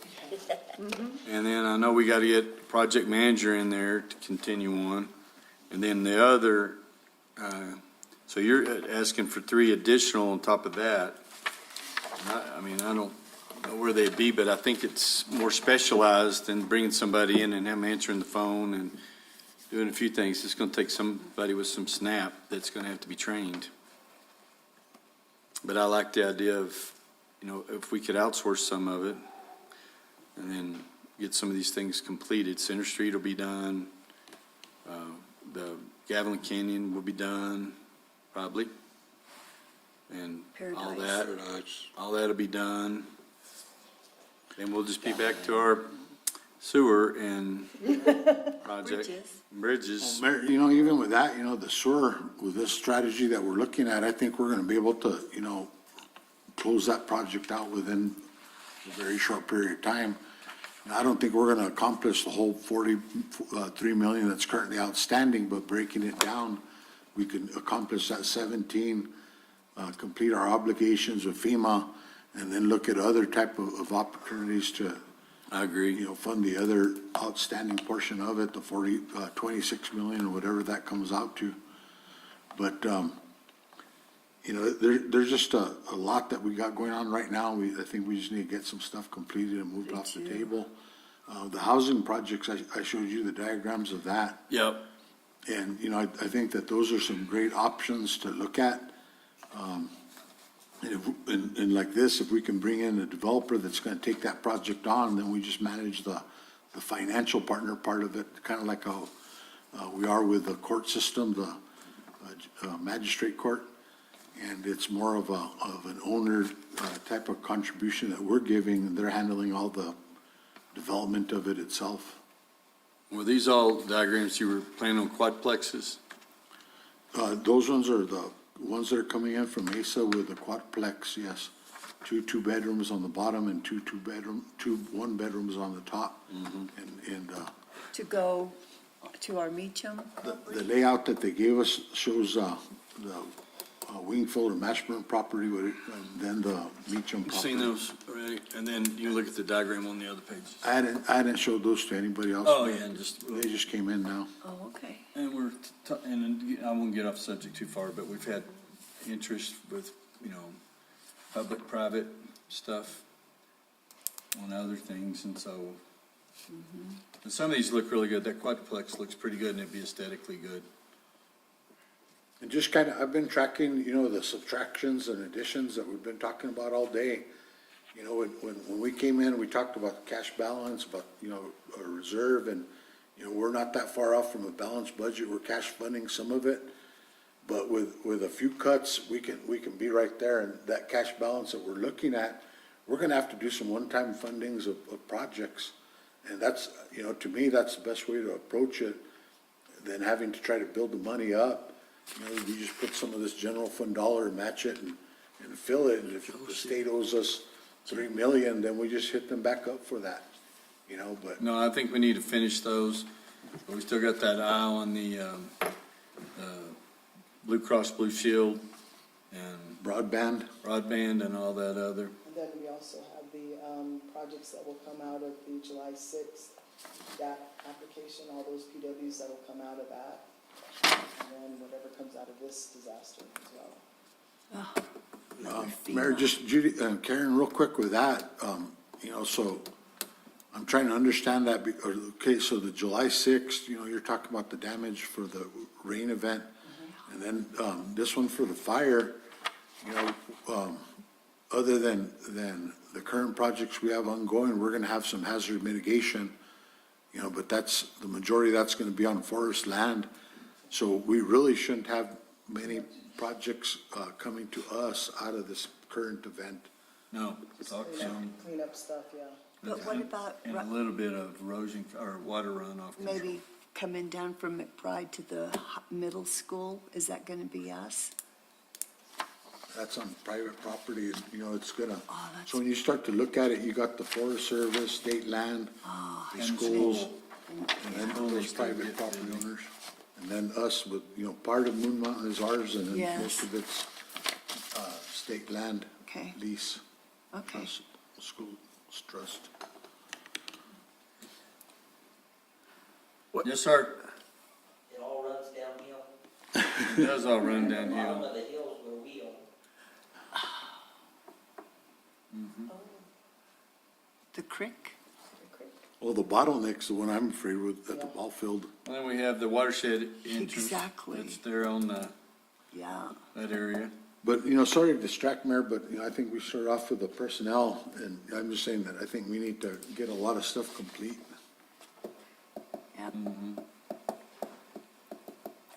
And then I know we gotta get project manager in there to continue on. And then the other, so you're asking for 3 additional on top of that. I mean, I don't know where they'd be, but I think it's more specialized than bringing somebody in and them answering the phone and doing a few things. It's gonna take somebody with some snap that's gonna have to be trained. But I like the idea of, you know, if we could outsource some of it and then get some of these things completed. Center Street will be done. The Gavilan Canyon will be done, probably. And all that'll be done. Then we'll just be back to our sewer and project. Bridges. Well, Mayor, you know, even with that, you know, the sewer, with this strategy that we're looking at, I think we're gonna be able to, you know, close that project out within a very short period of time. And I don't think we're gonna accomplish the whole 43 million that's currently outstanding, but breaking it down, we can accomplish that 17, complete our obligations with FEMA, and then look at other type of opportunities to, I agree. you know, fund the other outstanding portion of it, the 26 million or whatever that comes out to. But, you know, there's just a lot that we got going on right now. I think we just need to get some stuff completed and moved off the table. The housing projects, I showed you the diagrams of that. Yep. And, you know, I think that those are some great options to look at. And like this, if we can bring in a developer that's gonna take that project on, then we just manage the financial partner part of it, kind of like how we are with the court system, the magistrate court. And it's more of an owner type of contribution that we're giving, and they're handling all the development of it itself. Were these all diagrams you were planning on quadplexes? Those ones are the ones that are coming in from Mesa with the quadplex, yes. Two bedrooms on the bottom and two one bedrooms on the top. And To go to our Meacham? the layout that they gave us shows the Wingfield or Mashburn property with it, and then the Meacham You've property. seen those already? And then you look at the diagram on the other pages. I hadn't showed those to anybody else. Oh, yeah, and just. They just came in now. Oh, okay. And and I won't get off subject too far, but we've had interest with, you know, public-private stuff on other things, and so. And some of these look really good. That quadplex looks pretty good, and it'd be aesthetically good. And just kind of, I've been tracking, you know, the subtractions and additions that we've been talking about all day. You know, when we came in, we talked about the cash balance, about, you know, a reserve, and, you know, we're not that far off from a balanced budget. We're cash funding some of it. But with a few cuts, we can be right there, and that cash balance that we're looking at, we're gonna have to do some one-time fundings of projects. And that's, you know, to me, that's the best way to approach it, than having to try to build the money up. You know, we just put some of this general fund dollar, match it and fill it, and if the state owes us 3 million, then we just hit them back up for that, you know, but. No, I think we need to finish those, but we still got that eye on the, Blue Cross Blue Shield and. Broadband and all that other. And then we also have the projects that will come out of the July 6th, that application, all those PWs that will come out of that. And then whatever comes out of this disaster as well. Mayor, just Judy, Karen, real quick with that, you know, so I'm trying to understand that, okay, so the July 6th, you know, you're talking about the damage for the rain event. And then, this one for the fire, you know, other than the current projects we have ongoing, we're gonna have some hazard mitigation, you know, but the majority of that's gonna be on forest land. So we really shouldn't have many projects, coming to us out of this current event. No. Clean up stuff, yeah. But what about And a little bit of erosion or water runoff. maybe coming down from McBride to the middle school? Is that gonna be us? That's on private property, and, you know, it's gonna, so when you start to look at it, you got the Forest Service, state land, the schools, and then those private property owners. And then us with, you know, part of Moon Mountain is ours, and then Yes. most of it's, state land lease. Okay. School trust. Yes, sir. It all runs downhill. It does all run Bottom downhill. of the hills where we own. The creek? Well, the bottleneck's the one I'm afraid with at the ball field. And then we have the watershed entrance. Exactly. It's there on the, Yeah. that area. But, sorry to distract, Mayor, but, I think we start off with the personnel, and I'm just saying that I think we need to get a lot of stuff complete. Yep.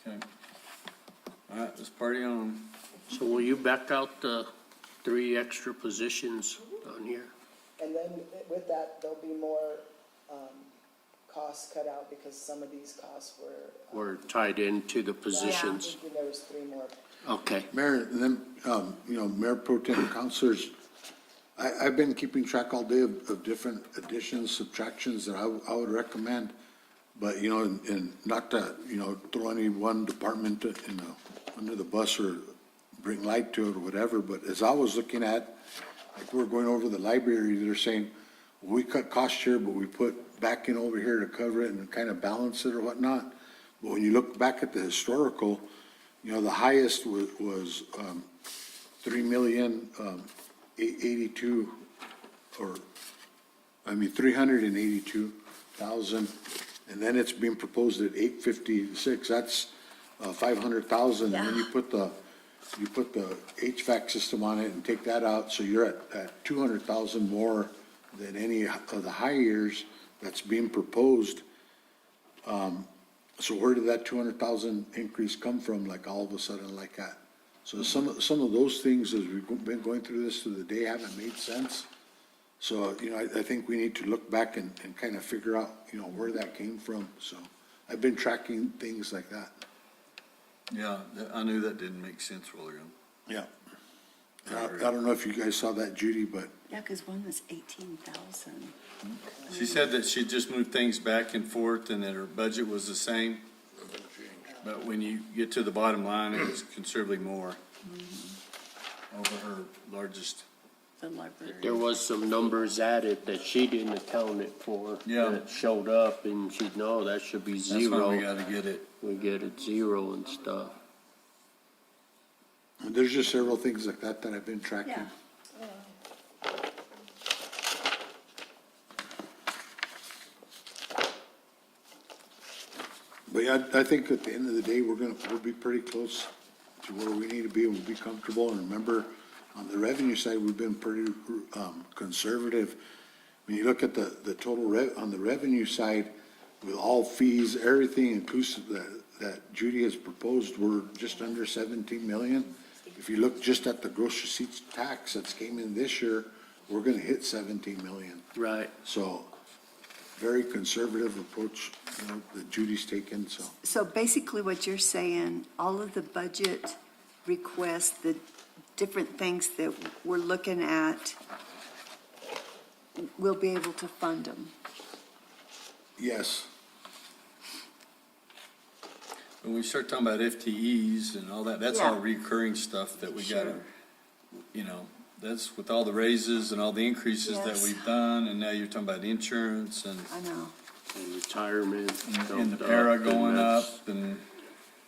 Okay. All right, let's party on. So will you back out the 3 extra positions on here? And then with that, there'll be more, costs cut out because some of these costs were. We're tied into the positions? I think there was 3 more. Okay. Mayor, and then, Mayor Pro Tem councilors, I've been keeping track all day of different additions, subtractions that I would recommend. But, and not to, throw any one department, under the bus or bring light to it or whatever, but as I was looking at, like we're going over the library, they're saying, we cut costs here, but we put back in over here to cover it and kind of balance it or whatnot. But when you look back at the historical, the highest was 382,000, and then it's being proposed at 856. That's 500,000, and then you put the HVAC system on it and take that out, so you're at 200,000 more than any of the high years that's being proposed. So where did that 200,000 increase come from, like all of a sudden like that? So some of those things, as we've been going through this through the day, haven't made sense. So, I think we need to look back and kind of figure out, where that came from. So I've been tracking things like that. Yeah, I knew that didn't make sense earlier. Yeah. I don't know if you guys saw that, Judy, but Yeah, because one was 18,000. She said that she just moved things back and forth and that her budget was the same. But when you get to the bottom line, it was considerably more over her largest. The library. There was some numbers added that she didn't account it for. Yeah. That showed up and she, no, that should be That's why zero. we gotta get it. We get it 0 and stuff. and there's just several things like that I've been tracking. Yeah. But yeah, I think at the end of the day, we'll be pretty close to where we need to be. We'll be comfortable. And remember, on the revenue side, we've been pretty, conservative. When you look at the total on the revenue side, with all fees, everything inclusive that Judy has proposed, we're just under 17 million. If you look just at the gross receipts tax that's came in this year, we're gonna hit 17 million. Right. So, very conservative approach, that Judy's taken, so. So basically what you're saying, all of the budget requests, the different things that we're looking at, we'll be able to fund them. Yes. When we start talking about FTEs and all that, that's all Yeah. recurring stuff that we gotta, Sure. that's with all the raises and all the increases that Yes. we've done, and now you're talking about insurance and I know. And retirement. and the jumped para up, going and that's- up and,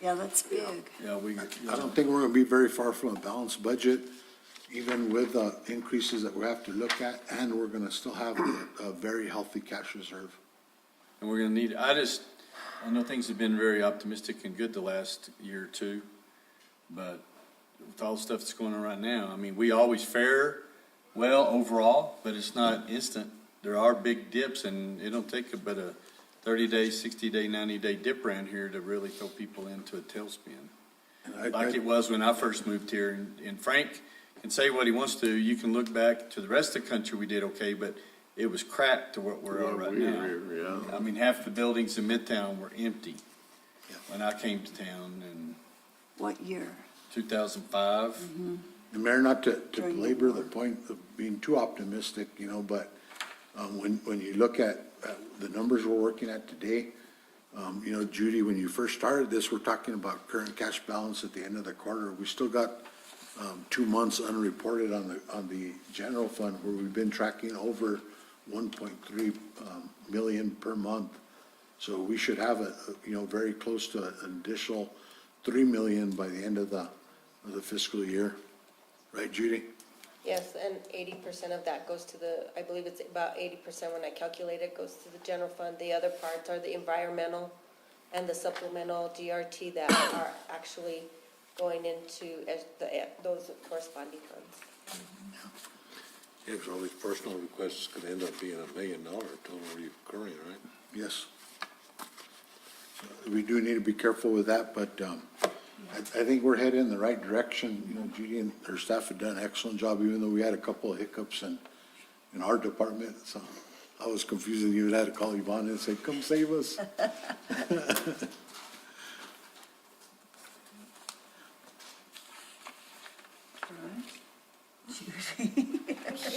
Yeah, that's big. yeah, I don't think we're gonna be very far from a balanced budget, even with the increases that we have to look at, and we're gonna still have a very healthy cash reserve. and we're gonna need, I know things have been very optimistic and good the last year or two, but with all the stuff that's going on right now, I mean, we always fare well overall, but it's not instant. There are big dips, and it don't take but a 30-day, 60-day, 90-day dip around here to really throw people into a tailspin. Like it was when I first moved here, and Frank can say what he wants to. You can look back to the rest of the country, we did okay, but it was crap to what we're at right now. Yeah. I mean, half the buildings in Midtown were empty when I came to town in What year? 2005. And Mayor, not to During the belabor the war. point of being too optimistic, but when you look at the numbers we're working at today, Judy, when you first started this, we're talking about current cash balance at the end of the quarter. We still got 2 months unreported on the general fund, where we've been tracking over 1.3 million per month. So we should have very close to an additional 3 million by the end of the fiscal year. Right, Judy? Yes, and 80% of that goes to I believe it's about 80% when I calculate it, goes to the general fund. The other parts are the environmental and the supplemental GRT that are actually going into those corresponding funds. Yeah, because all these personal requests could end up being $1 million total recurring, right? Yes. So we do need to be careful with that, but I think we're headed in the right direction. Judy and her staff have done an excellent job, even though we had a couple of hiccups in our department. So I was confused and even had to call Yvonne and say, come save us.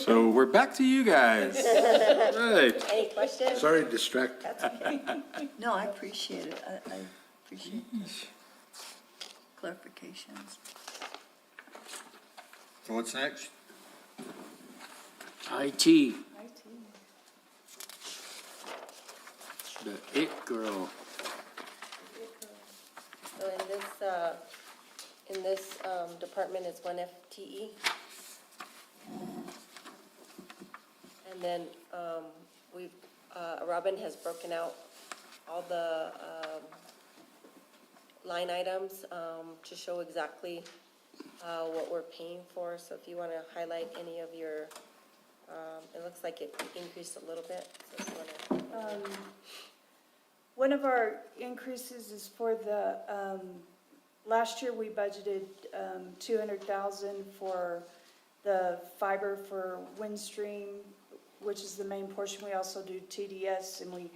So we're back to you guys. Right. Any questions? Sorry to distract. That's okay. No, I appreciate it. I appreciate the clarifications. So what's next? IT, the it girl. So in this department, it's 1 FTE. And then Robin has broken out all the line items to show exactly what we're paying for. So if you want to highlight any of your, it looks like it increased a little bit. So if you wanna, One of our increases is for the, last year we budgeted $200,000 for the fiber for Windstream, which is the main portion. We also do TDS, and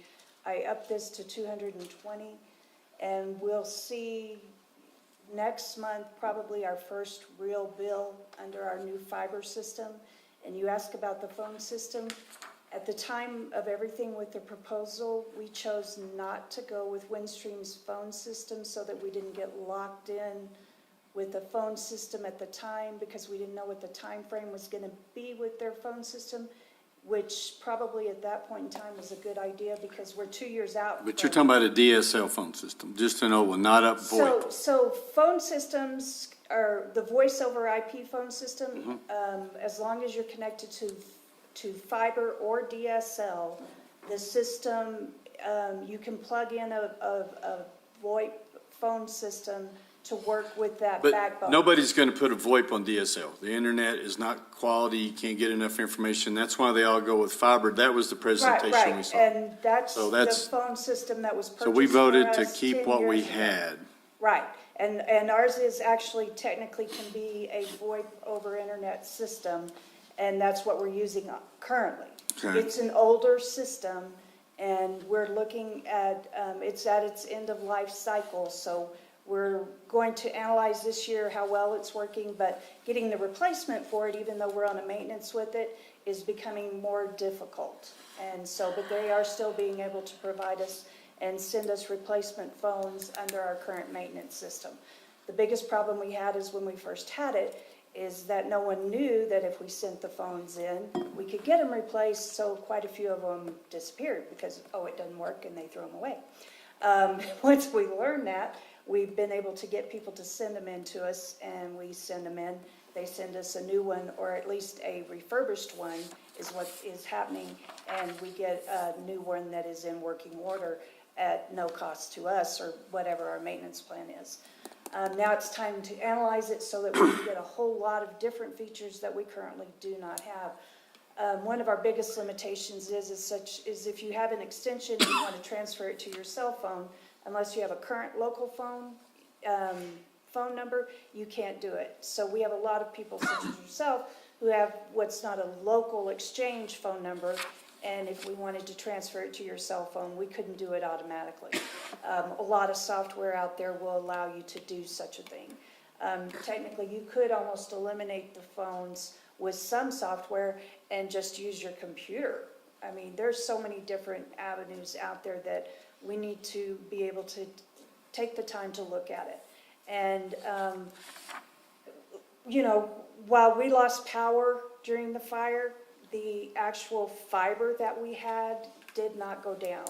I upped this to 220, and we'll see next month probably our first real bill under our new fiber system. And you ask about the phone system. At the time of everything with the proposal, we chose not to go with Windstream's phone system so that we didn't get locked in with the phone system at the time, because we didn't know what the time frame was going to be with their phone system, which probably at that point in time was a good idea, because we're 2 years out. But you're talking about a DSL phone system, just an old one, not up VoIP. So phone systems are the voice over IP phone system, as long as you're connected to fiber or DSL, the system, you can plug in a VoIP phone system to work with that backbone. But nobody's going to put a VoIP on DSL. The internet is not quality. You can't get enough information. That's why they all go with fiber. That was the presentation we saw. And that's So the phone system that was purchased for us So we voted to 10 keep what we years ago. had. Right, and ours is actually technically can be a VoIP over internet system, and that's what we're using currently. Okay. It's an older system, and we're looking at, it's at its end of life cycle, so we're going to analyze this year how well it's working, but getting the replacement for it, even though we're on a maintenance with it, is becoming more difficult. And so, but they are still being able to provide us and send us replacement phones under our current maintenance system. The biggest problem we had is when we first had it, is that no one knew that if we sent the phones in, we could get them replaced, so quite a few of them disappeared because, oh, it doesn't work, and they threw them away. Once we learned that, we've been able to get people to send them in to us, and we send them in. They send us a new one, or at least a refurbished one is what is happening, and we get a new one that is in working order at no cost to us, or whatever our maintenance plan is. Now it's time to analyze it so that we can get a whole lot of different features that we currently do not have. One of our biggest limitations is if you have an extension and you want to transfer it to your cell phone, unless you have a current local phone number, you can't do it. So we have a lot of people, such as yourself, who have what's not a local exchange phone number, and if we wanted to transfer it to your cell phone, we couldn't do it automatically. A lot of software out there will allow you to do such a thing. Technically, you could almost eliminate the phones with some software and just use your computer. I mean, there's so many different avenues out there that we need to be able to take the time to look at it. And you know, while we lost power during the fire, the actual fiber that we had did not go down.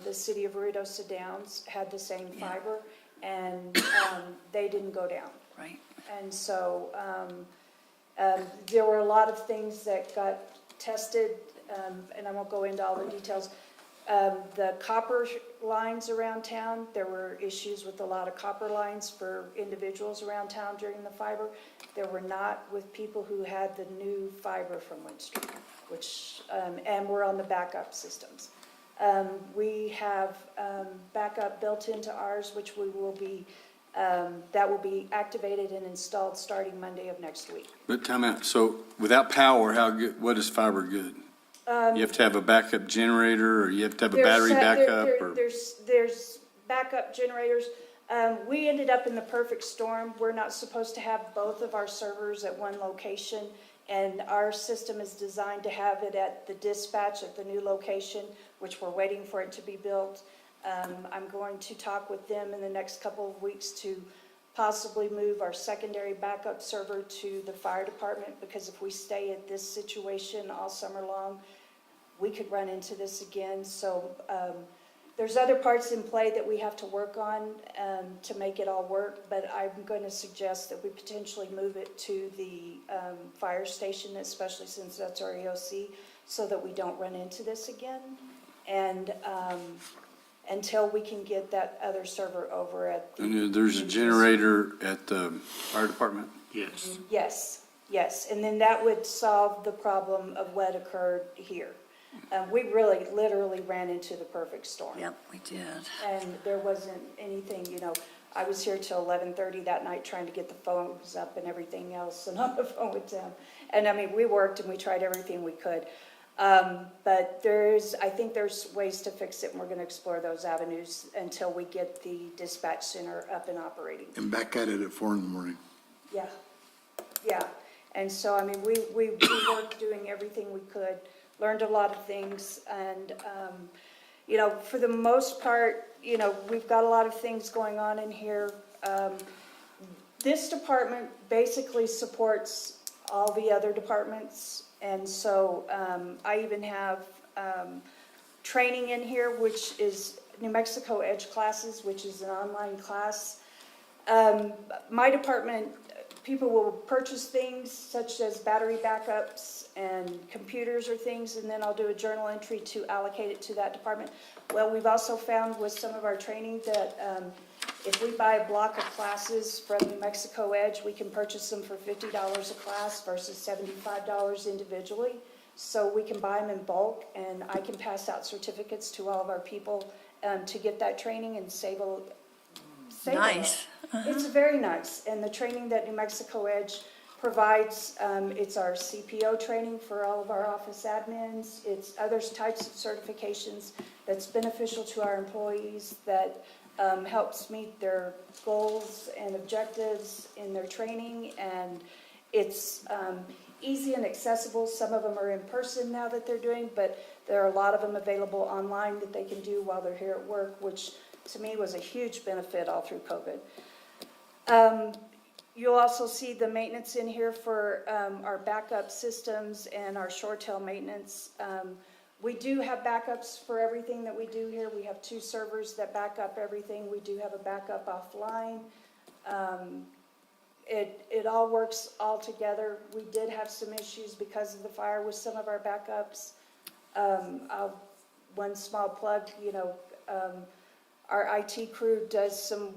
The city of Ruidoso Downs had the same fiber, and they didn't go down. Right. And so there were a lot of things that got tested, and I won't go into all the details. The copper lines around town, there were issues with a lot of copper lines for individuals around town during the fiber. There were not with people who had the new fiber from Windstream, which, and we're on the backup systems. We have backup built into ours, which we will be, that will be activated and installed starting Monday of next week. But time out, so without power, how good, what is fiber good? You have to have a backup generator, or you have to have a battery backup, or? There's backup generators. We ended up in the perfect storm. We're not supposed to have both of our servers at one location, and our system is designed to have it at the dispatch at the new location, which we're waiting for it to be built. I'm going to talk with them in the next couple of weeks to possibly move our secondary backup server to the fire department, because if we stay at this situation all summer long, we could run into this again. So there's other parts in play that we have to work on to make it all work, but I'm going to suggest that we potentially move it to the fire station, especially since that's our EOC, so that we don't run into this again. And until we can get that other server over at the... And there's a generator at the fire department? Yes. Yes, and then that would solve the problem of what occurred here. We really, literally ran into the perfect storm. Yep, we did. And there wasn't anything, you know, I was here till 11:30 that night trying to get the phones up and everything else, and on the phone with them. And I mean, we worked and we tried everything we could. But I think there's ways to fix it, and we're going to explore those avenues until we get the dispatch center up and operating. And back at it at 4 a.m. Yeah. And so, I mean, we worked doing everything we could, learned a lot of things, and, you know, for the most part, you know, we've got a lot of things going on in here. This department basically supports all the other departments, and so I even have training in here, which is New Mexico Edge Classes, which is an online class. My department, people will purchase things such as battery backups and computers or things, and then I'll do a journal entry to allocate it to that department. Well, we've also found with some of our training that if we buy a block of classes from New Mexico Edge, we can purchase them for $50 a class versus $75 individually. So we can buy them in bulk, and I can pass out certificates to all of our people to get that training and save a Nice. It's very nice. And the training that New Mexico Edge provides, it's our CPO training for all of our office admins. It's other types of certifications that's beneficial to our employees, that helps meet their goals and objectives in their training. And it's easy and accessible. Some of them are in person now that they're doing, but there are a lot of them available online that they can do while they're here at work, which to me was a huge benefit all through COVID. You'll also see the maintenance in here for our backup systems and our short-tail maintenance. We do have backups for everything that we do here. We have 2 servers that back up everything. We do have a backup offline. It all works all together. We did have some issues because of the fire with some of our backups. One small plug, you know, our IT crew does some,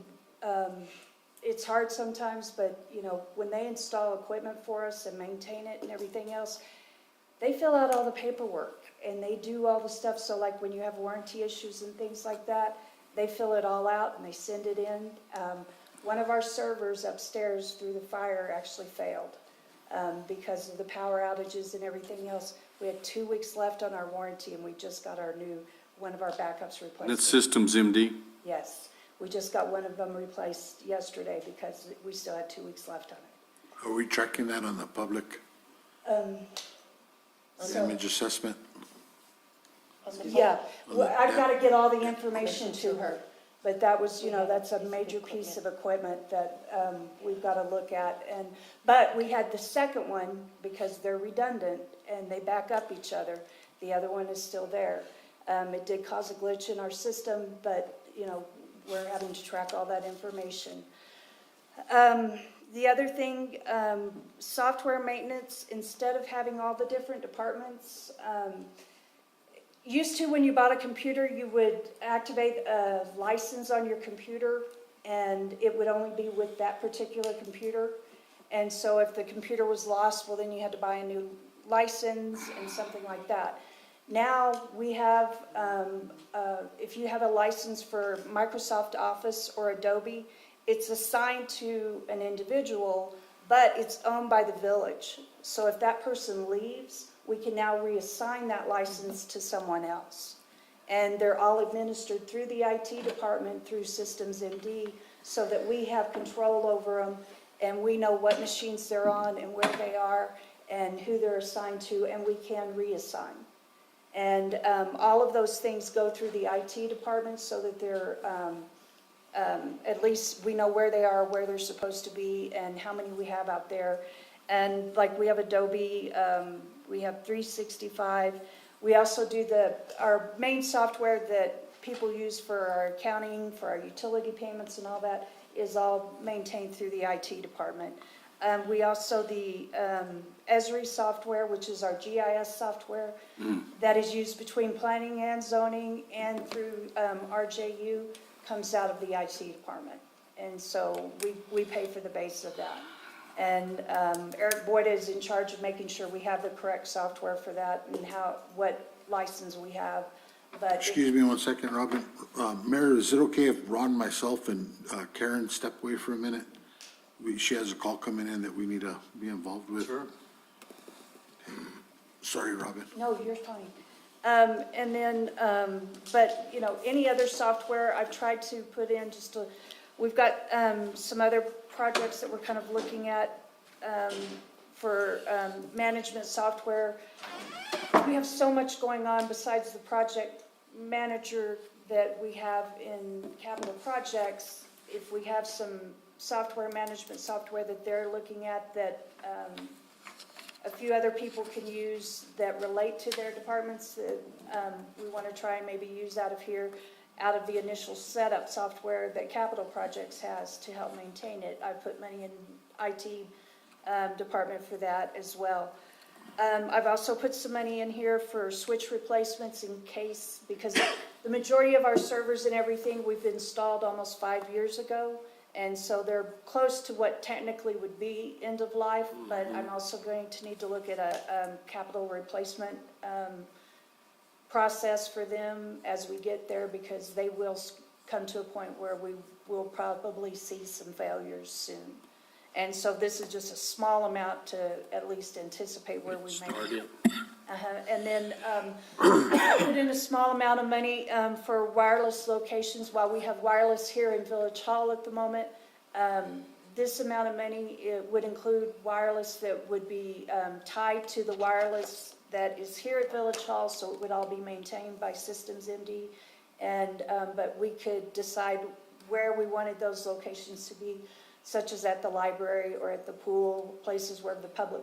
it's hard sometimes, but, you know, when they install equipment for us and maintain it and everything else, they fill out all the paperwork and they do all the stuff. So like when you have warranty issues and things like that, they fill it all out and they send it in. One of our servers upstairs through the fire actually failed because of the power outages and everything else. We had 2 weeks left on our warranty, and we just got one of our backups replaced. That's Systems MD? Yes, we just got one of them replaced yesterday because we still had 2 weeks left on it. Are we tracking that on the public damage assessment? Yeah, well, I've got to get all the information to her. But that was, that's a major piece of equipment that we've got to look at. But we had the second one, because they're redundant and they back up each other. The other one is still there. It did cause a glitch in our system, but, we're having to track all that information. The other thing, software maintenance, instead of having all the different departments, used to, when you bought a computer, you would activate a license on your computer, and it would only be with that particular computer. And so if the computer was lost, well, then you had to buy a new license and something like that. Now we have, if you have a license for Microsoft Office or Adobe, it's assigned to an individual, but it's owned by the village. So if that person leaves, we can now reassign that license to someone else. And they're all administered through the IT department, through Systems MD, so that we have control over them, and we know what machines they're on and where they are and who they're assigned to, and we can reassign. And all of those things go through the IT department so that they're, at least we know where they are, where they're supposed to be, and how many we have out there. And like we have Adobe, we have 365. We also do our main software that people use for our accounting, for our utility payments and all that is all maintained through the IT department. We also, the Esri software, which is our GIS software, that is used between planning and zoning and through RJU, comes out of the IT department. And so we pay for the base of that. And Eric Boyd is in charge of making sure we have the correct software for that and what license we have. But Excuse me 1 second, Robin. Mayor, is it okay if Ron, myself, and Karen step away for a minute? She has a call coming in that we need to be involved with. Sure. Sorry, Robin. No, you're fine. And then, but, any other software I've tried to put in we've got some other projects that we're kind of looking at for management software. We have so much going on besides the project manager that we have in capital projects. If we have some software management software that they're looking at that a few other people can use that relate to their departments that we want to try and maybe use out of the initial setup software that capital projects has to help maintain it. I put money in IT department for that as well. I've also put some money in here for switch replacements because the majority of our servers and everything we've installed almost 5 years ago. And so they're close to what technically would be end of life, but I'm also going to need to look at a capital replacement process for them as we get there, because they will come to a point where we will probably see some failures soon. And so this is just a small amount to at least anticipate where we may be. And then I put in a small amount of money for wireless locations. While we have wireless here in Village Hall at the moment, this amount of money would include wireless that would be tied to the wireless that is here at Village Hall, so it would all be maintained by Systems MD. And but we could decide where we wanted those locations to be, such as at the library or at the pool, places where the public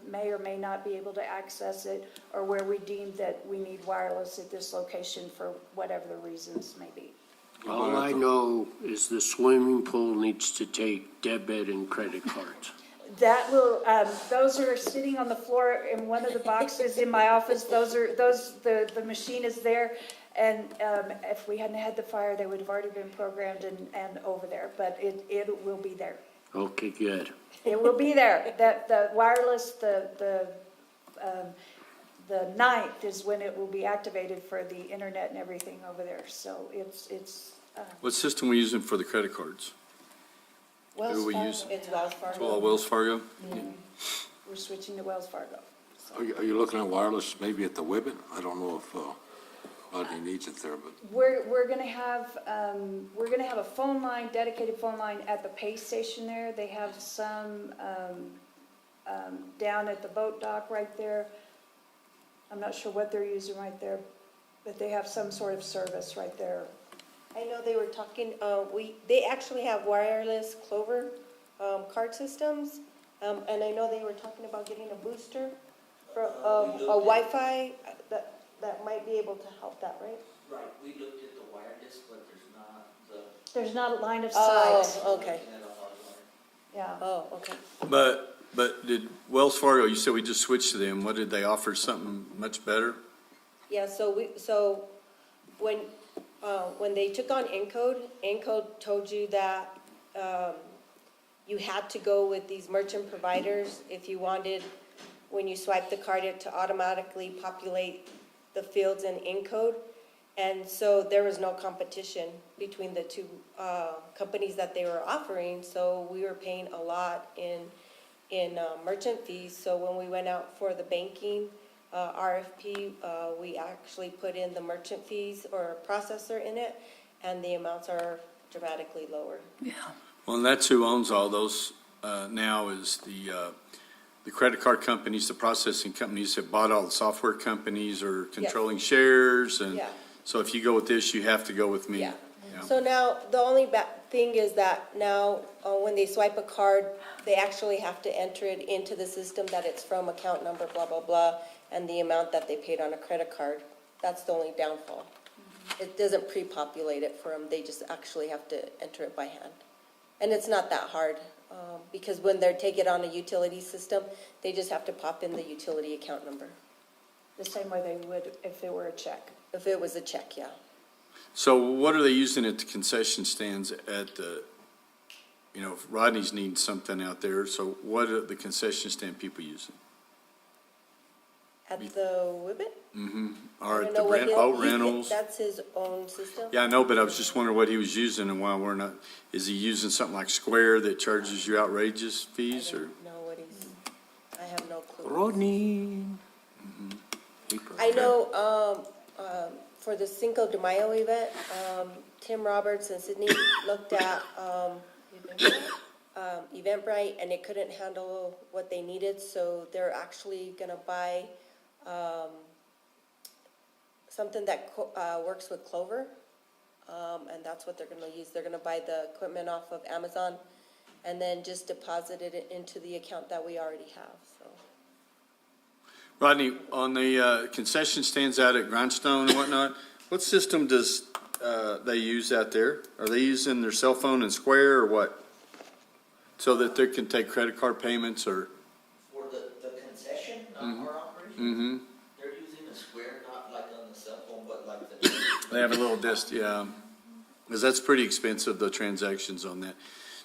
may or may not be able to access it, or where we deem that we need wireless at this location for whatever the reasons may be. All I know is the swimming pool needs to take debit and credit cards. That will, those are sitting on the floor in one of the boxes in my office. The machine is there. And if we hadn't had the fire, they would have already been programmed and over there, but it will be there. Okay, good. It will be there. The wireless, the 9th is when it will be activated for the internet and everything over there. So it's. What system are we using for the credit cards? Wells Who we Fargo. use? It's Wells Fargo. It's all Wells Fargo? We're switching to Wells Fargo. So. Are you looking at wireless maybe at the Wibbit? I don't know if Rodney needs it there, but. We're gonna have a phone line, dedicated phone line at the pay station there. They have some down at the boat dock right there. I'm not sure what they're using right there, but they have some sort of service right there. I know they were talking, they actually have wireless Clover, card systems. And I know they were talking about getting a booster for, a Wi-Fi that might be able to help that, right? Right, we looked at the wireless, but There's not a line of Oh, sight. okay. Yeah. Oh, okay. But did Wells Fargo, you said we just switched to them, what did they offer, something much better? Yeah, so when they took on Encode told you that, you had to go with these merchant providers if you wanted, when you swipe the card, it to automatically populate the fields in Encode. And so there was no competition between the two, companies that they were offering, so we were paying a lot in merchant fees. So when we went out for the banking, RFP, we actually put in the merchant fees or processor in it, and the amounts are dramatically lower. Yeah. Well, and that's who owns all those, now is the credit card companies, the processing companies have bought all the software companies or controlling shares. And Yeah. so if you go with this, you have to go with me. Yeah. Yeah. So now, the only thing is that now, when they swipe a card, they actually have to enter it into the system that it's from account number, blah, blah, blah, and the amount that they paid on a credit card. That's the only downfall. It doesn't pre-populate it for them, they just actually have to enter it by hand. And it's not that hard, because when they take it on a utility system, they just have to pop in the utility account number. The same way they would if it were a check. If it was a check, yeah. So what are they using at the concession stands at the, if Rodney's needing something out there, so what are the concession stand people using? At the Whibbit? Mm-hmm. I Or don't at know the what boat he- rentals? That's his own system. Yeah, I know, but I was just wondering what he was using and why we're not, is he using something like Square that charges you outrageous fees, or? Know what he's, I have no clue. Rodney. I know, for the Cinco de Mayo event, Tim Roberts and Sydney looked at, Eventbrite, and it couldn't handle what they needed, so they're actually gonna buy, something that works with Clover, and that's what they're gonna use. They're gonna buy the equipment off of Amazon, and then just deposit it into the account that we already have, so. Rodney, on the concession stands out at Grindstone and whatnot, what system does they use out there? Are they using their cell phone and Square or what? So that they can take credit card payments or? For the concession, not our operation, Mm-hmm. they're using a Square, not like on the cell phone, but like the. They have a little yeah. Because that's pretty expensive, the transactions on that.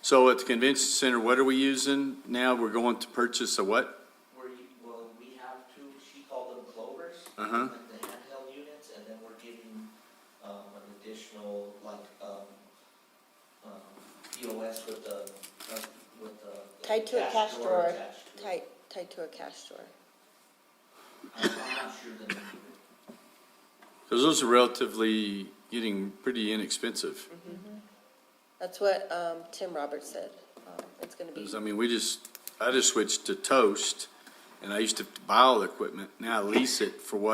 So at the convention center, what are we using now? We're going to purchase a what? We have two, she called them Clovers. Uh-huh. Like the handheld units, and then we're getting, an additional, POS with the. Tied to a cash drawer, attached to it. tied to a cash drawer. I'm not sure the name. Because those are relatively getting pretty inexpensive. That's what, Tim Roberts said, it's gonna be. Because, I mean, I just switched to Toast, and I used to buy all the equipment. Now I lease it for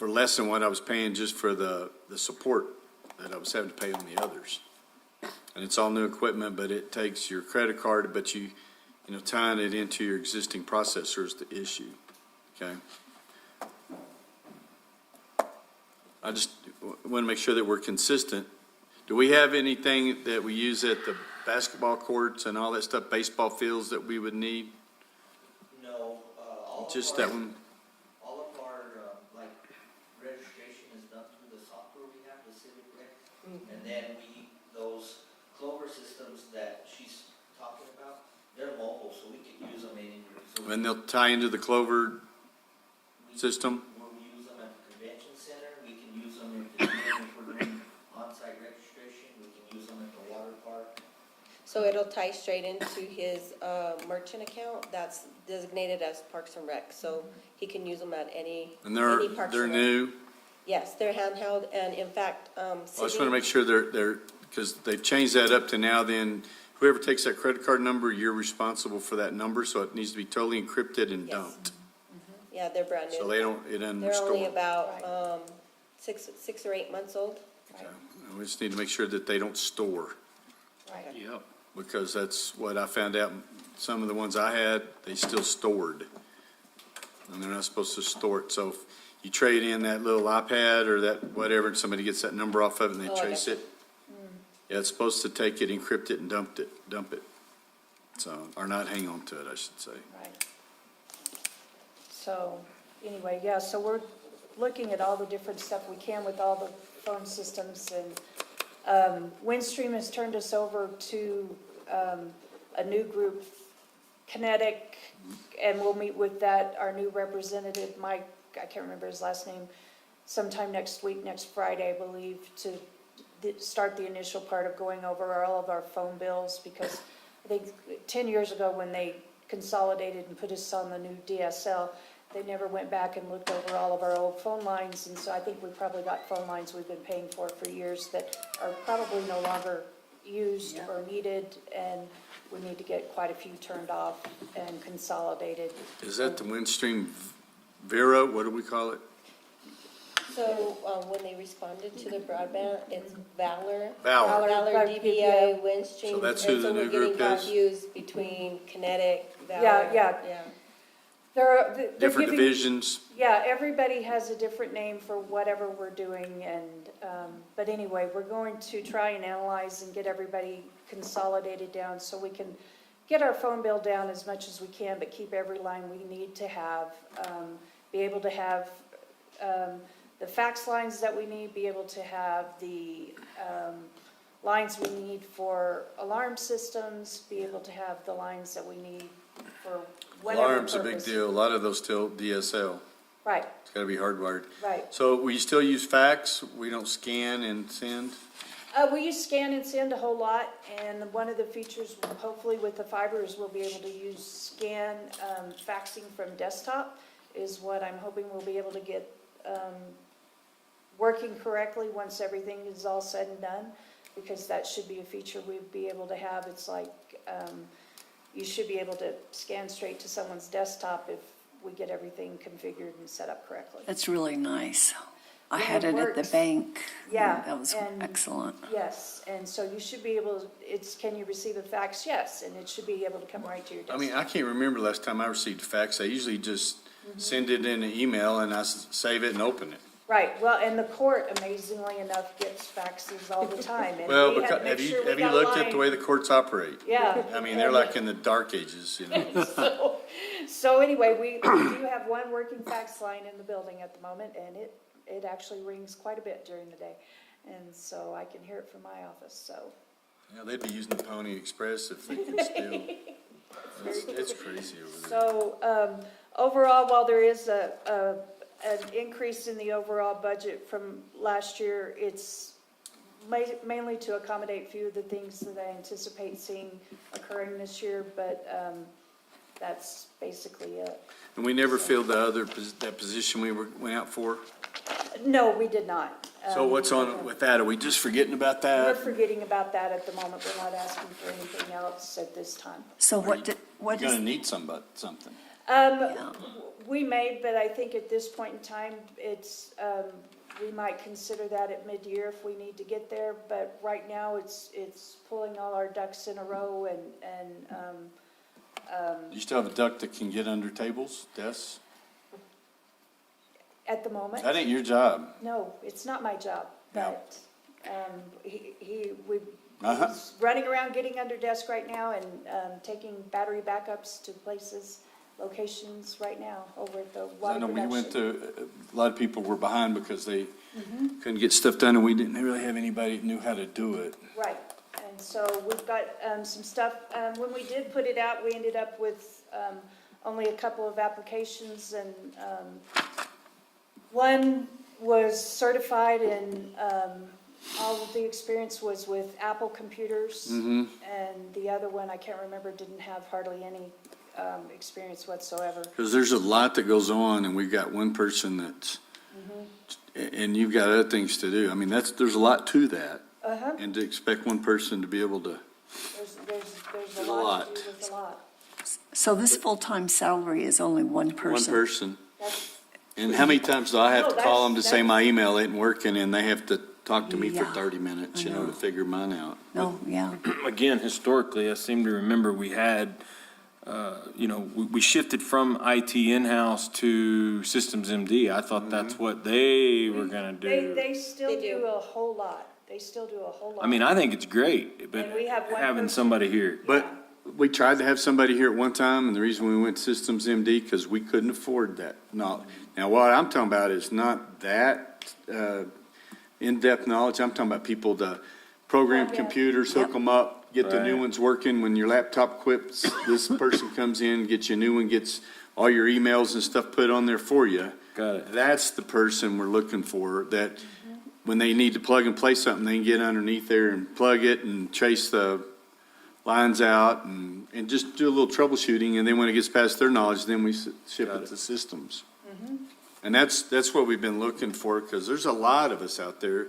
less than what I was paying just for the support that I was having to pay on the others. And it's all new equipment, but it takes your credit card, but tying it into your existing processor is the issue, okay? I just want to make sure that we're consistent. Do we have anything that we use at the basketball courts and all that stuff, baseball fields that we would need? No, Just that one? all of our, registration is done through the software we have, the Civic Rec. And then those Clover systems that she's talking about, they're mobile, so we could use them anywhere. So And they'll tie into the Clover system? we'll use them at the convention center, we can use them if we're doing on-site registration, we can use them at the water park. So it'll tie straight into his, merchant account that's designated as Parks and Rec, so he can use them at any And Parks they're and Rec. new? Yes, they're handheld, and in fact, I just Sydney. want to make sure they're, because they've changed that up to now then, whoever takes that credit card number, you're responsible for that number, so it needs to be totally encrypted and Yes. dumped. Yeah, they're brand new. So it doesn't They're only restore. about, 6 or 8 months old. Okay. We just need to make sure that they don't store, Right. Yep. because that's what I found out. Some of the ones I had, they still stored. And they're not supposed to store it. So if you trade in that little iPad or that whatever, and somebody gets that number off of it and they Oh, I trace got it, yeah, it's supposed to take it, encrypt it, and dump it. So, or not hang on to it, I should say. Right. So, anyway, yeah, so we're looking at all the different stuff we can with all the phone systems, and Windstream has turned us over to a new group, Kinetic, and we'll meet with our new representative, Mike, I can't remember his last name, sometime next week, next Friday, I believe, to start the initial part of going over all of our phone bills, because I think 10 years ago when they consolidated and put us on the new DSL, they never went back and looked over all of our old phone lines, and so I think we probably got phone lines we've been paying for years that are probably no longer used or needed, and we need to get quite a few turned off and consolidated. Is that the Windstream Vero? What do we call it? So, when they responded to the broadband, it's Valor. Valor. Valor, DBA, Windstream. So that's who the new group And so we're is? getting confused between Kinetic, Valor. Yeah. They're Different giving- divisions? Yeah, everybody has a different name for whatever we're doing, and, but anyway, we're going to try and analyze and get everybody consolidated down so we can get our phone bill down as much as we can, but keep every line we need to have, be able to have, the fax lines that we need, be able to have the, lines we need for alarm systems, be able to have the lines that we need for whatever Alarm's a big purpose. deal. A lot of those still DSL. Right, It's gotta be hardwired. right. So we still use fax? We don't scan and send? We use scan and send a whole lot, and one of the features, hopefully with the fiber, is we'll be able to use scan, faxing from desktop, is what I'm hoping we'll be able to get, working correctly once everything is all said and done, because that should be a feature we'd be able to have. It's like, you should be able to scan straight to someone's desktop if we get everything configured and set up correctly. That's really nice. I Yeah, had it it at the works. bank. Yeah, That was and- excellent. Yes, and so you should be able, can you receive a fax? Yes, and it should be able to come right to your I desk. mean, I can't remember last time I received a fax. I usually just send it in an email and I save it and open it. Right, well, and the court, amazingly enough, gets faxes all the time, and Well, we have to because, make sure we have you got looked at line. the way the courts operate? Yeah. I mean, they're like in the dark ages, you know? So anyway, we do have one working fax line in the building at the moment, and it actually rings quite a bit during the day. And so I can hear it from my office, so. Yeah, they'd be using the Pony Express if they could still. It's crazy over there. So, overall, while there is an increase in the overall budget from last year, it's mainly to accommodate a few of the things that I anticipate seeing occurring this year, but, that's basically it. And we never filled that position we went out for? No, we did not. So what's on with that? Are we just forgetting about We're that? forgetting about that at the moment. We're not asking for anything else at this time. So what You're is, gonna need something. We may, but I think at this point in time, it's, we might consider that at mid-year if we need to get there, but right now, it's pulling all our ducks in a row and, You still have a duck that can get under tables, desks? at the moment. That ain't your job. No, it's not my job, No. but, he's Uh-huh. running around getting under desk right now and, taking battery backups to places, locations right now over at the I water know we went production. to, a lot of people were behind because they couldn't get stuff done and we didn't really have anybody that knew how to do it. Right, and so we've got, some stuff, when we did put it out, we ended up with, only a couple of applications and, one was certified and, all of the experience was with Apple computers. Mm-hmm. And the other one, I can't remember, didn't have hardly any, experience whatsoever. Because there's a lot that goes on and we've got one person that's, and you've got other things to do. I mean, there's a lot to that. Uh-huh, And to expect one person to be able to, there's There's a a lot to lot. do with a lot. so this full-time salary is only one person? one person. That's, And how many times do I have No, to call them to say that's- my email ain't working and they have to talk to me for Yeah. 30 minutes, you know, to figure mine out. No, yeah. Again, historically, I seem to remember we had, we shifted from IT in-house to Systems MD. I thought that's what they were gonna do. They still They do. do a whole lot. They still do a whole lot. I mean, I think it's great, but And we have one having person- somebody here. But we tried to have somebody here at one time, and the reason we went Systems MD, because we couldn't afford that. No, now what I'm talking about is not that in-depth knowledge. I'm talking about people to program Yeah. computers, hook them up, get the new Right. ones working. When your laptop quits, this person comes in, gets you a new one, gets all your emails and stuff put on there for you. Got it. That's the person we're looking for, that when they need to plug and play something, they can get underneath there and plug it and chase the lines out and just do a little troubleshooting. And then when it gets past their knowledge, then we ship Got it it. to systems. And that's what we've been looking for, because there's a lot of us out there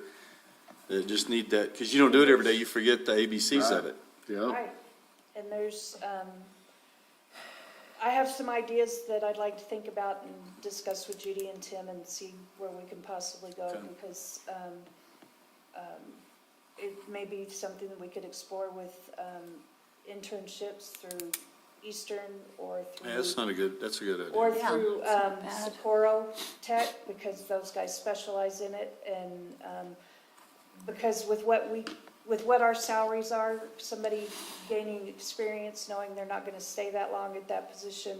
that just need that, because you don't do it every day, you forget the ABCs of it. Yeah. Right, and there's, I have some ideas that I'd like to think about and discuss with Judy and Tim and see where we can possibly go, because, it may be something that we could explore with, internships through Eastern or through. Yeah, that's a good idea. Or Yeah, through it's not bad. Sapporo Tech, because those guys specialize in it, and because with what our salaries are, somebody gaining experience, knowing they're not gonna stay that long at that position,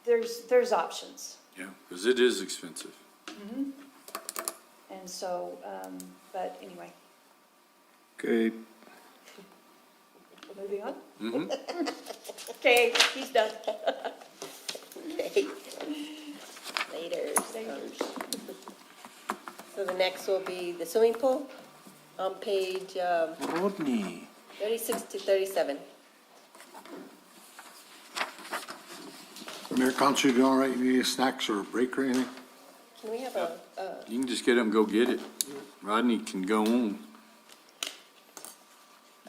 there's options. Yeah, because it is expensive. And so, but anyway, Okay, moving on. Mhm. Okay, he's done. Okay. Later. So the next will be the swimming pool on page Rodney. 36 to 37. Mayor, Council, you all right? You need any snacks or a break or anything? Can we have You can just get up and go get it. Rodney can go on.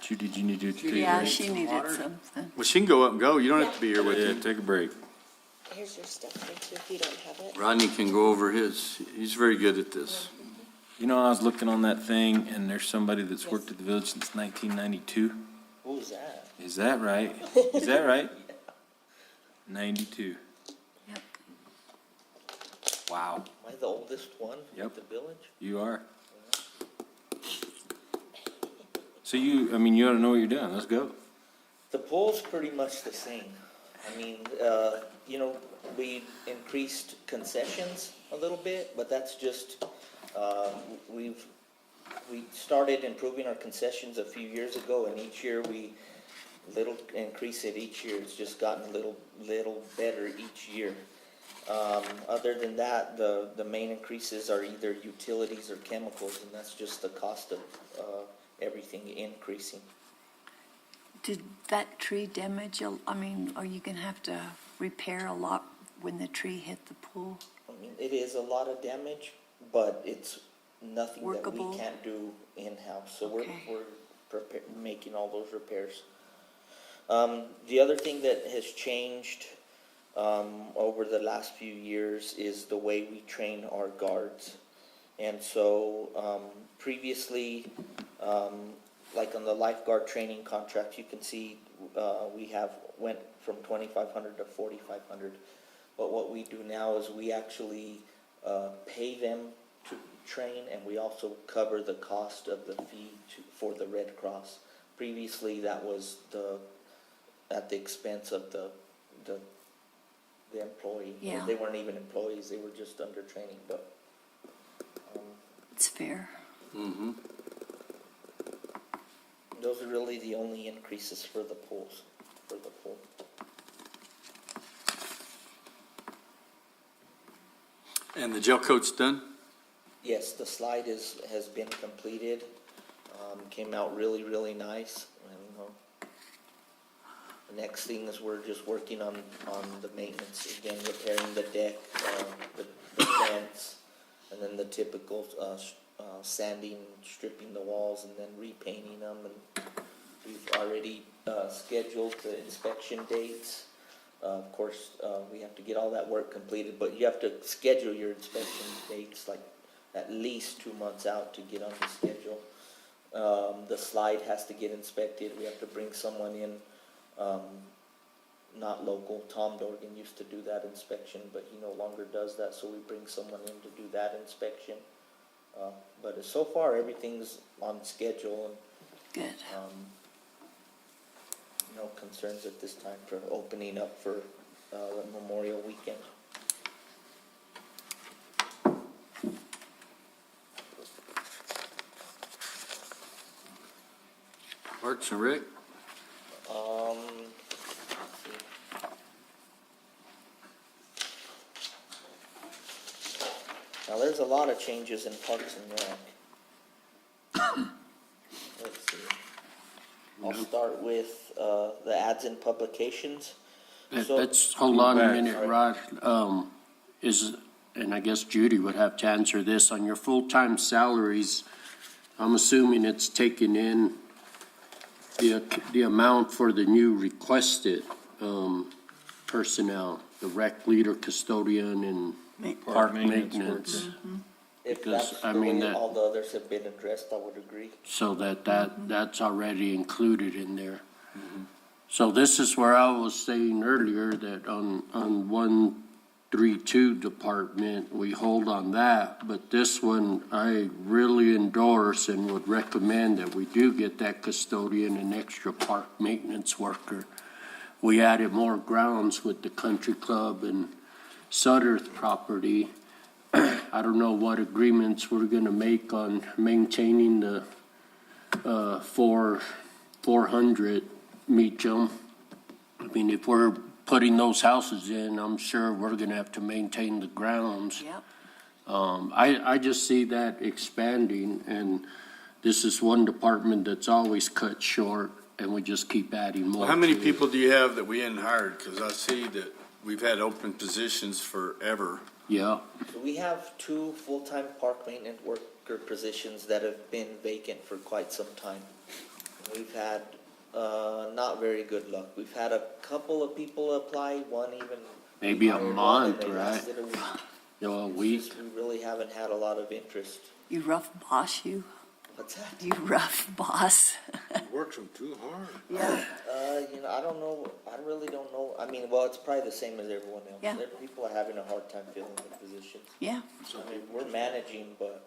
Judy, did you need to take a break? Yeah, she needed something. Well, she can go up and go. You don't have to be here with Yeah, him. take a break. here's your stuff here too, if you don't have it. Rodney can go over his. He's very good at this. You know, I was looking on that thing, and there's somebody that's worked at the village since 1992. Who's that? Is that right? Is that right? 92. Yep. Wow, Am I the oldest one Yep. at the village? you are. So you don't know what you're doing. Let's go. The pool's pretty much the same. I mean, we increased concessions a little bit, but that's just, we started improving our concessions a few years ago, and each year we increase it each year. It's just gotten a little better each year. Other than that, the main increases are either utilities or chemicals, and that's just the cost of, everything increasing. Did that tree damage, are you gonna have to repair a lot when the tree hit the pool? I mean, it is a lot of damage, but it's nothing that Workable? we can't do in-house, so Okay. we're making all those repairs. The other thing that has changed, over the last few years is the way we train our guards. And so, previously, like on the lifeguard training contract, you can see, we went from 2,500 to 4,500. But what we do now is we actually, pay them to train, and we also cover the cost of the fee for the Red Cross. Previously, that was at the expense of the employee. Yeah. They weren't even employees, they were just under training, but, It's fair. Mm-hmm. those are really the only increases for the pool. And the gel coat's done? Yes, the slide has been completed, came out really, really nice, and, the next thing is we're just working on the maintenance, again, repairing the deck, the vents, and then the typical, sanding, stripping the walls, and then repainting them, and we've already, scheduled the inspection dates. Of course, we have to get all that work completed, but you have to schedule your inspection dates like at least 2 months out to get on the schedule. The slide has to get inspected. We have to bring someone in, not local. Tom Dorgan used to do that inspection, but he no longer does that, so we bring someone in to do that inspection. But so far, everything's on schedule, and Good. no concerns at this time for opening up for Memorial Weekend. Parks and Rec? Let's see. Now, there's a lot of changes in Parks and Rec. Let's see. I'll start with the ads and publications. Let's, hold on a minute, Rod. And I guess Judy would have to answer this, on your full-time salaries, I'm assuming it's taken in the amount for the new requested personnel, the rec leader, custodian, and park maintenance. If Because, that's I the mean, way that- all the others have been addressed, I would agree. So that's already included in there. So this is where I was saying earlier that on 132 department, we hold on that, but this one, I really endorse and would recommend that we do get that custodian and extra park maintenance worker. We added more grounds with the country club and Sutterth property. I don't know what agreements we're gonna make on maintaining the 400 Meacham. I mean, if we're putting those houses in, I'm sure we're gonna have to maintain the grounds. Yep. I just see that expanding, and this is one department that's always cut short, and we just keep adding more. Well, how many to it. people do you have that we hadn't hired? Because I see that we've had open positions forever. Yeah, So we have 2 full-time park maintenance worker positions that have been vacant for quite some time. We've had not very good luck. We've had a couple of people apply, one even. maybe a hired one, and month, they right? lasted a week. You know, a It's week. just we really haven't had a lot of interest. You rough boss, you. What's that? You rough boss. Works them too hard. Yeah. I don't know, I really don't know. I mean, well, it's probably the same as everyone else. Yeah. People are having a hard time filling the positions. Yeah. I mean, we're managing, but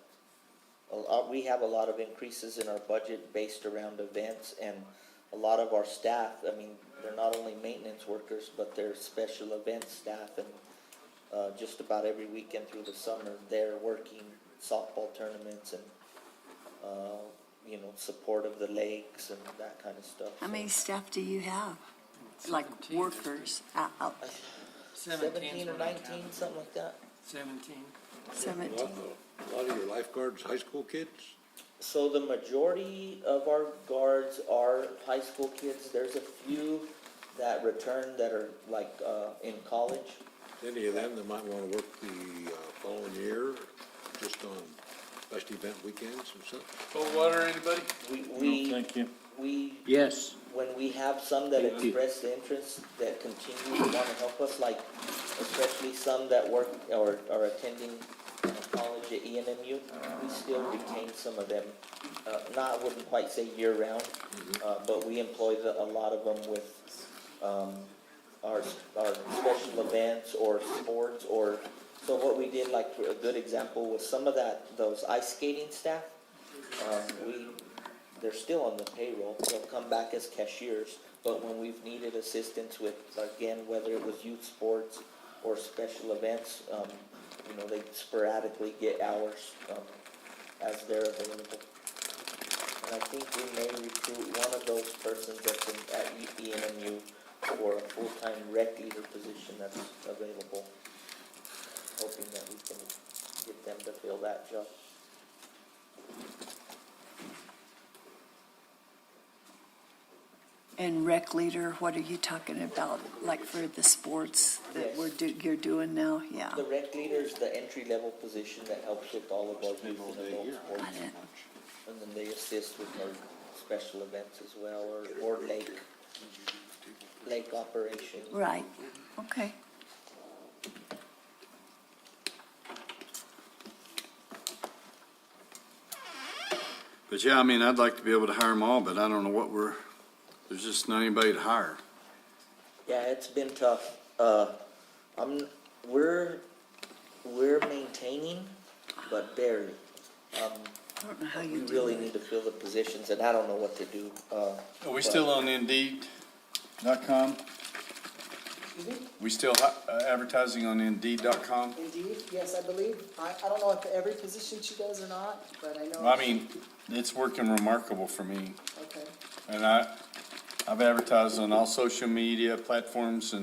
we have a lot of increases in our budget based around events, and a lot of our staff, I mean, they're not only maintenance workers, but they're special event staff, and just about every weekend through the summer, they're working softball tournaments and, support of the lakes and that kind of stuff. How many staff do you have? Like 17. workers? 17 or 19, something like that. 17. 17. A lot of your lifeguards, high school kids? So the majority of our guards are high school kids. There's a few that return that are like in college. Any of them that might want to work the following year, just on best event weekends or something? Cold water, anybody? Thank you. We Yes. when we have some that Thank you. express interest that continue to want to help us, like especially some that work or are attending college at ENMU, we still retain some of them. I wouldn't quite say year round, but we employ a lot of them with our special events or sports or. So what we did, like for a good example, was some of those ice skating staff. They're still on the payroll. They'll come back as cashiers. But when we've needed assistance with, again, whether it was youth sports or special events, they sporadically get hours as they're available. And I think we may recruit one of those persons that's at ENMU for a full-time rec leader position that's available. Hoping that we can get them to fill that job. And rec leader, what are you talking about? Like for the sports that you're doing now? Yeah. The rec leader is the entry-level position that helps with all of our youth and adult sports. Got it. And then they assist with our special events as well, or lake operation. Right. Okay. But yeah, I mean, I'd like to be able to hire them all, but I don't know what there's just not anybody to hire. Yeah, it's been tough. We're maintaining, but barely. I don't know how We you do really it. need to fill the positions, and I don't know what to do. Are we still on Indeed.com? We still advertising on Indeed.com? Indeed, yes, I believe. I don't know if every position she does or not, but I know. I mean, it's working remarkable for me. Okay. And I've advertised on all social media platforms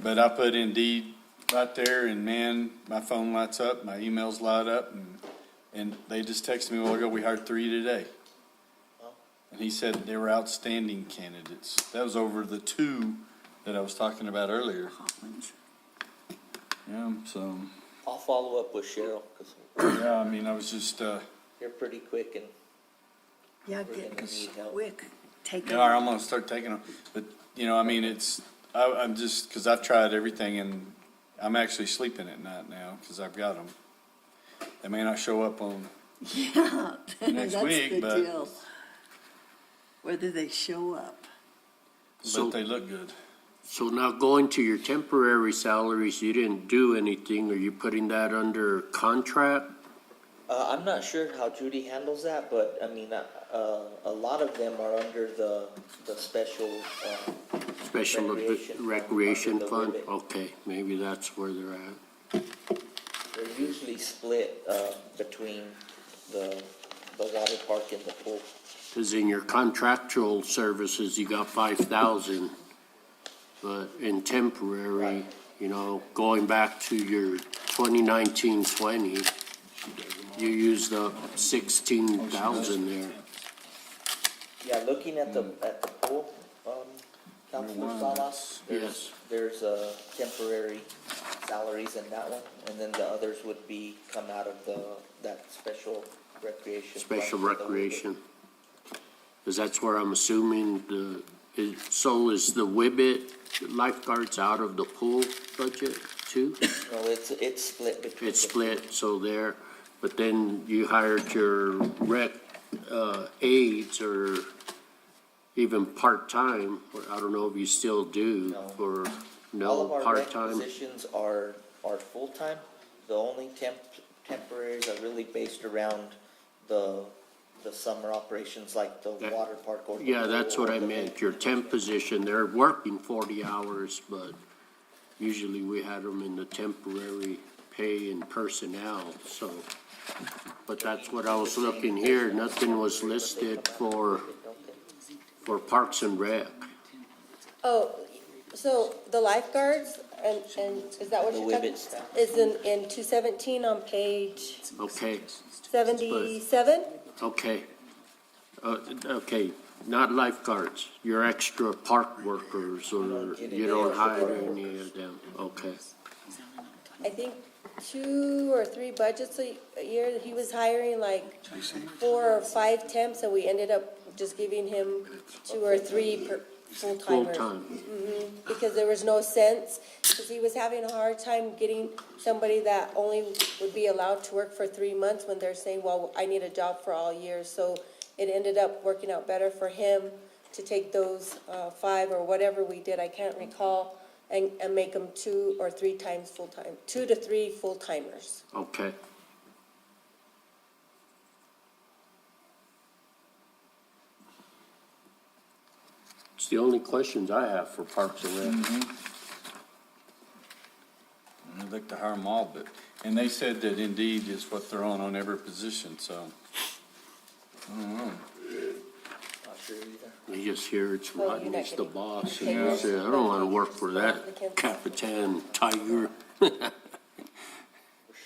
but I put Indeed right there and man, my phone lights up, my emails light up and they just texted me a while ago, we hired 3 today. And he said they were outstanding candidates. That was over the 2 that I was talking about earlier. Yeah, so, I'll follow up with Cheryl, because yeah, I mean, I was just, you're pretty quick and Yeah, we're get gonna need help. quick. Take yeah, I'm gonna start taking them. But, you know, I mean, I'm just, because I've tried everything and I'm actually sleeping at night now because I've got them. They may not show up on Yeah, next that's week, the but deal. Whether they show up. they look good. So now going to your temporary salaries, you didn't do anything. Are you putting that under contract? I'm not sure how Judy handles that, but I mean, a lot of them are under the special, Special recreation recreation fund, fund? under the WIBIT. Okay, maybe that's where they're at. They're usually split, between the water park and the pool. Because in your contractual services, you got 5,000, but in temporary, you know, going back to your 2019-20, you used up 16,000 there. Yeah, looking at the pool, Councilor Salas, Yes. there's temporary salaries in that one, and then the others would come out of that special recreation. fund Special for the WIBIT. recreation. Because that's where I'm assuming so is the WIBIT lifeguards out of the pool budget too? No, it's split between. It's split, so there, but then you hired your rec, aides or even part-time, or I don't know if you still do, or All of no, our rec part-time? positions are full-time. The only temporaries are really based around the summer operations, like the water park or the Yeah, pool that's what or I the meant, your temp position, they're working 40 hours, but usually we had them in the temporary pay and personnel, so. But that's what I was looking here, nothing was listed for Parks and Rec. Oh, so the lifeguards, and is that what The you're talking? WIBIT staff. Is in 217 on page Okay, 77? okay. Okay, not lifeguards, your extra park workers, or you don't hire any of them, okay. I think 2 or 3 budgets a year, he was hiring like 4 or 5 temps, and we ended up just giving him 2 or 3 full-timers. Full-time, Because there was no sense, because he was having a hard time getting somebody that only would be allowed to work for 3 months when they're saying, well, I need a job for all year. So it ended up working out better for him to take those 5 or whatever we did, I can't recall, and make them 2 or 3 times full-time, 2 to 3 full-timers. okay. It's the only questions I have for Parks and Rec. I'd like to hire them all, and they said that Indeed is what they're on every position, so. I don't know. Not sure either. You just hear it's Well, Rodney's you're not the getting boss, paid and you yours, say, I don't wanna work for that applicants. Capitan Tiger. We're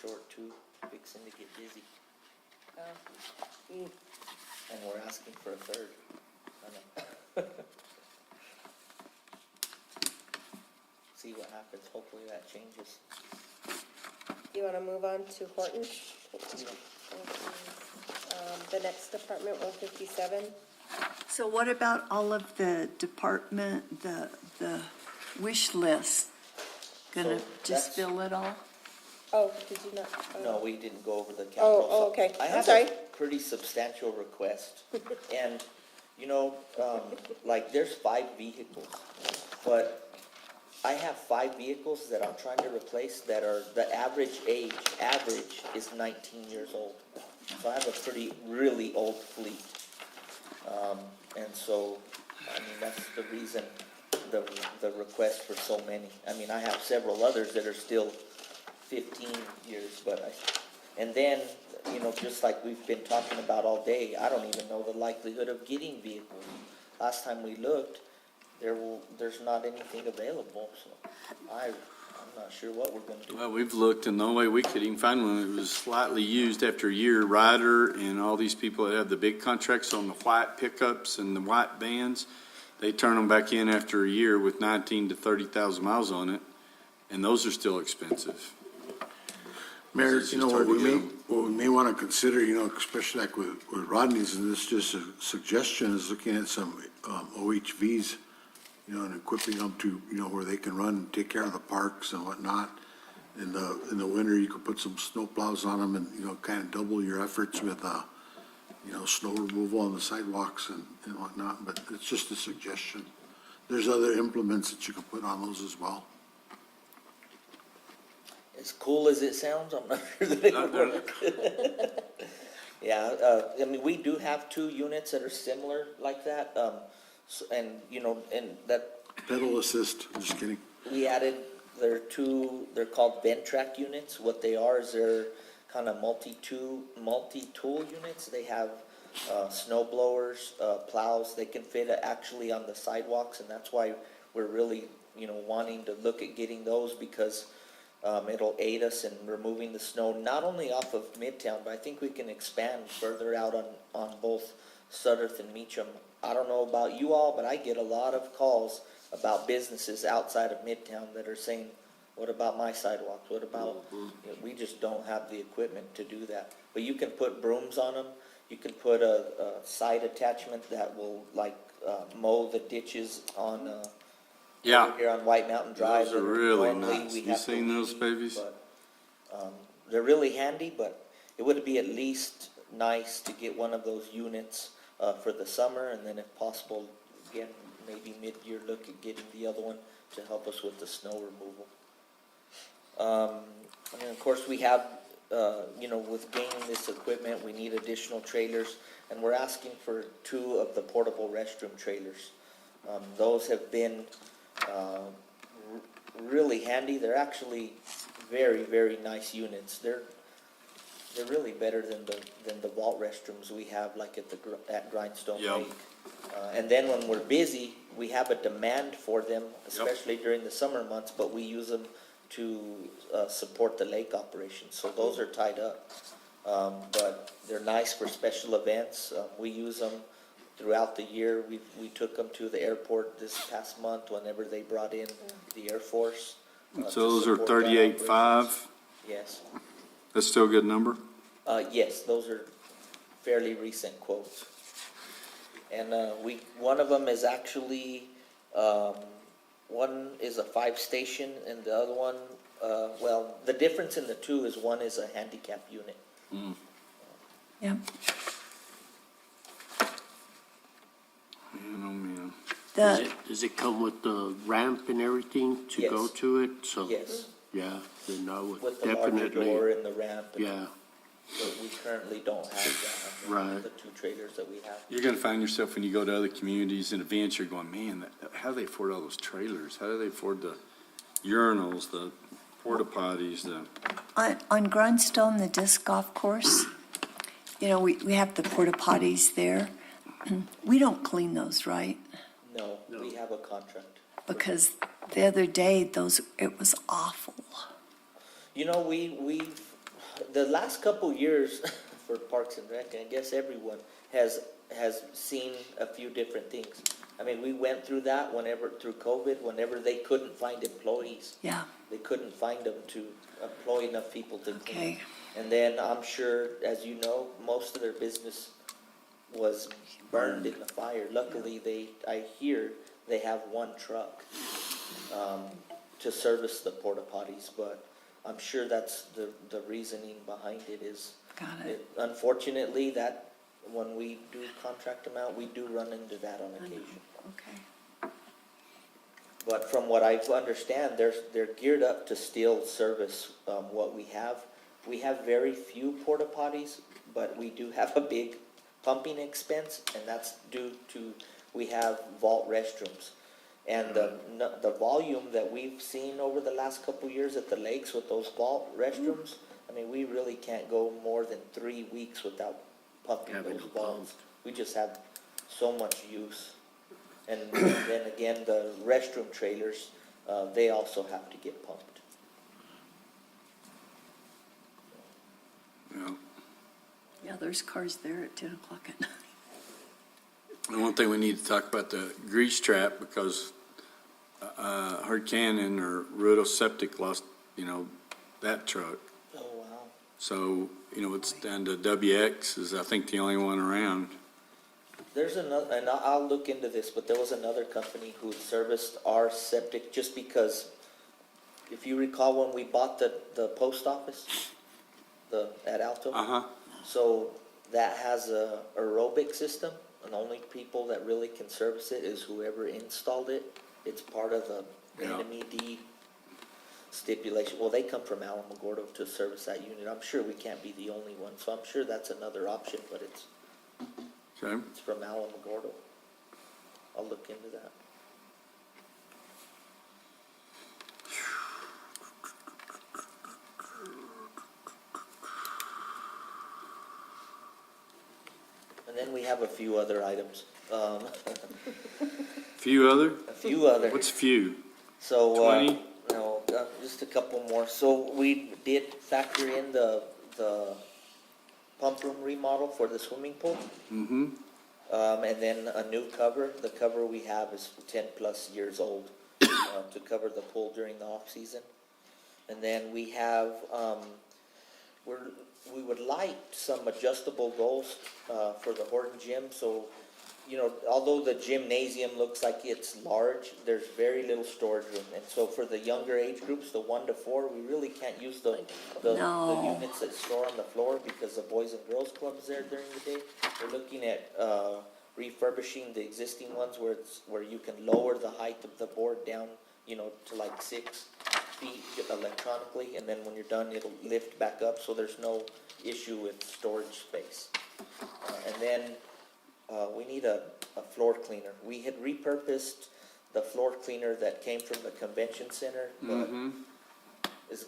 short too, fixing to get busy, and we're asking for a third. I know. See what happens, hopefully that changes. You want to move on to Horton? The next department, 157. So what about all of the department, the wish list? Gonna So just that's- fill it all? Oh, did you not? No, we didn't go over the capital. Oh, okay. I I'm have sorry. a pretty substantial request, and, you know, like, there's 5 vehicles, but I have 5 vehicles that I'm trying to replace that are, the average is 19 years old. So I have a really old fleet. And so, I mean, that's the reason, the request for so many. I mean, I have several others that are still 15 years, and then, you know, just like we've been talking about all day, I don't even know the likelihood of getting vehicles. Last time we looked, there's not anything available, so I'm not sure what we're gonna do. Well, we've looked, and the only way we could even find one that was slightly used after a year, Ryder and all these people that have the big contracts on the white pickups and the white vans, they turn them back in after a year with 19 to 30,000 miles on it, and those are still expensive. Mayor, It's you just know, hard to get 'em. what we may want to consider, you know, especially like with Rodney's, and this is just a suggestion, is looking at some OHVs, you know, and equipping them to, you know, where they can run and take care of the parks and whatnot. In the winter, you could put some snow plows on them and, you know, kind of double your efforts with, you know, snow removal on the sidewalks and whatnot, but it's just a suggestion. There's other implements that you could put on those as well. As cool as it sounds, I'm not sure that it would work. Yeah, I mean, we do have 2 units that are similar like that, and, you know, and that, Pedal assist, I'm just kidding. we added, they're called Ventrac units. What they are is they're kind of multi-tool units. They have, snow blowers, plows, they can fit actually on the sidewalks, and that's why we're really, you know, wanting to look at getting those, because it'll aid us in removing the snow, not only off of Midtown, but I think we can expand further out on both Sudderth and Meacham. I don't know about you all, but I get a lot of calls about businesses outside of Midtown that are saying, what about my sidewalks? What about, you know, we just don't have the equipment to do that. But you can put brooms on them. You can put a side attachment that will, like, mow the ditches on, Yeah. here on White Mountain Drive. Those are that really normally nice. we You have to seen those leave, babies? but, they're really handy, but it would be at least nice to get one of those units for the summer, and then if possible, again, maybe mid-year look at getting the other one to help us with the snow removal. And of course, we have, you know, with gaining this equipment, we need additional trailers, and we're asking for 2 of the portable restroom trailers. Those have been really handy. They're actually very, very nice units. They're really better than the vault restrooms we have, like at Grindstone Yep. Lake. And then when we're busy, we have a demand for them, especially during the summer months, but we use them to support the lake operations. So those are tied up. But they're nice for special events. We use them throughout the year. We took them to the airport this past month whenever they brought in the Air Force. So those are 38.5? Yes. That's still a good number? Yes, those are fairly recent quotes. And one of them is actually, one is a 5-station, and the other one, well, the difference in the 2 is one is a handicap unit. Yep. Man, oh, man. Does it come with the ramp and everything to go Yes. to it? So, Yes, yeah, then I would with the larger definitely, door and the ramp. yeah, But we currently don't have that. Right. The 2 trailers that we have. You're gonna find yourself when you go to other communities and events, you're going, man, how do they afford all those trailers? How do they afford the urinals, the porta potties, On Grindstone, the disc golf course, you know, we have the porta potties there. We don't clean those, right? No, we have a contract. Because the other day, it was awful. You know, the last couple years for Parks and Rec, I guess everyone has seen a few different things. I mean, we went through that through COVID, whenever they couldn't find employees. Yeah. They couldn't find them to employ enough people to clean. Okay. And then I'm sure, as you know, most of their business was burned in the fire. Luckily, I hear they have 1 truck to service the porta potties, but I'm sure that's the reasoning behind it is. Got it. Unfortunately, that, when we do contract them out, we do run into that on occasion. Okay. But from what I understand, they're geared up to still service, what we have. We have very few porta potties, but we do have a big pumping expense, and that's due to, we have vault restrooms. And the volume that we've seen over the last couple years at the lakes with those vault restrooms, I mean, we really can't go more than 3 weeks without pumping Having those them vaults. pumped. We just have so much use. And then again, the restroom trailers, they also have to get pumped. Yeah. Yeah, there's cars there at 10 o'clock at night. And one thing we need to talk about the grease trap, because Hard Cannon or Rudo Septic lost, that truck. Oh, wow. So, it's down to WX is, I think, the only one around. There's another, and I'll look into this, but there was another company who serviced our septic just because, if you recall when we bought the post office, at Alto. Uh-huh. So that has a aerobic system, and the only people that really can service it is whoever installed it. It's part of the NMED stipulation. Well, they come from Alamogordo to service that unit. I'm sure we can't be the only one, so I'm sure that's another option, but it's from Alamogordo. I'll look into that. And then we have a few other items. Few other? A few other. What's few? So, 20? No, just a couple more. So we did factor in the pump room remodel for the swimming pool. Mm-hmm. And then a new cover. The cover we have is 10+ years old, to cover the pool during the off season. And then we have, we would like some adjustable goals, for the Horton gym. So, although the gymnasium looks like it's large, there's very little storage room. And so for the younger age groups, the 1 to 4, we really can't use the units that store on the floor because the Boys and Girls Club is there during the day. We're looking at refurbishing the existing ones where you can lower the height of the board down, to like 6 feet electronically, and then when you're done, it'll lift back up, so there's no issue with storage space. And then we need a floor cleaner. We had repurposed the floor cleaner that came from the convention center, but as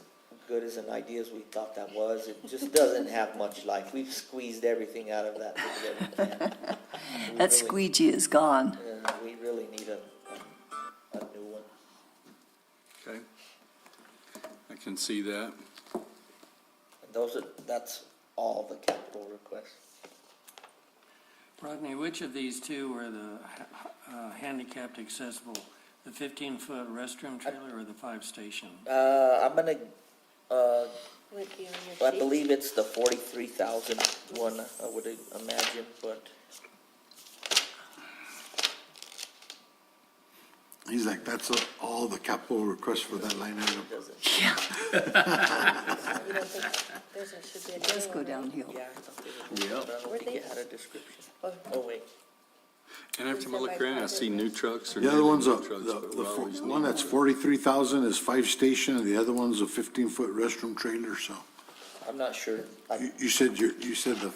good as an idea as we thought that was, it just doesn't have much life. We've squeezed everything out of that thing that we can. That squeegee is gone. We really need a new one. Okay. I can see that. And that's all the capital requests. Rodney, which of these two were the handicapped accessible? The 15-foot restroom trailer or the 5-station? I'm gonna, Would be on your I sheet. believe it's the 43,000 one, I would imagine, but He's like, that's all the capital request for that line item. it doesn't. You don't think there's should be a Let's new go one, right? downhill. Yeah, I thought they would, but I don't Where'd think they- it had a description. Oh. Oh, wait. And every time I look around, I see new trucks or The other nearly one's, new trucks, but the we're always one that's 43,000 is 5-station, and the other one's a 15-foot restroom trailer, so. I'm not sure. You said the,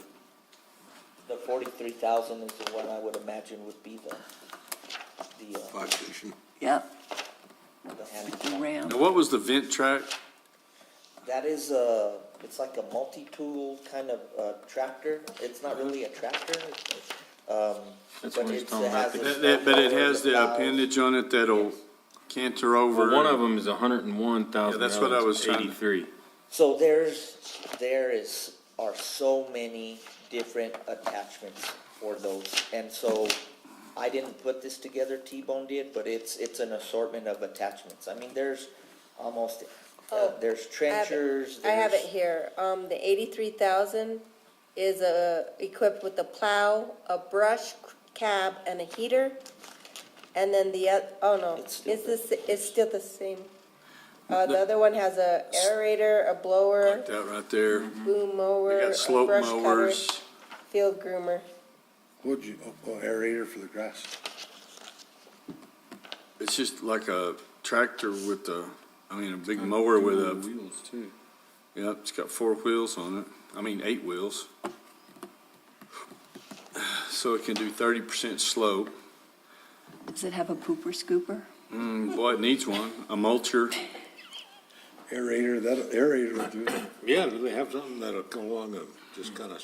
The 43,000 is the one I would imagine would be the 5-station. Yep, the the handicap. Ram. Now, what was the vent track? That is it's like a multi-tool kind of tractor. It's not really a tractor. That's But what he's it talking has about. a But it has the valve. appendage on it that'll canter over. Well, one of them is $101,000. Yeah, that's what I was trying to- 83. So are so many different attachments for those. And so I didn't put this together, T-Bone did, but it's an assortment of attachments. I mean, there's almost, there's trenchers. I have it there's- here. The 83,000 is equipped with a plow, a brush cab, and a heater. And then oh no, It's still it's still the same. The other one has a aerator, a blower, Like that right there. boom mower, They got a slope brush cutter, mowers. field groomer. What'd you, aerator for the grass? It's just like a tractor with a big mower with a. Wheels too. Yep, it's got 4 wheels on it. 8 wheels. So it can do 30% slope. Does it have a pooper scooper? Boy, it needs one. A mulcher. Aerator will do it. Yeah, do they have something that'll come along and just kind of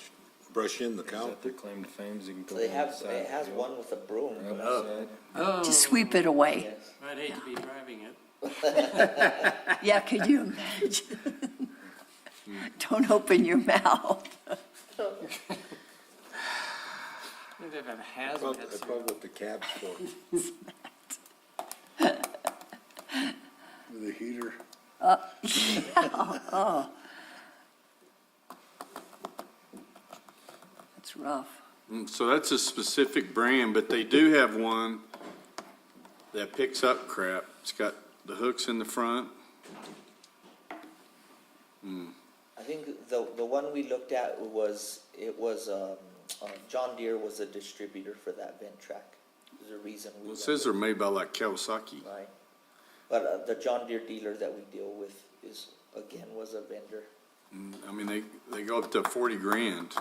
brush in the Is cow? that their claim to fame? Is you can go They on have, the side it of the has field? one with a broom. Right but- on the side. Oh. Just sweep it away. Yes. I'd hate to be driving it. Yeah, could you imagine? Don't open your mouth. They'd have That's hazmat. probably what the cab's for. With a heater. Oh. That's rough. So that's a specific brand, but they do have one that picks up crap. It's got the hooks in the front. I think the one we looked at was, John Deere was a distributor for that vent track. There's a reason we. Well, it says they're made by like Kawasaki. Right. But the John Deere dealer that we deal with was a vendor. They go up to 40 grand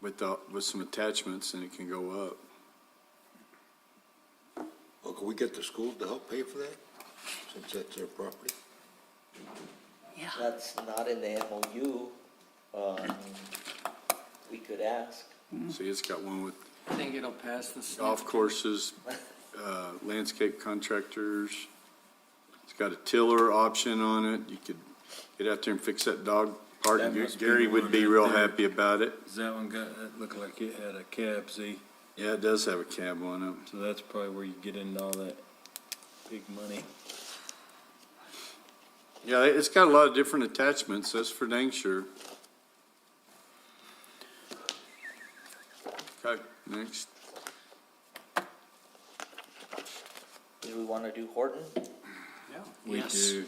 with some attachments, and it can go up. Well, can we get the school to help pay for that, since that's their property? Yeah. That's not in the MOU. We could ask. See, it's got one with I think it'll pass the sniff. golf courses, landscape contractors. It's got a tiller option on it. You could get out there and fix that dog park. That must be Gary the would one be right real there. happy about it. Is that one got, that looked like it had a cab, see? Yeah, it does have a cab on it. So that's probably where you get into all that big money. Yeah, it's got a lot of different attachments, that's for dang sure. Okay, next. Do we want to do Horton? Yeah. We Yes. do.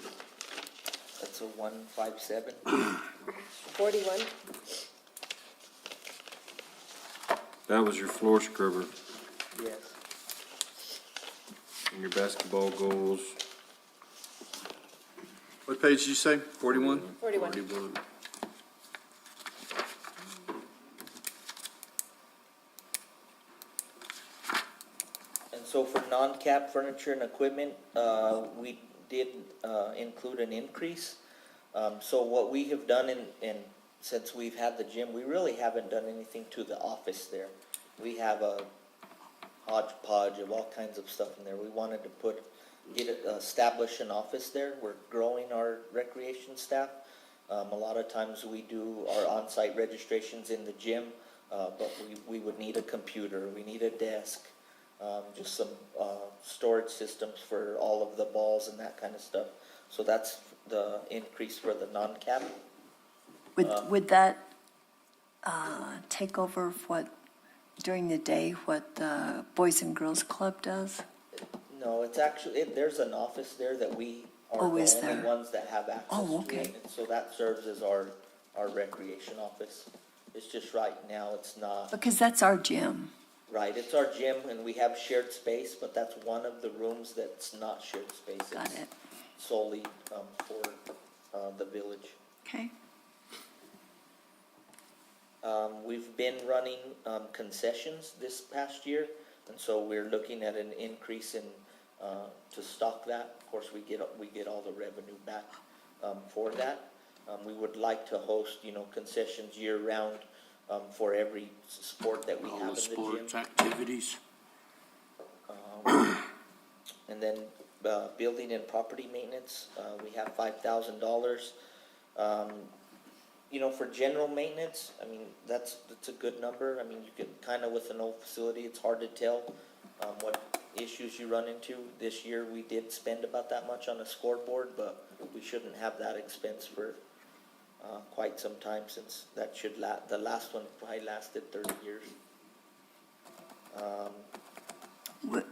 That's a 157. 41. That was your floor scrubber Yes. and your basketball goals. What page did you say? 41? 41. 41. And so for non-cap furniture and equipment, we did include an increase. So what we have done since we've had the gym, we really haven't done anything to the office there. We have a hodgepodge of all kinds of stuff in there. We wanted to establish an office there. We're growing our recreation staff. A lot of times we do our on-site registrations in the gym, but we would need a computer, we need a desk, just some storage systems for all of the balls and that kind of stuff. So that's the increase for the non-cap. Would that take over during the day, what the Boys and Girls Club does? No, it's actually, there's an office there that we are Oh, the is only there? ones that have access to it. Oh, okay. And so that serves as our recreation office. It's just right now, it's not, Because that's our gym. right, it's our gym and we have shared space, but that's one of the rooms that's not shared space. Got It's it. solely for the village. Okay. We've been running concessions this past year, and so we're looking at an increase in, to stock that. Of course, we get all the revenue back for that. We would like to host, concessions year-round for every sport that we have in All the the gym. sports activities. And then building and property maintenance, we have $5,000. For general maintenance, that's a good number. You could kind of, with an old facility, it's hard to tell what issues you run into. This year, we did spend about that much on a scoreboard, but we shouldn't have that expense for quite some time, since that the last one probably lasted 30 years.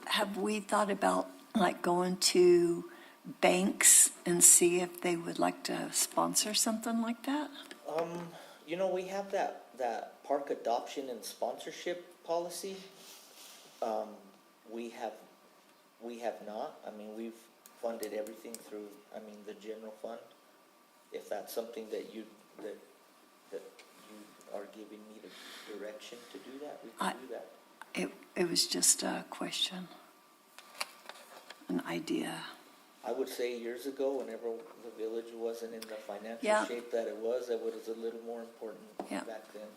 Have we thought about going to banks and see if they would like to sponsor something like that? You know, we have that park adoption and sponsorship policy. We have not. I mean, we've funded everything through, the general fund. If that's something that you are giving me the direction to do that, we can do that. It was just a question, an idea. I would say years ago, whenever the village wasn't in the financial Yeah. shape that it was a little more important Yeah. back then.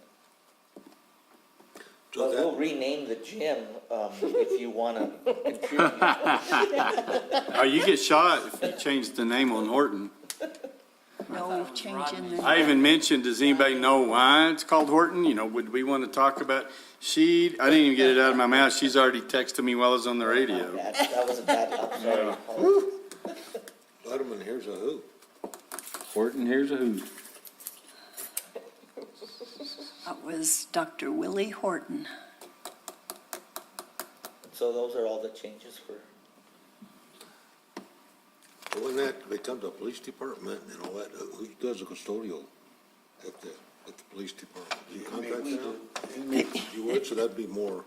So But that- we'll rename the gym, if you wanna contribute. Oh, you get shot if you change the name on Horton. No, we're changing the. I even mentioned, does anybody know why it's called Horton? You know, would we want to talk about, I didn't even get it out of my mouth. She's already texted me while I was on the radio. That was a bad, I'm sorry. Letterman, here's a who. Horton, here's a who. That was Dr. Willie Horton. So those are all the changes for, So when that becomes a police department and all that, who does the custodial at the police department? Do you contract that? You would, so that'd be more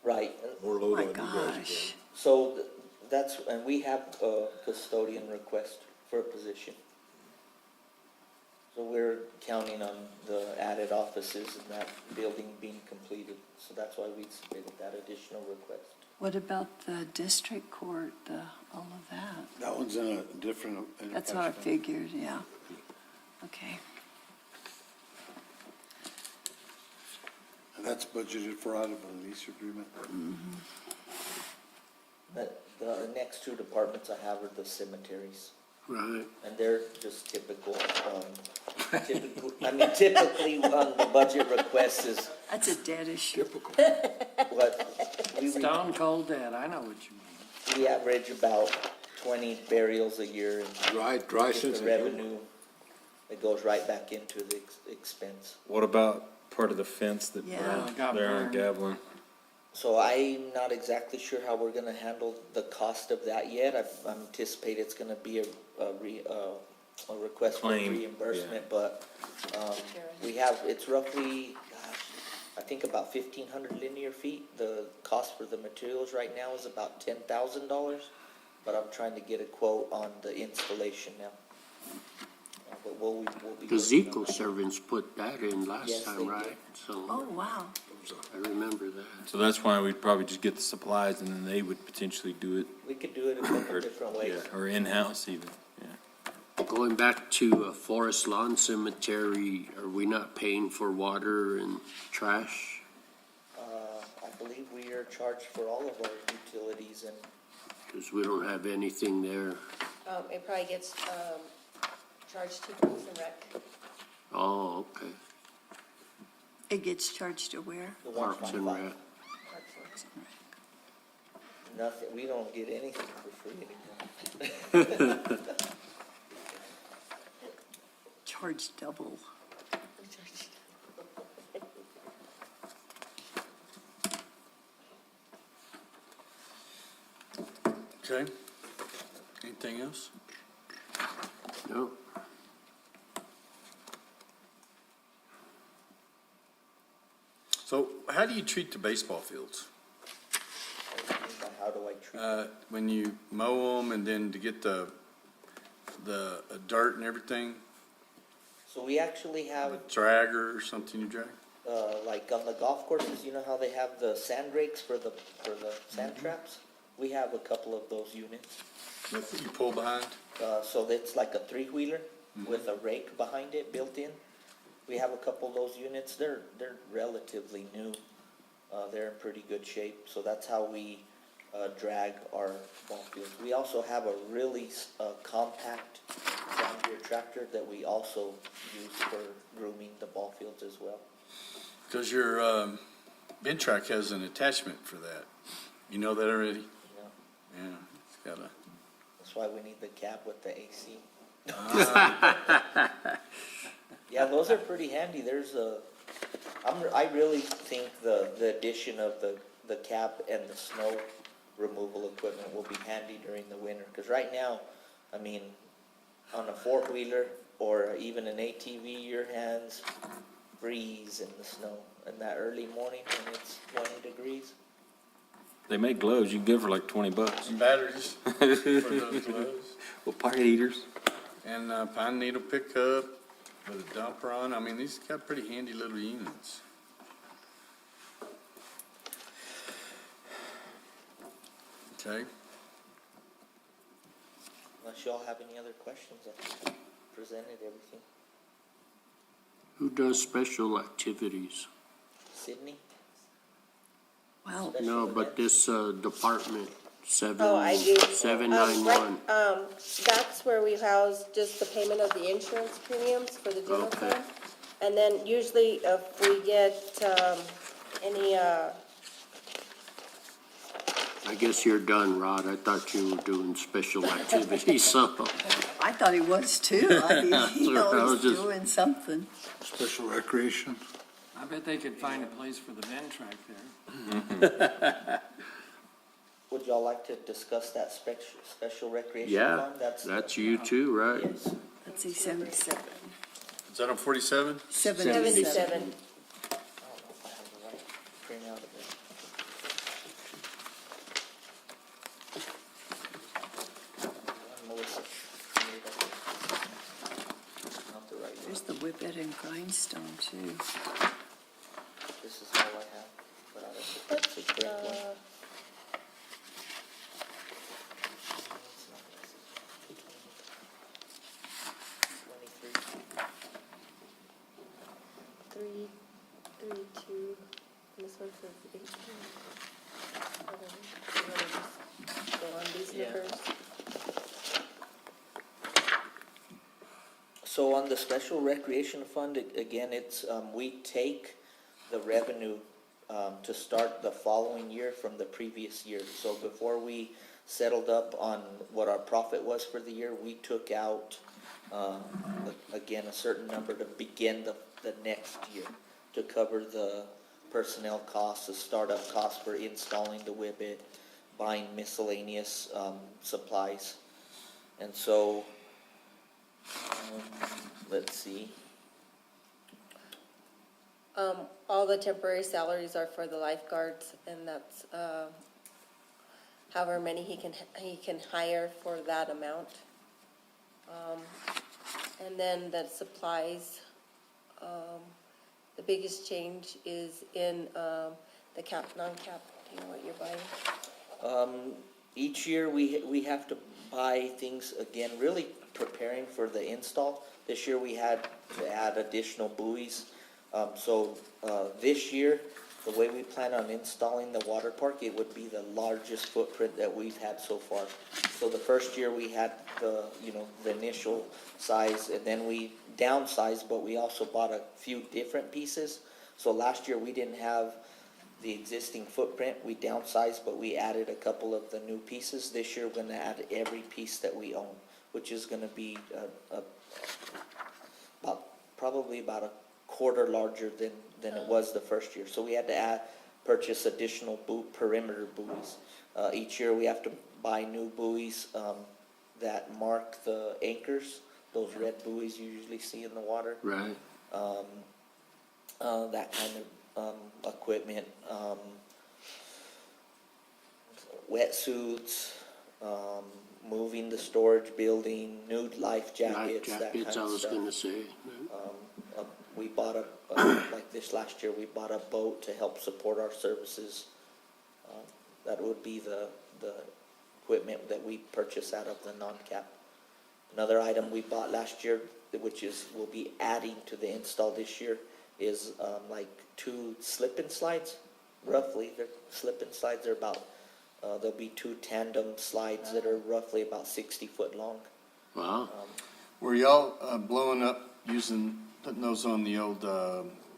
right. load on My you guys. gosh. So and we have a custodian request for a position. So we're counting on the added offices and that building being completed. So that's why we submitted that additional request. What about the district court, all of that? That one's in a different. That's what I figured, yeah. Okay. And that's budgeted for out of a lease agreement. The next two departments I have are the cemeteries. Right. And they're just typical, typically on the budget request is That's a dead issue. Typical. what we Stone cold dead, I know what you mean. we average about 20 burials a year and Dry get sense the of humor. revenue. It goes right back into the expense. What about part of the fence that Yeah. burned Got there on burned. Gavilan? So I'm not exactly sure how we're gonna handle the cost of that yet. I anticipate it's gonna be a request for Claim, reimbursement, but, it's roughly, I think about 1,500 linear feet. The cost for the materials right now is about $10,000, but I'm trying to get a quote on the installation now. But we'll be. The working on Zico that. servants put that in last Yes, they time, did. right? So Oh, wow. I remember that. So that's why we'd probably just get the supplies and then they would potentially do it, We could do it a couple different ways. or in-house even, yeah. Going back to Forest Lawn Cemetery, are we not paying for water and trash? I believe we are charged for all of our utilities and Because we don't have anything there. It probably gets, charged to Parks and Rec. Oh, okay. It gets charged to where? the Parks and 1.5. Rec. Parks and Rec. Nothing, we don't get anything for free anymore. Charged double. Okay. Anything else? No. So how do you treat the baseball fields? How do I treat it? When you mow them and then to get the dirt and everything, So we actually have, a dragger or something you drag? like on the golf courses, you know how they have the sand rakes for the sand traps? We have a couple of those units. That you pull behind? So it's like a three-wheeler with a rake behind it built in. We have a couple of those units. They're relatively new. They're in pretty good shape. So that's how we drag our ball fields. We also have a really compact John Deere tractor that we also use for grooming the ball fields as well. Because your bin track has an attachment for that. You know that already? Yeah. Yeah, it's got a. That's why we need the cab with the AC. Yeah, those are pretty handy. I really think the addition of the cab and the snow removal equipment will be handy during the winter. Because right now, I mean, on a four-wheeler or even an ATV, your hands freeze in the snow in that early morning when it's 20 degrees. They make gloves, you can get for like $20. And batteries for those gloves. Well, pocket heaters. And pine needle pickup with a dumper on. I mean, these got pretty handy little units. Okay. Unless y'all have any other questions, I presented everything. Who does special activities? Sydney? Wow. No, but this, department, Oh, I do. 791. That's where we house just the payment of the insurance premiums for the general Okay. fund. And then usually if we get, any, I guess you're done, Rod. I thought you were doing special activities, so. I thought he was too. He Sure, I was always just- doing something. Special recreation. I bet they could find a place for the Venn track there. Would y'all like to discuss that special recreation Yeah, fund? that's you too, right? Yes. Let's see, 77. Is that on 47? 77. I don't know if I have the right printout of it. Melissa, not the right one. There's the whippet and grindstone too. This is all I have, but I don't think that's a correct one. It's not. 23. 3, 3, 2, and this one says 18. Hold on, I'm gonna just go on these Yeah. numbers. So on the special recreation fund, again, it's, we take the revenue, to start the following year from the previous year. So before we settled up on what our profit was for the year, we took out, again, a certain number to begin the next year to cover the personnel costs, the startup costs for installing the whippet, buying miscellaneous, supplies. And so, let's see. All the temporary salaries are for the lifeguards, and that's, however many he can hire for that amount. And then the supplies, the biggest change is in, the cap, non-cap, do you know what you're buying? Each year, we have to buy things, again, really preparing for the install. This year, we had to add additional buoys. This year, the way we plan on installing the water park, it would be the largest footprint that we've had so far. So the first year, we had the initial size, and then we downsized, but we also bought a few different pieces. So last year, we didn't have the existing footprint. We downsized, but we added a couple of the new pieces. This year, we're gonna add every piece that we own, which is gonna be probably about a quarter larger than it was the first year. So we had to purchase additional perimeter buoys. Each year, we have to buy new buoys that mark the anchors, those red buoys you usually see in the water. Right. That kind of equipment, wetsuits, moving the storage building, new life jackets, that kind of stuff. I was gonna say. We bought like this last year, we bought a boat to help support our services. That would be the equipment that we purchase out of the non-cap. Another item we bought last year, which we'll be adding to the install this year, is like 2 slip-and slides, roughly. They're slip-and slides. They're about, there'll be 2 tandem slides that are roughly about 60 foot long. Wow. Were y'all blowing up putting those on the old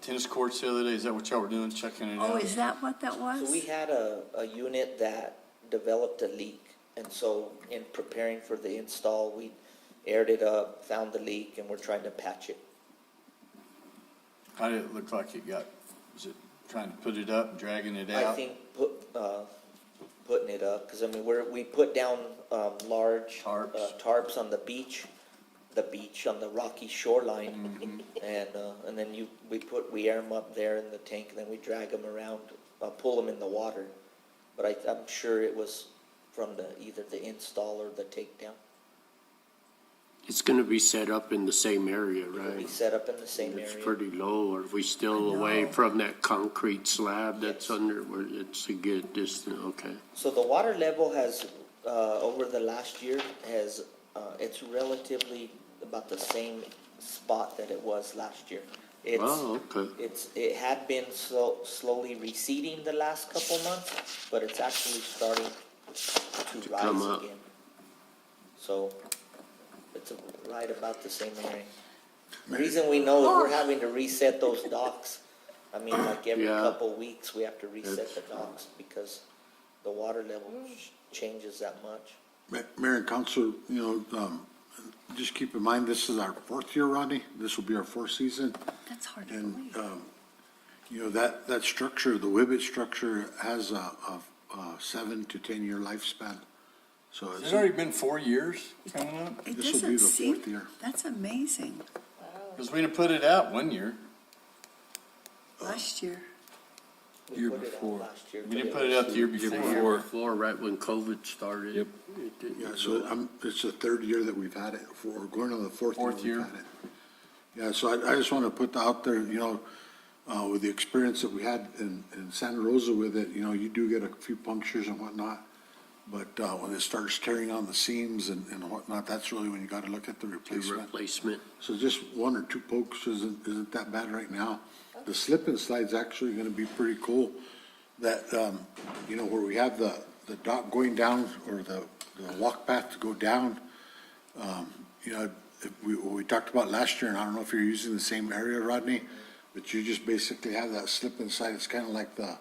tennis courts the other day? Is that what y'all were doing, checking it out? Oh, is that what that was? So we had a unit that developed a leak, and so in preparing for the install, we aired it up, found the leak, and we're trying to patch it. How did it look like it got, was it trying to put it up, dragging it out? I think putting it up, cause I mean, we put down, large. Tarps on the beach, on the rocky shoreline. And then we air them up there in the tank, and then we drag them around, pull them in the water. But I'm sure it was from either the install or the takedown. It's gonna be set up in the same area, It'll be right? set up in the same area. It's pretty low, or are we still away from that concrete slab that's under, where it's a good distance, okay? So the water level has, over the last year, it's relatively about the same spot that it was last year. Oh, okay. It had been slowly receding the last couple months, but it's actually starting to come rise up. again. So it's right about the same area. The reason we know is we're having to reset those docks. I mean, like every Yeah. couple weeks, we have to reset the docks because the water level changes that much. Mayor and Council, just keep in mind, this is our fourth year, Rodney. This will be our fourth season. That's hard to And, believe. that structure, the Wibbit structure has a 7 to 10 year lifespan. So It's already been 4 years coming up? It this will be doesn't the seem, fourth year. that's amazing. Because we didn't put it out 1 year. Last year. We Year put it out before. last year. We but didn't it put it was- out the year before. Before, right when COVID started. Yep. It didn't Yeah, go so out. it's the third year that we've had it, we're going on the fourth Fourth year year. we've had it. Yeah, so I just want to put out there, with the experience that we had in Santa Rosa with it, you do get a few punctures and whatnot. But when it starts tearing on the seams and whatnot, that's really when you got to look at the replacement. Replacement. So just 1 or 2 pokes isn't that bad right now. The slip and slide's actually gonna be pretty cool. That, where we have the dock going down or the walk path to go down. We talked about last year, and I don't know if you're using the same area, Rodney, but you just basically have that slip and slide. It's kind of like the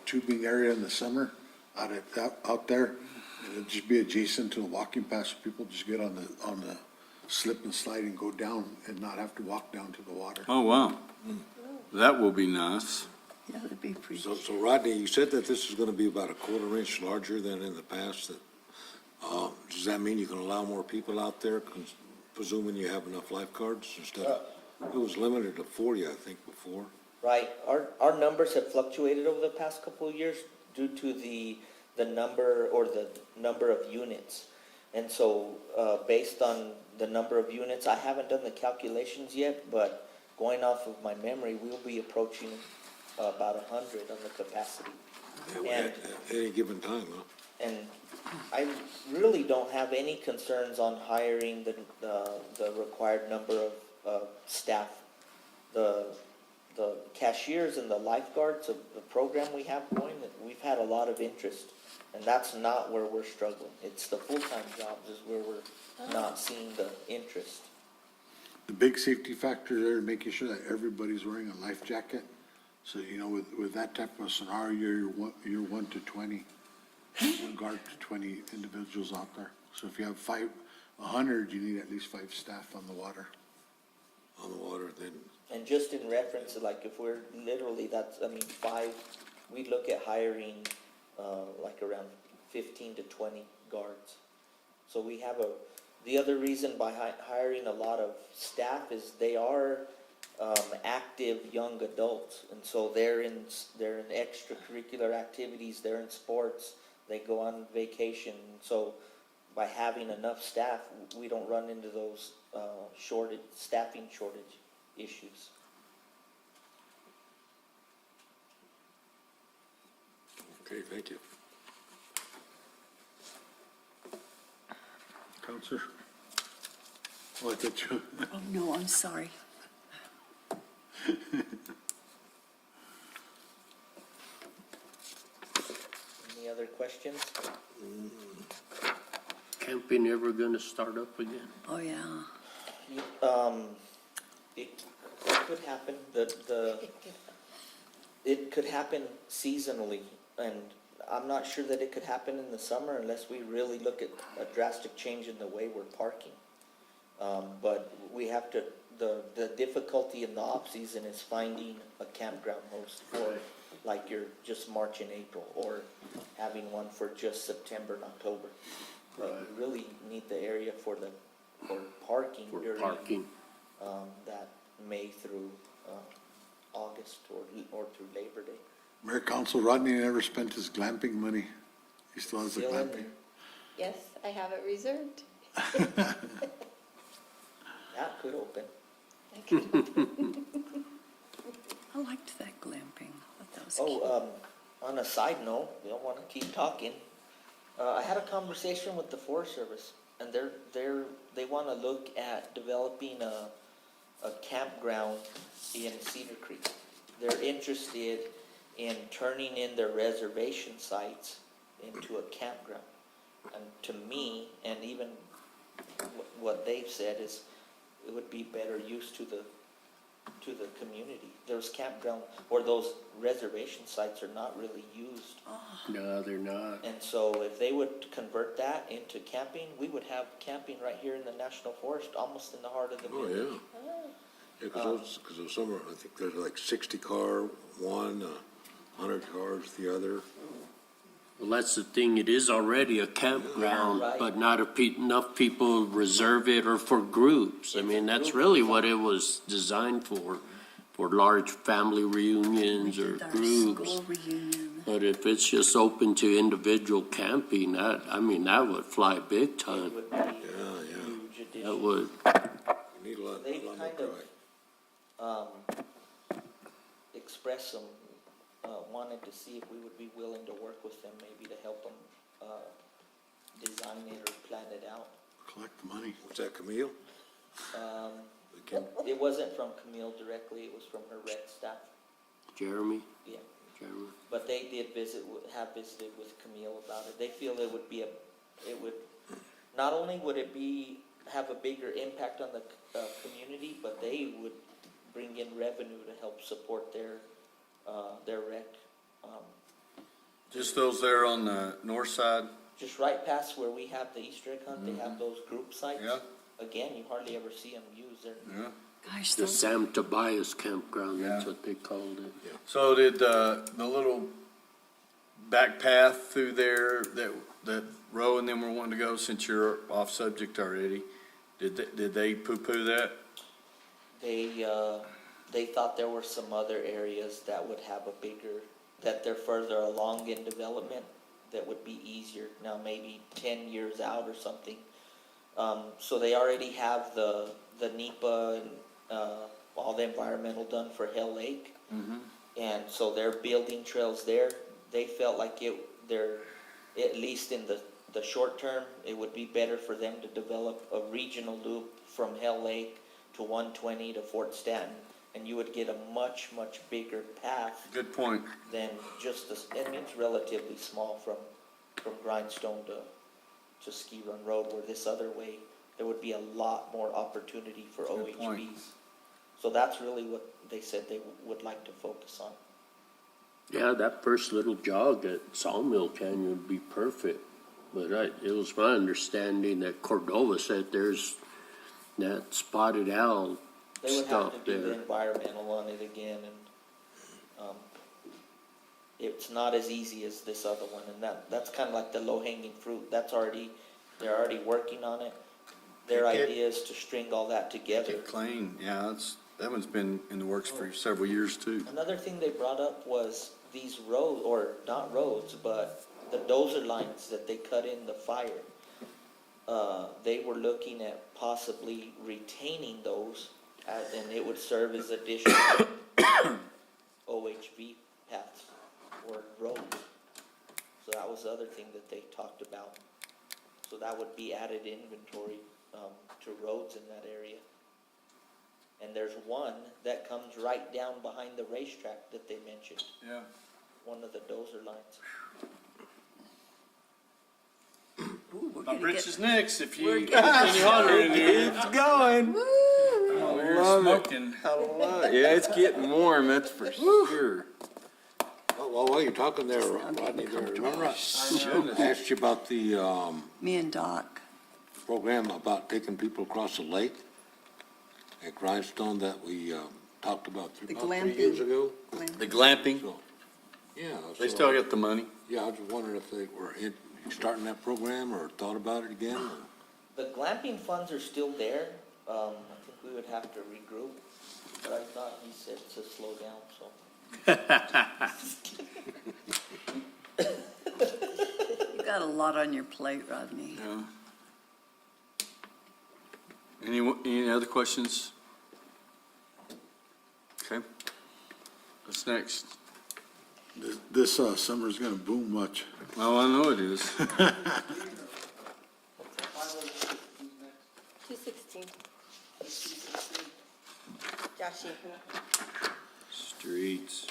tubing area in the summer out there. It'd just be adjacent to the walking path, so people just get on the slip and slide and go down and not have to walk down to the water. Oh, wow. That will be nice. Yeah, that'd be pretty. So Rodney, you said that this is gonna be about a 1/4 inch larger than in the past. Does that mean you can allow more people out there, presuming you have enough lifeguards instead of, it was limited to 40, I think, before? Right, our numbers have fluctuated over the past couple of years due to the number of units. And so, based on the number of units, I haven't done the calculations yet, but going off of my memory, we'll be approaching about 100 on the capacity. And At any given time, huh? And I really don't have any concerns on hiring the required number of staff. The cashiers and the lifeguards of the program we have going, we've had a lot of interest. And that's not where we're struggling. It's the full-time jobs is where we're not seeing the interest. The big safety factor there, making sure that everybody's wearing a life jacket. So, with that type of scenario, you're 1 to 20, 1 guard to 20 individuals out there. So if you have 100, you need at least 5 staff on the water. On the water, then, And just in reference, like if we're literally, 5, we look at hiring, like around 15 to 20 guards. So we have the other reason by hiring a lot of staff is they are, active young adults. And so they're in extracurricular activities, they're in sports, they go on vacation. So by having enough staff, we don't run into those, staffing shortage issues. okay, thank you. Counselor? Oh, I thought you. Oh, no, I'm sorry. Any other questions? Camping ever gonna start up again? Oh, yeah. It could happen, it could happen seasonally, and I'm not sure that it could happen in the summer unless we really look at a drastic change in the way we're parking. But we have to, the difficulty in the off-season is finding a campground host like you're just March and April, or having one for just September and October. But we really need the area for parking For during, parking. that May through, August or through Labor Day. Mayor Council, Rodney never spent his glamping money. He still has the Still in glamping. there. Yes, I have it reserved. That could open. I liked that glamping. I thought that was Oh, cute. on a side note, we don't wanna keep talking. I had a conversation with the Forest Service, and they wanna look at developing a campground in Cedar Creek. They're interested in turning in their reservation sites into a campground. And to me, and even what they've said is, it would be better use to the community. Those campground, or those reservation sites are not really used. No, they're not. And so if they would convert that into camping, we would have camping right here in the National Forest, almost in the heart of the Oh, village. yeah. Yeah, cause those some are, I think there's like 60 car one, 100 cars the other. Well, that's the thing, it is already a campground, Yeah, right. but not enough people reserve it or for groups. I mean, that's really what it was designed for large family reunions or Did our groups. school reunion. But if it's just open to individual camping, that would fly big It time. would be Yeah, a yeah. huge addition. That would. You need a lot They more kind drive. of, expressed some, wanted to see if we would be willing to work with them, maybe to help them, design it or plan it out. Collect the money. Was that Camille? The Kim- It wasn't from Camille directly, it was from her rec staff, Jeremy? yeah. Jeremy. But they did have visited with Camille about it. They feel it would be not only would it have a bigger impact on the, community, but they would bring in revenue to help support their rec. Just those there on the north side? Just right past where we have the Easter egg hunt, they have those group sites. Yeah. Again, you hardly ever see them use their. Yeah. Gosh, The those Sam Tobias campground, that's Yeah. what they called it. So did, the little back path through there, that Roe and them were wanting to go, since you're off subject already, did they poo-poo that? They thought there were some other areas that would have that they're further along in development, that would be easier, now maybe 10 years out or something. So they already have the NEPA and, all the environmental done for Hell Lake. And so they're building trails there. They felt like they're, at least in the short term, it would be better for them to develop a regional loop from Hell Lake to 120 to Fort Stanton. And you would get a much, much bigger path Good point. than just it's relatively small from Grindstone to Ski Run Road, where this other way, there would be a lot more opportunity for Good point. OHVs. So that's really what they said they would like to focus on. Yeah, that first little jog at Sawmill Canyon would be perfect. But it was my understanding that Cordova said there's that spotted owl They would stuff have to do the there. environmental on it again, and, it's not as easy as this other one, and that's kind of like the low-hanging fruit. They're already working on it. Their Okay. idea is to string all that together. Get clean, yeah, that one's been in the works for several years too. Another thing they brought up was these roads, or not roads, but the dozer lines that they cut in the fire. They were looking at possibly retaining those, and it would serve as additional OHV paths or roads. So that was the other thing that they talked about. So that would be added inventory, to roads in that area. And there's one that comes right down behind the racetrack that they mentioned, Yeah. one of the dozer lines. Ooh, we're My gonna britch get- is next, if we're you getting get any hotter in here. It's going. Oh, you're love it. smoking. I love it. Yeah, it's getting warm, that's for sure. Well, while you're talking there, Rodney, there, remember I asked you about the, Me and Doc. program about taking people across the lake at Grindstone that we talked about The about 3 years glamping. ago? The glamping? So, Yeah. They so- still get the money. Yeah, I was wondering if they were starting that program or thought about it again, or? The glamping funds are still there. I think we would have to regroup, but I thought he said to slow down, so. You got a lot on your plate, Rodney. Yeah. Any other questions? Okay. What's next? This summer's gonna boom much. Oh, I know it is. 216. Joshy. Streets.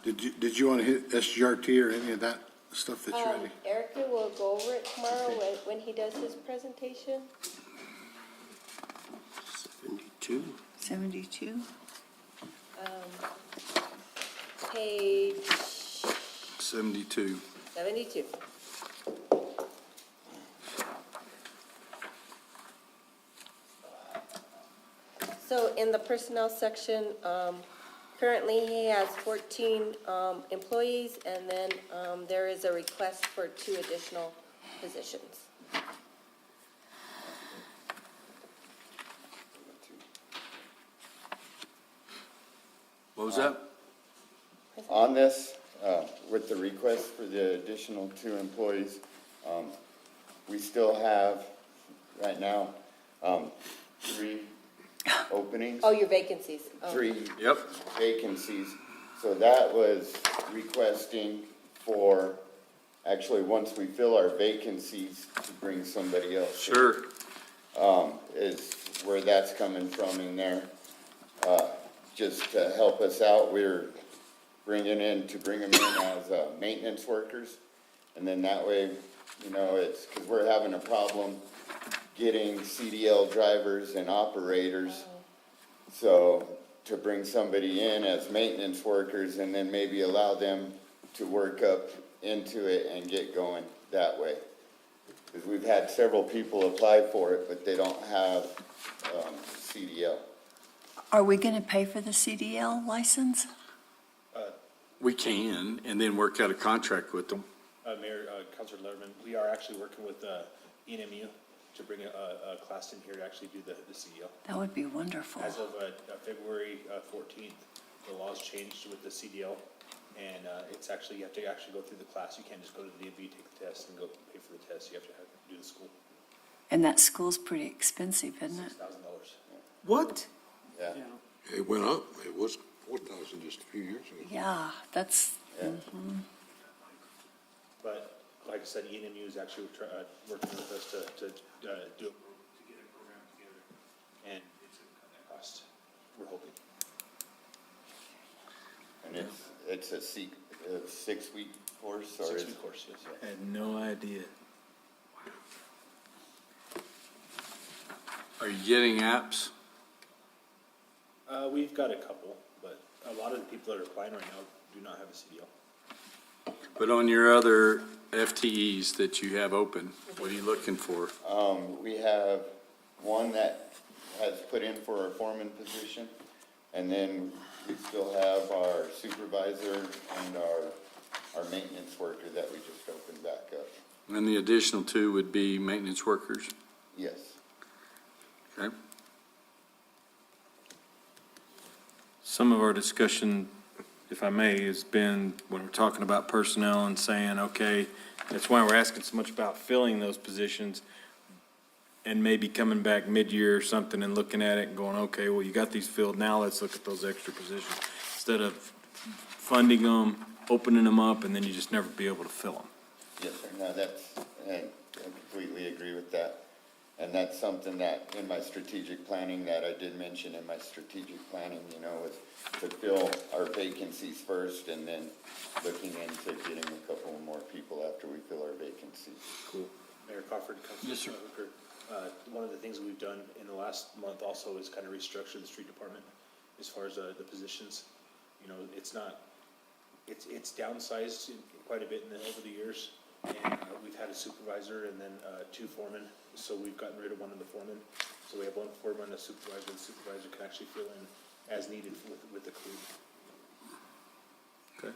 Did you wanna hit SGRT or any of that stuff that you're ready? Erica will go over it tomorrow when he does his presentation. 72. 72? Page 72. 72. So in the personnel section, currently he has 14 employees, and then there is a request for 2 additional positions. What was that? On this, with the request for the additional 2 employees, we still have, right now, 3 openings. Oh, your vacancies. Oh. 3 vacancies. So that was requesting for, actually, once we fill our vacancies, to bring somebody else. Sure. Is where that's coming from in there. Just to help us out, we're bring them in as maintenance workers. And then that way, you know, it's, because we're having a problem getting CDL drivers and operators. So to bring somebody in as maintenance workers and then maybe allow them to work up into it and get going that way. Because we've had several people apply for it, but they don't have CDL. Are we going to pay for the CDL license? We can, and then work out a contract with them. Mayor, Councilor Letterman, we are actually working with ENMU to bring a class in here to actually do the CDL. That would be wonderful. As of February 14th, the laws changed with the CDL, and it's actually, you have to actually go through the class. You can't just go to the DMV, take the test, and go pay for the test. You have to do the school. And that school's pretty expensive, isn't it? $6,000. What? Yeah. It went up. It was 4,000 just a few years ago. Yeah, that's, But like I said, ENMU is actually working with us to get a program together, and it's going to cut that cost. We're hoping. And it's a 6-week course, or 6-week course, yes. I had no idea. Are you getting apps? We've got a couple, but a lot of the people that are applying right now do not have a CDL. But on your other FTEs that you have open, what are you looking for? We have one that has put in for a foreman position, and then we still have our supervisor and our maintenance worker that we just opened back up. And the additional 2 would be maintenance workers? Yes. Okay. Some of our discussion, if I may, has been when we're talking about personnel and saying, okay, that's why we're asking so much about filling those positions and maybe coming back mid-year or something and looking at it and going, okay, well, you got these filled, now let's look at those extra positions. Instead of funding them, opening them up, and then you just never be able to fill them. Yes, sir. No, I completely agree with that. And that's something that in my strategic planning that I did mention in my strategic planning, you know, was to fill our vacancies first and then looking into getting a couple more people after we fill our vacancies. Cool. Mayor Crawford, Councilor Hooker, one of the things we've done in the last month also is kind of restructure the street department as far as the positions. You know, it's downsized quite a bit over the years. And we've had a supervisor and then 2 foremen, so we've gotten rid of one of the foremen. So we have 1 foreman and a supervisor. The supervisor can actually fill in as needed with the crew. Okay.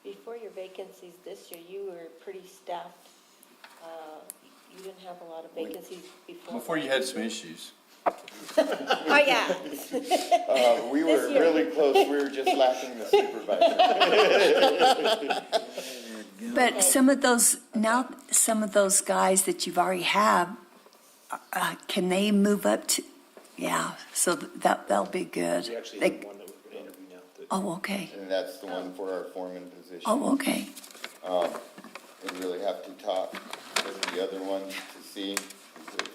Before your vacancies this year, you were pretty staffed. You didn't have a lot of vacancies before. Before you had some issues. Oh, yeah. We were This year. really close, we were just lacking the supervisor. But some of those guys that you've already have, can they move up to, yeah, so that'll be good. We actually They- have one that we're gonna interview now. Oh, okay. And that's the one for our foreman position. Oh, okay. We really have to talk with the other ones to see. because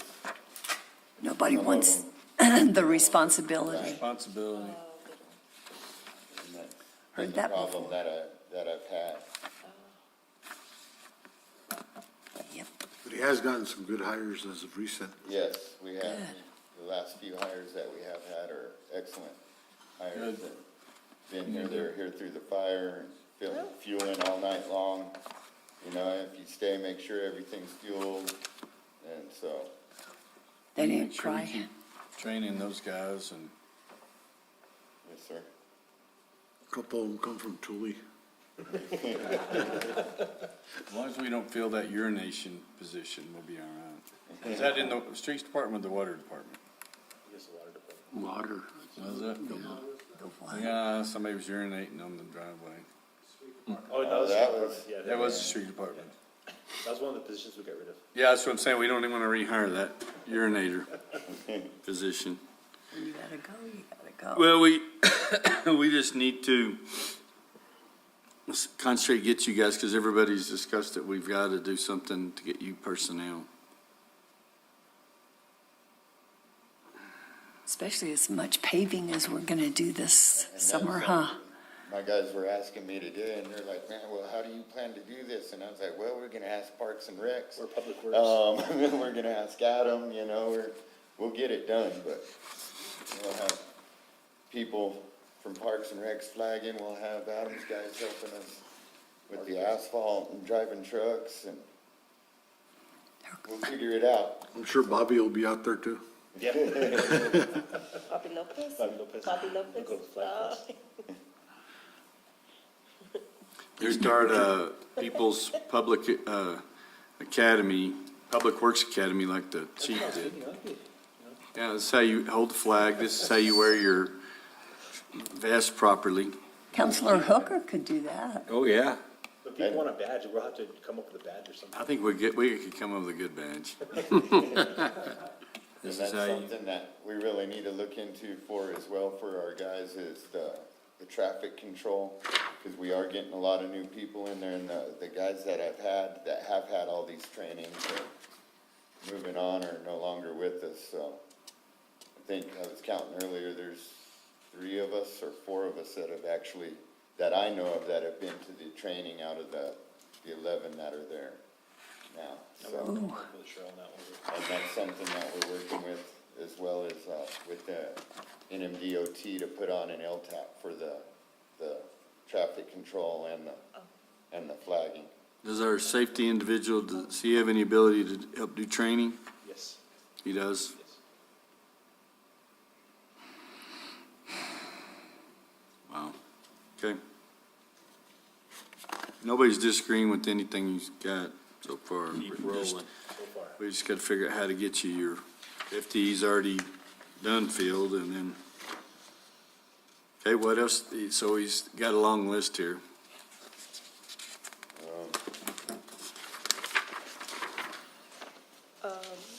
Nobody some of wants them- the responsibility. Responsibility. and that's Heard been that the problem before. that I've had. Yep. But he has gotten some good hires as of recent. Yes, we have. The last few hires that we have had are excellent hires. Good. Been here, they're here through the fire, and fueling all night long. You know, if you stay, make sure everything's fueled, and so. They Make didn't sure we cry. keep training those guys and Yes, sir. A couple of them come from Thule. as long as we don't feel that urination position, we'll be all right. Is that in the streets department or the water department? Yes, the water department. Water. Was it? Yeah, somebody was urinating on the driveway. Oh, no, Oh, that's that the was- department. Yeah, That was the street department. that was one of the positions we got rid of. Yeah, that's what I'm saying. We don't even want to rehire that urinator position. You gotta go, you gotta go. Well, we just need to concentrate, get you guys, because everybody's discussed that we've got to do something to get you personnel. Especially as much paving as we're gonna do this And summer, that's huh? something My guys were asking me today, and they're like, man, well, how do you plan to do this? And I was like, well, we're gonna ask Parks and Recs. Or Public Works. We're gonna ask Adam, you know, we'll get it done, but we'll have people from Parks and Recs flagging, we'll have Adam's guys helping us with the asphalt and driving trucks, and we'll figure it out. I'm sure Bobby will be out there too. Yeah. Bobby Lopez? Bobby Lopez. Bobby Lopez? Go to the flag Oh. There's start People's Public Academy, Public Works Academy, like the chief did. Yeah, this is how you hold the flag. This is how you wear your vest properly. Counselor Hooker could do that. Oh, yeah. But people want a badge, we'll have to come up with a badge or something. I think we could come up with a good badge. And This that's is how you, something that we really need to look into for as well for our guys is the traffic control. Because we are getting a lot of new people in there, and the guys that have had all these trainings are moving on or no longer with us, so. I think I was counting earlier, there's 3 of us or 4 of us that have actually, that I know of, that have been to the training out of the 11 that are there now, so. I'm not really sure on that one. And that's something that we're working with, as well as, with the NMDOT to put on an LTAP for the traffic control and the flagging. does our safety individual, does he have any ability to help do training? Yes, He does? yes. Wow. Okay. Nobody's disagreeing with anything you've got so far. Keep We're just- rolling. So far. We just gotta figure out how to get you your FTEs already done filled, and then, okay, what else? So he's got a long list here.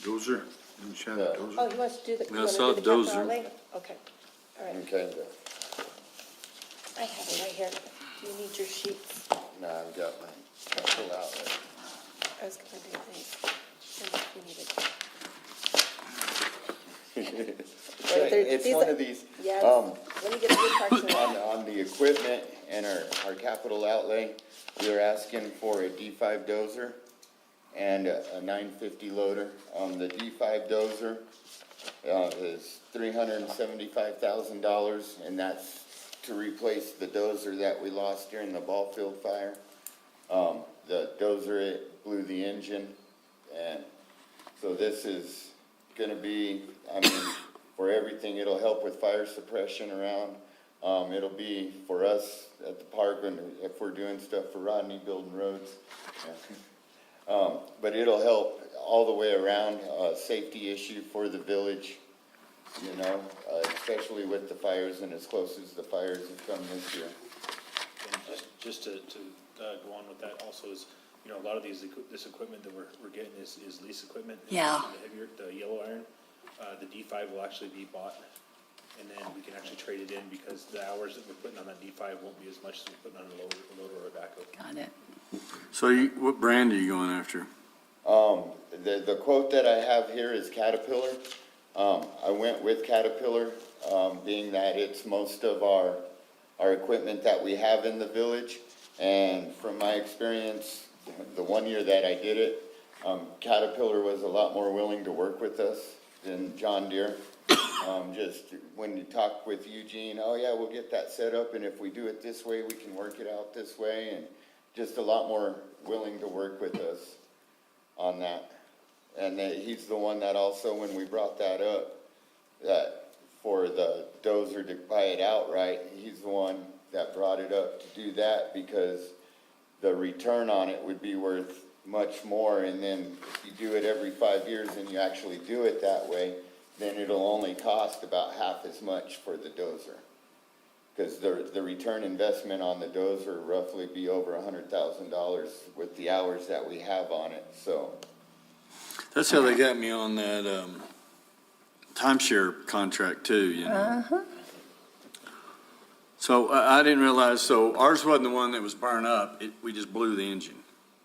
Dozer, and Shannon Yeah. Dozer. Oh, he wants to do the, you I want to saw do the capital Dozer. outlay? Okay, all right. Okay, I have it right here. Do you need your sheets? now I've got my capital outlet. I was gonna do these. If you need it. It's These one are- of these, Yes, let me get a good Parks and Rec. on the equipment and our capital outlay, we are asking for a D5 dozer and a 950 loader. The D5 dozer is $375,000, and that's to replace the dozer that we lost during the ball field fire. The dozer, it blew the engine, and so this is gonna be, I mean, for everything, it'll help with fire suppression around It'll be for us at the park when, if we're doing stuff for Rodney, building roads. But it'll help all the way around, safety issue for the village, you know, especially with the fires and as close as the fires have come this year. And just to go on with that also is, you know, a lot of this equipment that we're getting is lease equipment. Yeah. The heavier, the yellow iron, the D5 will actually be bought, and then we can actually trade it in because the hours that we're putting on that D5 won't be as much as we're putting on a loader or a backhoe. Got it. So what brand are you going after? The quote that I have here is Caterpillar. I went with Caterpillar, being that it's most of our equipment that we have in the village. And from my experience, the 1 year that I did it, Caterpillar was a lot more willing to work with us than John Deere. Just when you talk with Eugene, oh yeah, we'll get that set up, and if we do it this way, we can work it out this way, and just a lot more willing to work with us on that. And he's the one that also, when we brought that up, that for the dozer to buy it outright, he's the one that brought it up to do that because the return on it would be worth much more. And then if you do it every 5 years and you actually do it that way, then it'll only cost about half as much for the dozer. Because the return investment on the dozer roughly be over $100,000 with the hours that we have on it, so. That's how they got me on that timeshare contract too, you know. Uh-huh. So I didn't realize, so ours wasn't the one that was burned up, we just blew the engine.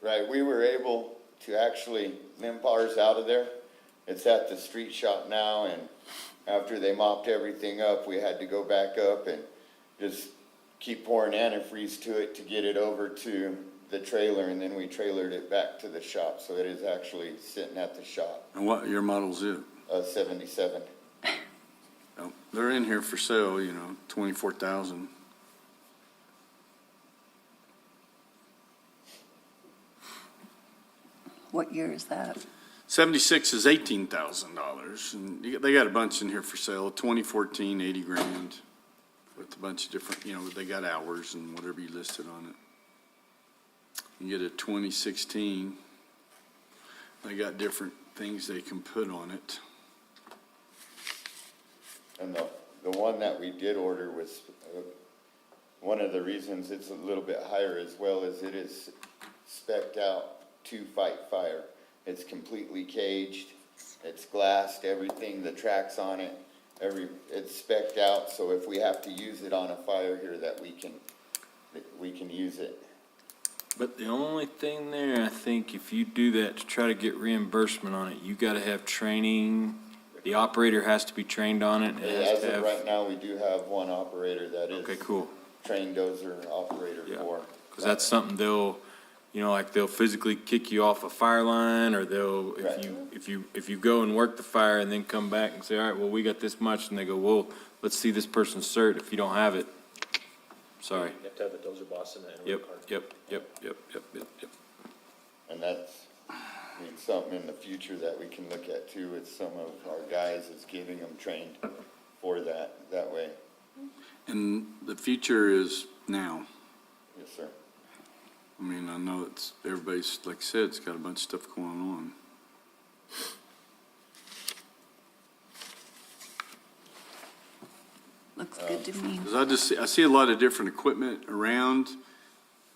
Right, we were able to actually limp ours out of there. It's at the street shop now, and after they mopped everything up, we had to go back up and just keep pouring antifreeze to it to get it over to the trailer, and then we trailered it back to the shop, so it is actually sitting at the shop. And what your model's it? 77. Oh, they're in here for sale, you know, 24,000. What year is that? 76 is $18,000, and they got a bunch in here for sale. 2014, 80 grand, with a bunch of different, you know, they got hours and whatever you listed on it. You get a 2016. They got different things they can put on it. And the one that we did order was, one of the reasons it's a little bit higher as well as it is spec'd out to fight fire. It's completely caged, it's glassed, everything, the tracks on it, it's spec'd out, so if we have to use it on a fire here, that we can use it. But the only thing there, I think, if you do that to try to get reimbursement on it, you gotta have training. The operator has to be trained on it. As of right now, we do have one operator that is. Okay, cool. Trained dozer operator for. Because that's something they'll, you know, like they'll physically kick you off a fire line, or they'll, if you go and work the fire and then come back and say, all right, well, we got this much, and they go, well, let's see this person's cert. If you don't have it, sorry. You have to have a dozer boss in that. Yep. And that's, I mean, something in the future that we can look at too with some of our guys is getting them trained for that way. And the future is now. Yes, sir. I mean, I know everybody's, like I said, it's got a bunch of stuff going on. Looks good to me. 'Cause I see a lot of different equipment around,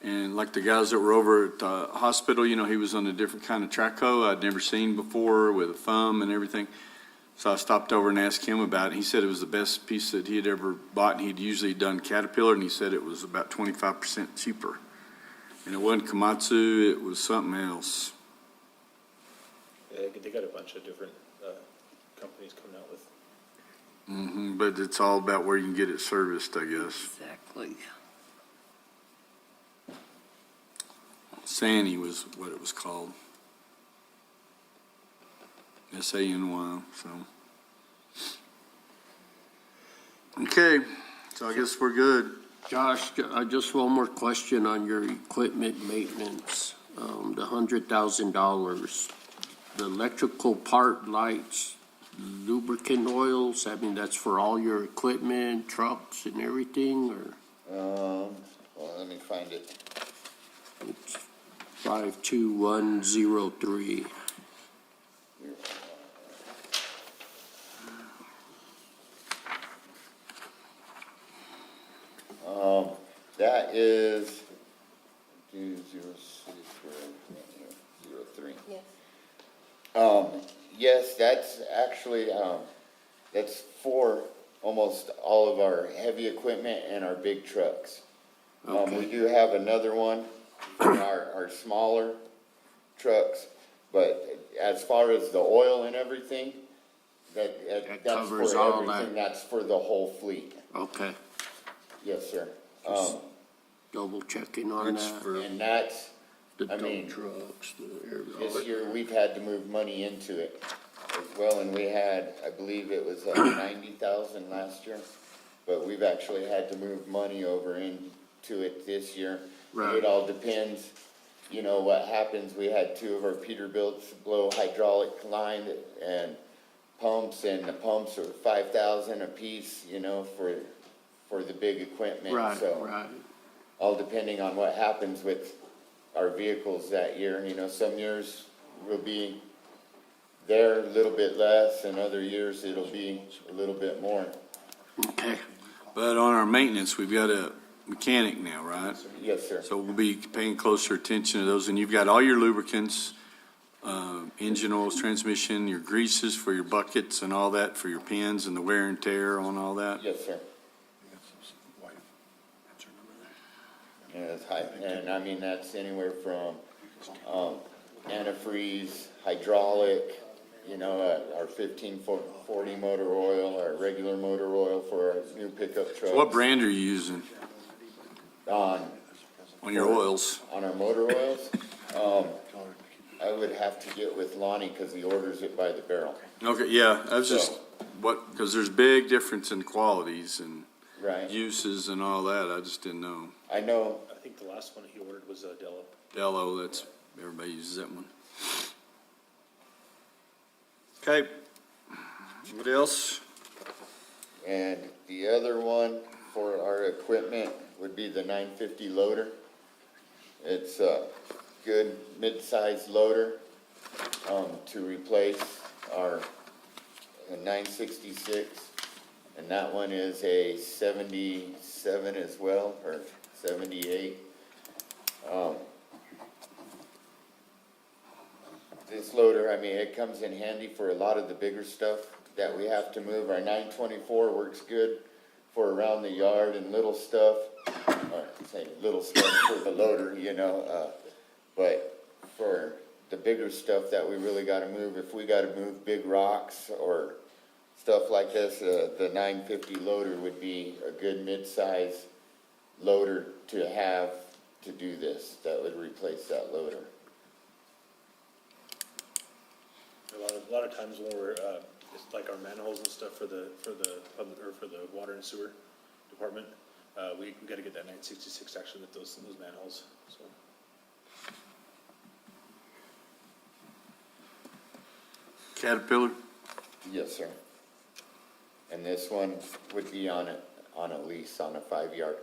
and like the guys that were over at the hospital, you know, he was on a different kind of track hoe I'd never seen before with a thumb and everything. So I stopped over and asked him about it. He said it was the best piece that he had ever bought, and he'd usually done Caterpillar, and he said it was about 25% cheaper. And it wasn't Komatsu, it was something else. Yeah, they got a bunch of different companies coming out with. But it's all about where you can get it serviced, I guess. Exactly. Sany was what it was called. SANY, so. Okay, so I guess we're good. Josh, just one more question on your equipment maintenance. The $100,000, the electrical part lights, lubricant oils, I mean, that's for all your equipment, trucks and everything, or Well, let me find it. it's 52103? That is 03. Yes. Yes, that's actually, that's for almost all of our heavy equipment and our big trucks. We do have another one for our smaller trucks, but as far as the oil and everything, that's covers for all everything, that. that's for the whole fleet. Okay, Yes, sir. double checking on That's that. for, And that's, The I mean, dump trucks, this year, we've had to move money into it as well, and we had, I believe it was 90,000 last year, but we've actually had to move money over into it this year. Right. It all depends, you know, what happens. We had two of our Peterbilts blow hydraulic line and pumps, and the pumps are 5,000 a piece, you know, for the big equipment. Right, So, right. all depending on what happens with our vehicles that year. You know, some years will be there a little bit less, and other years it'll be a little bit more. Okay, but on our maintenance, we've got a mechanic now, right? Yes, sir. So we'll be paying closer attention to those, and you've got all your lubricants, engine oils, transmission, your greases for your buckets and all that, for your pins and the wear and tear on all that. Yes, sir. And it's high, and I mean, that's anywhere from, antifreeze, hydraulic, you know, our 1540 motor oil, our regular motor oil for our new pickup trucks. What brand are you using On your oils? On our motor oils, I would have to get with Lonnie, because he orders it by the barrel. Okay, yeah, I was just, because there's big difference in qualities and Right. uses and all that, I just didn't know. I know. I think the last one he ordered was Dello. Dello, that's, everybody uses that one. Okay. What else? And the other one for our equipment would be the 950 loader. It's a good mid-size loader to replace our 966, and that one is a 77 as well, or 78. This loader, I mean, it comes in handy for a lot of the bigger stuff that we have to move. Our 924 works good for around the yard and little stuff, or say little stuff for the loader, you know, but for the bigger stuff that we really gotta move, if we gotta move big rocks or stuff like this, the 950 loader would be a good mid-size loader to have to do this. That would replace that loader. A lot of times when we're, it's like our manholes and stuff for the public, or for the water and sewer department, we gotta get that 966 actually with those manholes, so. Caterpillar? Yes, sir. And this one would be on a lease, on a 5-year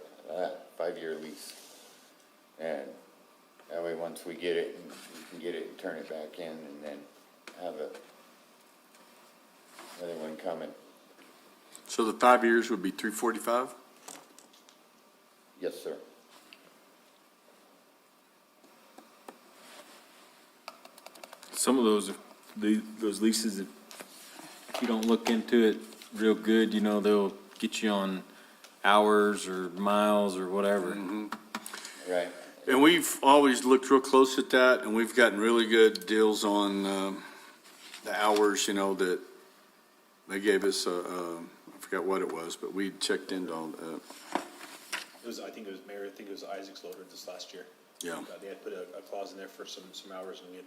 lease. And that way, once we get it, we can get it and turn it back in, and then have another one coming. So the 5 years would be 345? Yes, sir. Some of those leases, if you don't look into it real good, you know, they'll get you on hours or miles or whatever. Right. And we've always looked real close at that, and we've gotten really good deals on the hours, you know, that they gave us, I forgot what it was, but we checked into all that. I think it was Isaac's loader this last year. Yeah. They had put a clause in there for some hours, and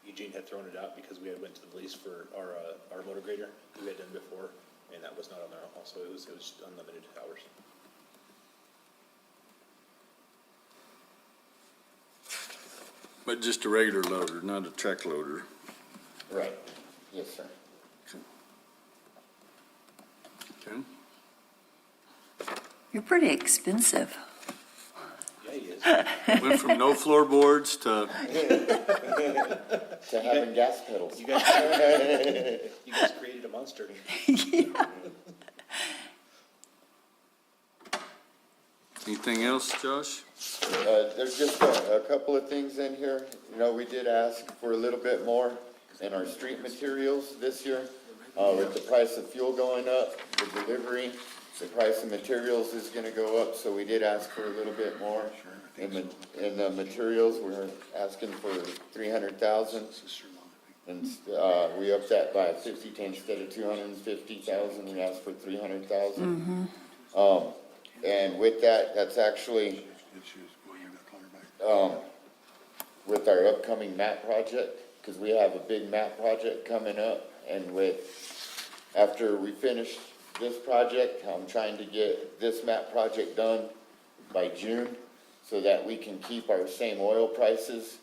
Eugene had thrown it out because we had went to the lease for our motor grader that we had done before, and that was not on there also. It was unlimited hours. But just a regular loader, not a track loader. Right. Yes, sir. Okay. You're pretty expensive. Yeah, he is. Went from no floorboards to, To having gas pedals. You guys created a monster. anything else, Josh? There's just a couple of things in here. You know, we did ask for a little bit more in our street materials this year. With the price of fuel going up, the delivery, the price of materials is gonna go up, so we did ask for a little bit more. In the materials, we're asking for 300,000. And, we upped that by 50, instead of 250,000, we asked for 300,000. And with that, that's actually, with our upcoming map project, because we have a big map project coming up, and after we finish this project, I'm trying to get this map project done by June, so that we can keep our same oil prices.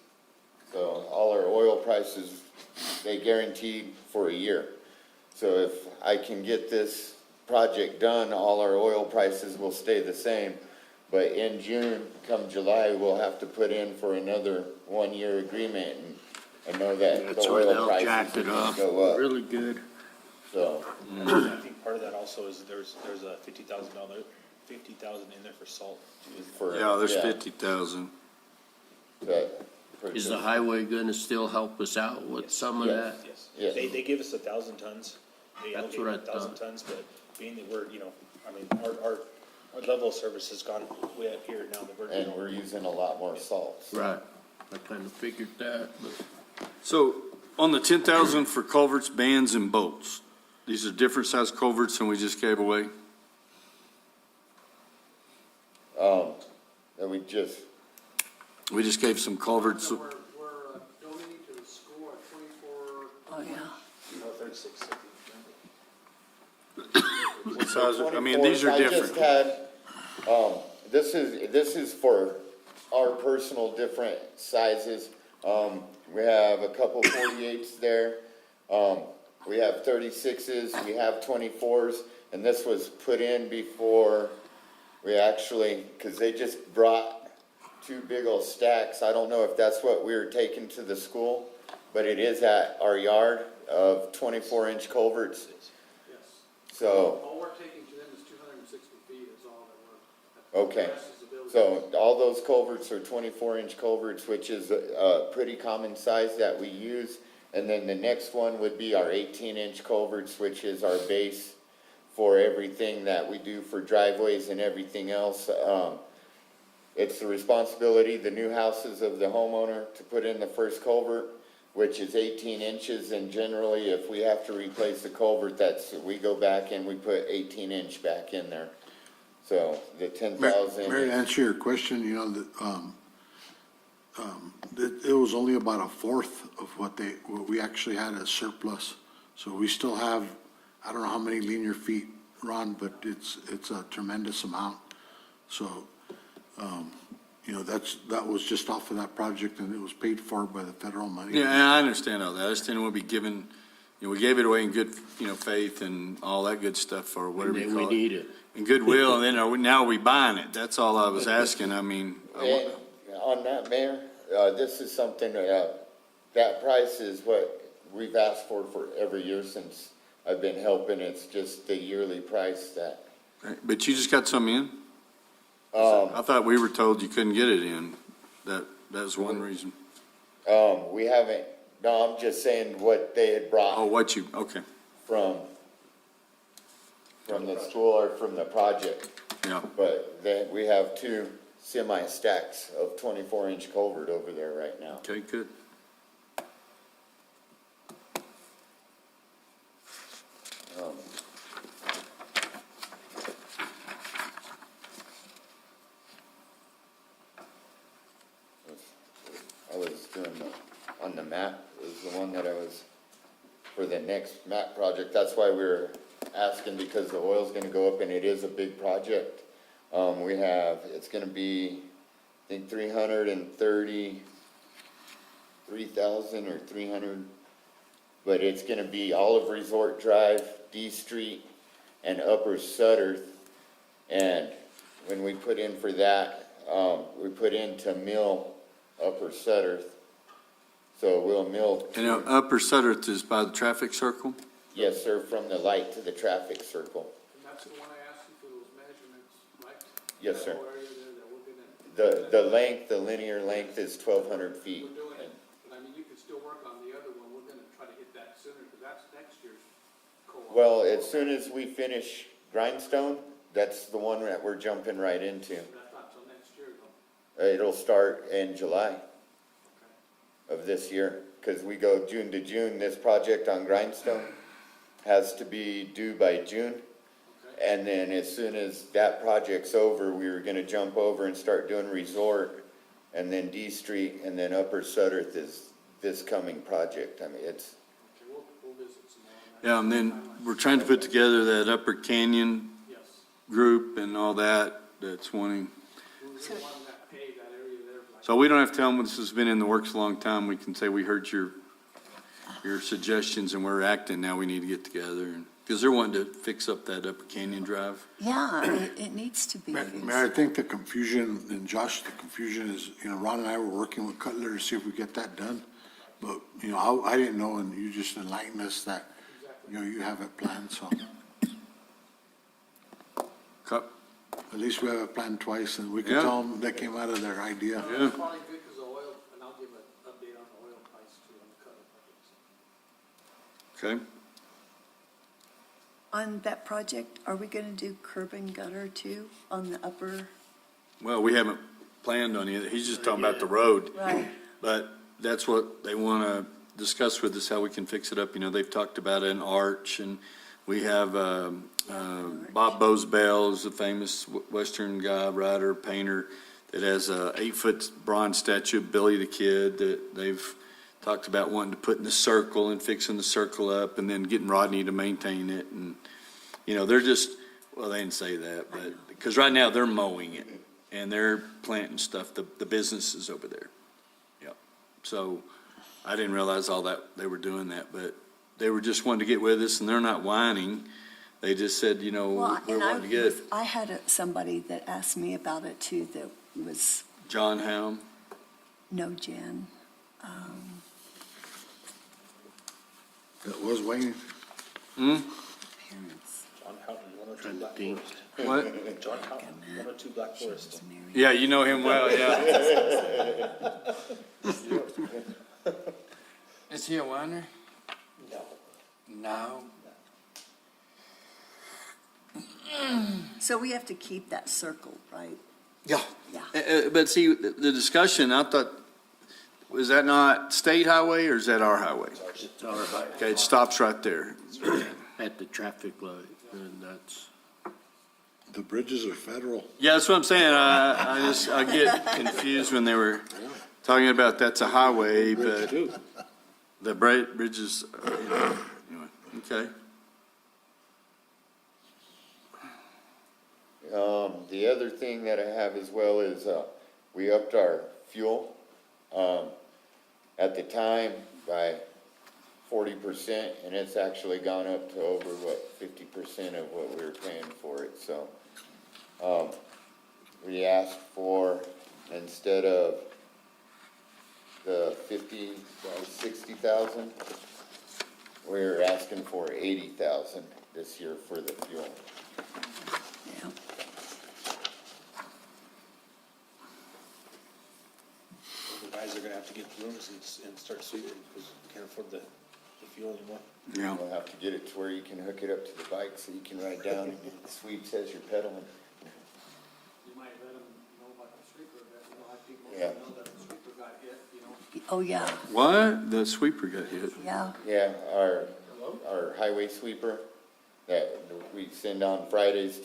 So all our oil prices, they guaranteed for a year. So if I can get this project done, all our oil prices will stay the same. But in June, come July, we'll have to put in for another 1-year agreement, and I know that That's the what oil they'll prices jack are it gonna up go up. really good. So, I think part of that also is there's a $50,000 in there for salt. Yeah, there's 50,000. Is the highway gonna still help us out with some of that? Yes. Yes. They give us 1,000 tons. They That's allocate what I 1,000 thought. tons, but being that we're, I mean, our level of service has gone way up here now that we're. and we're using a lot more salt. So. Right. I kinda figured that, but. So on the 10,000 for culverts, bands, and boats, these are different size culverts than we just gave away? And we just gave some culverts. We're donating to the school at 24. Oh, yeah. 36. What size I mean, these are I different. just had, this is for our personal different sizes. We have a couple 48s there. We have 36s, we have 24s, and this was put in before we actually, because they just brought 2 big old stacks. I don't know if that's what we were taking to the school, but it is at our yard of 24-inch culverts. Yes. So, All we're taking to them is 260 feet is all that we're. okay. The rest is the building. So all those culverts are 24-inch culverts, which is a pretty common size that we use. And then the next one would be our 18-inch culverts, which is our base for everything that we do for driveways and everything else. It's the responsibility, the new houses of the homeowner, to put in the first culvert, which is 18 inches. And generally, if we have to replace the culvert, we go back and we put 18-inch back in there. So the 10,000. Mary, to answer your question, it was only about a fourth of what we actually had as surplus. So we still have, I don't know how many linear feet, Ron, but it's a tremendous amount. So, that was just off of that project, and it was paid for by the federal money. Yeah, I understand all that. I understand we'll be given, we gave it away in good, faith and all that good stuff, or whatever you And call we it. need it. And goodwill, and then now are we buying it? That's all I was asking. I mean. And on that, Mayor, this is something, that price is what we've asked for every year since I've been helping. It's just the yearly price that. But you just got some in? I thought we were told you couldn't get it in. That's one reason. We haven't, no, I'm just saying what they had brought. Oh, okay. From the school or from the project. Yeah. But then we have 2 semi-stacks of 24-inch culvert over there right now. Okay, good. I was doing on the map, it was the one that I was, for the next map project, that's why we were asking, because the oil's gonna go up and it is a big project. It's gonna be, I think 333,000 or 300, but it's gonna be Olive Resort Drive, D Street, and Upper Sutterth. And when we put in for that, we put in to mill Upper Sutterth. So we'll mill. And Upper Sutterth is by the traffic circle? Yes, sir, from the light to the traffic circle. And that's the one I asked you for those measurements, right? Yes, sir. That whole area there that we're gonna. The length, the linear length is 1,200 feet. We're doing it, but I mean, you can still work on the other one. We're gonna try to hit that sooner, because that's next year's co-op. Well, as soon as we finish Grindstone, that's the one that we're jumping right into. That's not till next year, though. It'll start in July of this year, because we go June to June. This project on Grindstone has to be due by June. And then as soon as that project's over, we were gonna jump over and start doing Resort, and then D Street, and then Upper Sutterth is this coming project. I mean, it's, Okay, we'll visit some more on that. Yeah, and then we're trying to put together that Upper Canyon Yes. group and all that, that's wanting. We're the one that paved that area there. Like, So we don't have to tell them this has been in the works a long time. We can say we heard your suggestions and we're acting now. We need to get together and, because they're wanting to fix up that Upper Canyon Drive. Yeah, it needs to be. Mayor, I think the confusion, and Josh, the confusion is, Ron and I were working with Cutler to see if we get that done. But, I didn't know, and you just enlightened us that, you have it planned, so. Cut. At least we have it planned twice, and we can Yeah. tell them that came out of their idea. Yeah. calling Vickers Oil, and I'll give an update on the oil price too on the Cutler projects. Okay. On that project, are we going to do curb and gutter too on the upper? Well, we haven't planned on it. He's just talking about the road. Right. But that's what they want to discuss with us, how we can fix it up. They've talked about an arch, and we have Bob Bosbell is a famous Western guy, writer, painter, that has a 8-foot bronze statue of Billy the Kid that they've talked about wanting to put in the circle and fixing the circle up and then getting Rodney to maintain it. And, they're just, well, they didn't say that, but because right now they're mowing it and they're planting stuff, the business is over there. Yep. So I didn't realize all that they were doing that, but they were just wanting to get with us and they're not whining. They just said, Well, we're and wanting to get I had somebody that asked me about it too that was, John Helm. no, Jen. It was Wayne. Parents. John Houghton, 102 Black Forest. What? John Houghton, 102 Black Forest. Yeah, you know him well, yeah. Is he a winery? No. So we have to keep that circle, right? Yeah. Yeah. But see, the discussion, I thought, was that not state highway or is that our highway? It's all right. Okay, it stops right there. At the traffic light, and that's. The bridges are federal. Yeah, that's what I'm saying. I get confused when they were talking about that's a highway, but the bridges, anyway, okay. The other thing that I have as well is, we upped our fuel, at the time by 40%, and it's actually gone up to over, 50% of what we were paying for it, so. We asked for, instead of the 60,000, we're asking for 80,000 this year for the fuel. Yeah. The guys are gonna have to get rooms and start sweeping because we can't afford the fuel anymore. Yeah. We'll have to get it to where you can hook it up to the bike so you can ride down and it sweeps as you're pedaling. You might let them know about the sweeper, that, I think most Yeah. people know that the sweeper got hit, Oh, yeah, What? The sweeper got hit. yeah. Yeah, our highway sweeper that we send on Fridays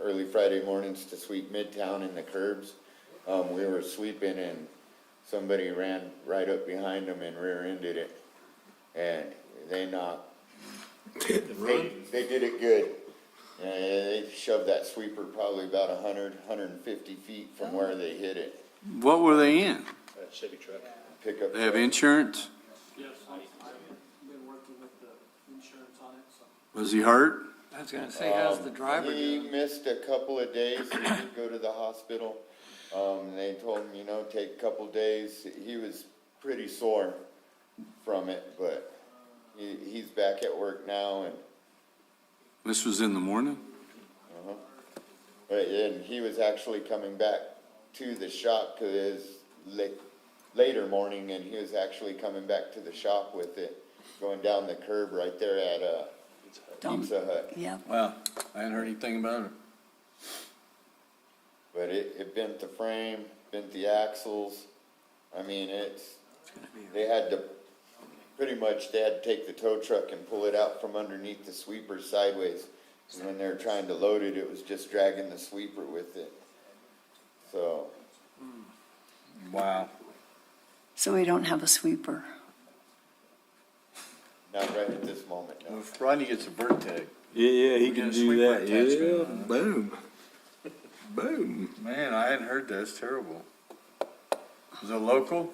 early Friday mornings to sweep Midtown and the curbs. We were sweeping and somebody ran right up behind them and rear-ended it. And they did it good. They shoved that sweeper probably about 150 feet from where they hit it. What were they in? Chevy truck. Pickup They have truck. insurance? Yes, I've been working with the insurance on it, so. Was he hurt? I was gonna say, how's the driver He doing? missed a couple of days. He did go to the hospital. They told him, take a couple days. He was pretty sore from it, but he's back at work now and, This was in the morning? and he was actually coming back to the shop because it was later morning, and he was actually coming back to the shop with it, going down the curb right there at Pizza Hut. Yeah. Wow, I hadn't heard anything about it. But it bent the frame, bent the axles. I mean, they had to take the tow truck and pull it out from underneath the sweeper sideways. And when they were trying to load it, it was just dragging the sweeper with it. So. Wow. So we don't have a sweeper. Not right at this moment, no. If Rodney gets a Vertec. Yeah, he We can got a do sweeper that. attachment Yeah, on it. boom. Boom. Man, I hadn't heard that. It's terrible. Was it local?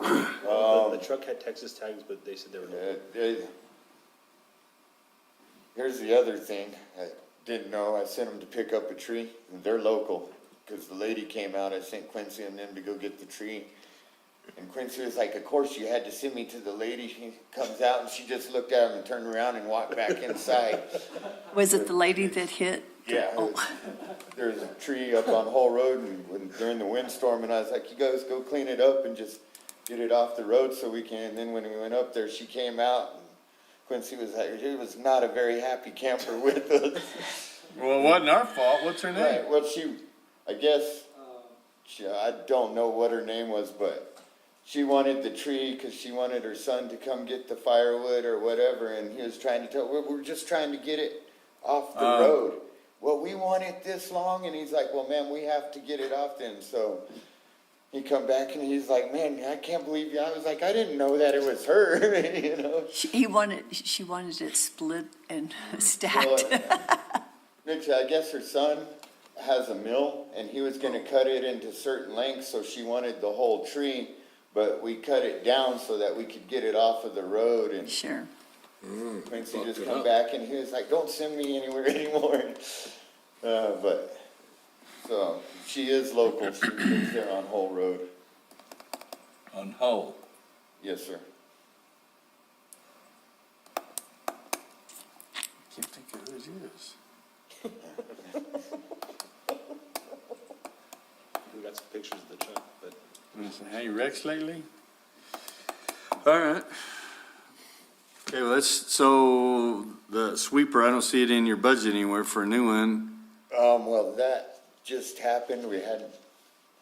The truck had Texas tags, but they said they were local. Here's the other thing. I didn't know. I sent them to pick up a tree. And they're local because the lady came out. I sent Quincy and them to go get the tree. And Quincy was like, of course you had to send me to the lady. She comes out and she just looked at him and turned around and walked back inside. Was it the lady that hit? Yeah. There's a tree up on Hall Road and during the windstorm, and I was like, you guys go clean it up and just get it off the road so we can. And then when we went up there, she came out. And Quincy was like, he was not a very happy camper with us. Well, it wasn't our fault. What's her name? Right. Well, I don't know what her name was, but she wanted the tree because she wanted her son to come get the firewood or whatever, and he was trying to tell her, we're just trying to get it off the road. Well, we want it this long, and he's like, well, ma'am, we have to get it off then. So he come back and he's like, man, I can't believe you. I was like, I didn't know that it was her, She wanted it split and stacked. Rich, I guess her son has a mill, and he was going to cut it into certain lengths, so she wanted the whole tree, but we cut it down so that we could get it off of the road. And sure. Quincy just come back, and he was like, don't send me anywhere anymore. But so she is local. She lives there on Hull Road. On Hull? Yes, sir. Can't think of who it is. We got some pictures of the truck, but. Any wrecks lately? All right. Okay, well, so the sweeper, I don't see it in your budget anywhere for a new one. Well, that just happened. We hadn't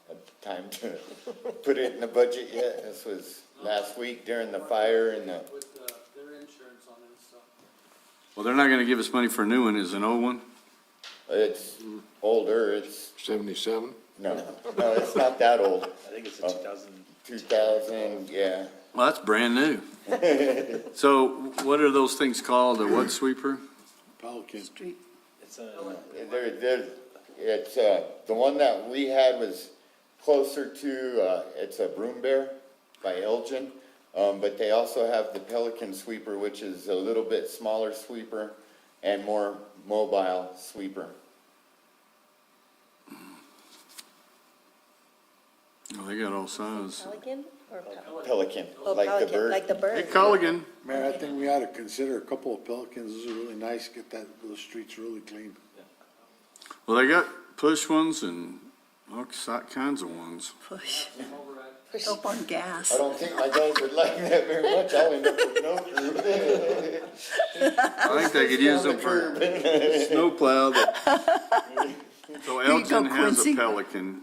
had time to put it in the budget yet. This was last week during the fire and the. With their insurance on it, so. Well, they're not gonna give us money for a new one. Is it an old one? It's older. It's 77? no, it's not that old. I think it's a 2000. 2000, yeah. Well, that's brand new. So what are those things called? A what sweeper? Pelican. Street. It's a. It's the one that we had was closer to, it's a Broom Bear by Elgin. But they also have the Pelican sweeper, which is a little bit smaller sweeper and more mobile sweeper. Oh, they got all sizes. Pelican or Pelican, Oh, like the pelican, bird. like the bird. Hey, Culligan. Mayor, I think we ought to consider a couple of Pelicans. Those are really nice. Get those streets really clean. Well, they got push ones and all kinds of ones. Push. Up on gas. I don't think my guys would like that very much. I'll end up with no crew. I think they could use them for snowplow. So Here you go, Elgin has a Quincy. Pelican.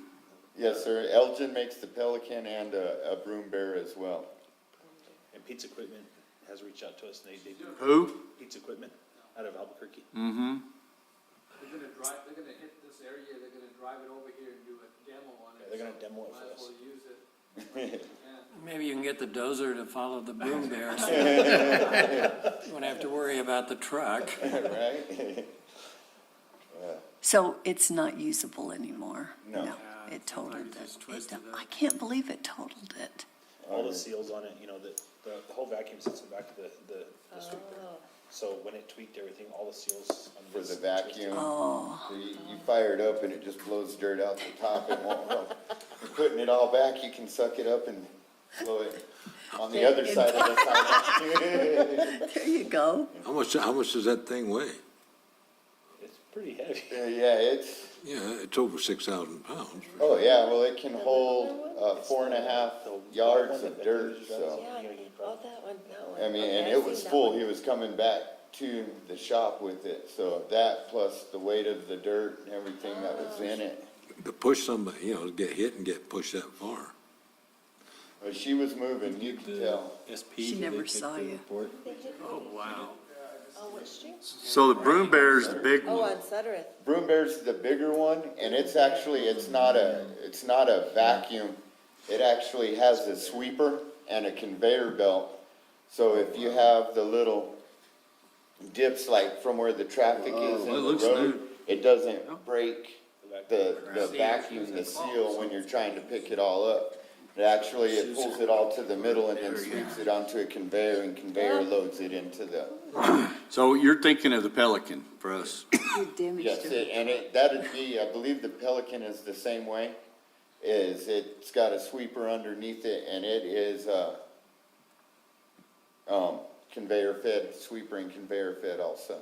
Yes, sir. Elgin makes the Pelican and a Broom Bear as well. And Pizza Equipment has reached out to us, and they do. Who? Pizza Equipment out of Albuquerque. Mm-hmm. They're gonna hit this area, they're gonna drive it over here and do a demo on it. They're gonna demo it Might for as us. well use it. Maybe you can get the dozer to follow the broom bear. So you won't have to worry about the truck. Right? So it's not usable anymore? No. It totaled just it. twisted I can't believe it totaled it. All the seals on it, the whole vacuum sits in the back of the street. So when it tweaked everything, all the seals on For this. the vacuum. Oh. So you fire it up and it just blows dirt out the top. It won't run. You're putting it all back, you can suck it up and blow it on the other side of the side. There you go. How much does that thing weigh? It's pretty heavy. Yeah, it's, Yeah, it's over 6,000 pounds. oh yeah, well, it can hold 4.5 yards of dirt, so. Yeah, oh, that one. I mean, Okay, and I've it was seen that full, one. he was coming back to the shop with it, so that plus the weight of the dirt and everything that was in it. To push somebody, to get hit and get pushed that far. But she was moving, you could tell. She never saw you. Oh, wow. Oh, what street? So the Broom Bear's the big Oh, one. on Suttereth. Broom Bear's the bigger one, and it's not a vacuum. It actually has a sweeper and a conveyor belt. So if you have the little dips like from where the traffic is in the road, it doesn't break the vacuum, the seal when you're trying to pick it all up. It pulls it all to the middle and then sweeps it onto a conveyor, and conveyor loads it into the. So you're thinking of the Pelican for us? Yes, that'd be, I believe the Pelican is the same way. It's got a sweeper underneath it, and it is conveyor fed, sweeper and conveyor fed also.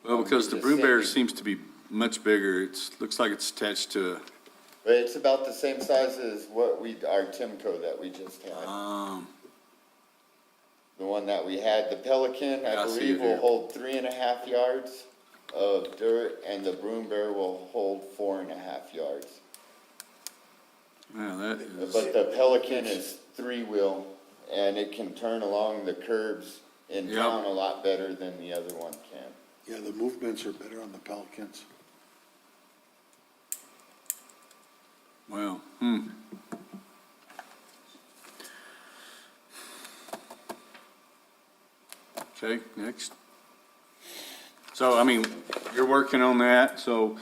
Well, because the Broom Bear seems to be much bigger. Looks like it's attached to But it's about the same size as our Timco that we just had. The one that we had, the Pelican, I believe will hold 3.5 yards of dirt, and the Broom Bear will hold 4.5 yards. Wow, that is. But the Pelican is 3-wheel, and it can turn along the curbs in town a lot better than the other one can. Yeah, the movements are better on the Pelicans. Well, Okay, next. So, I mean, you're working on that, so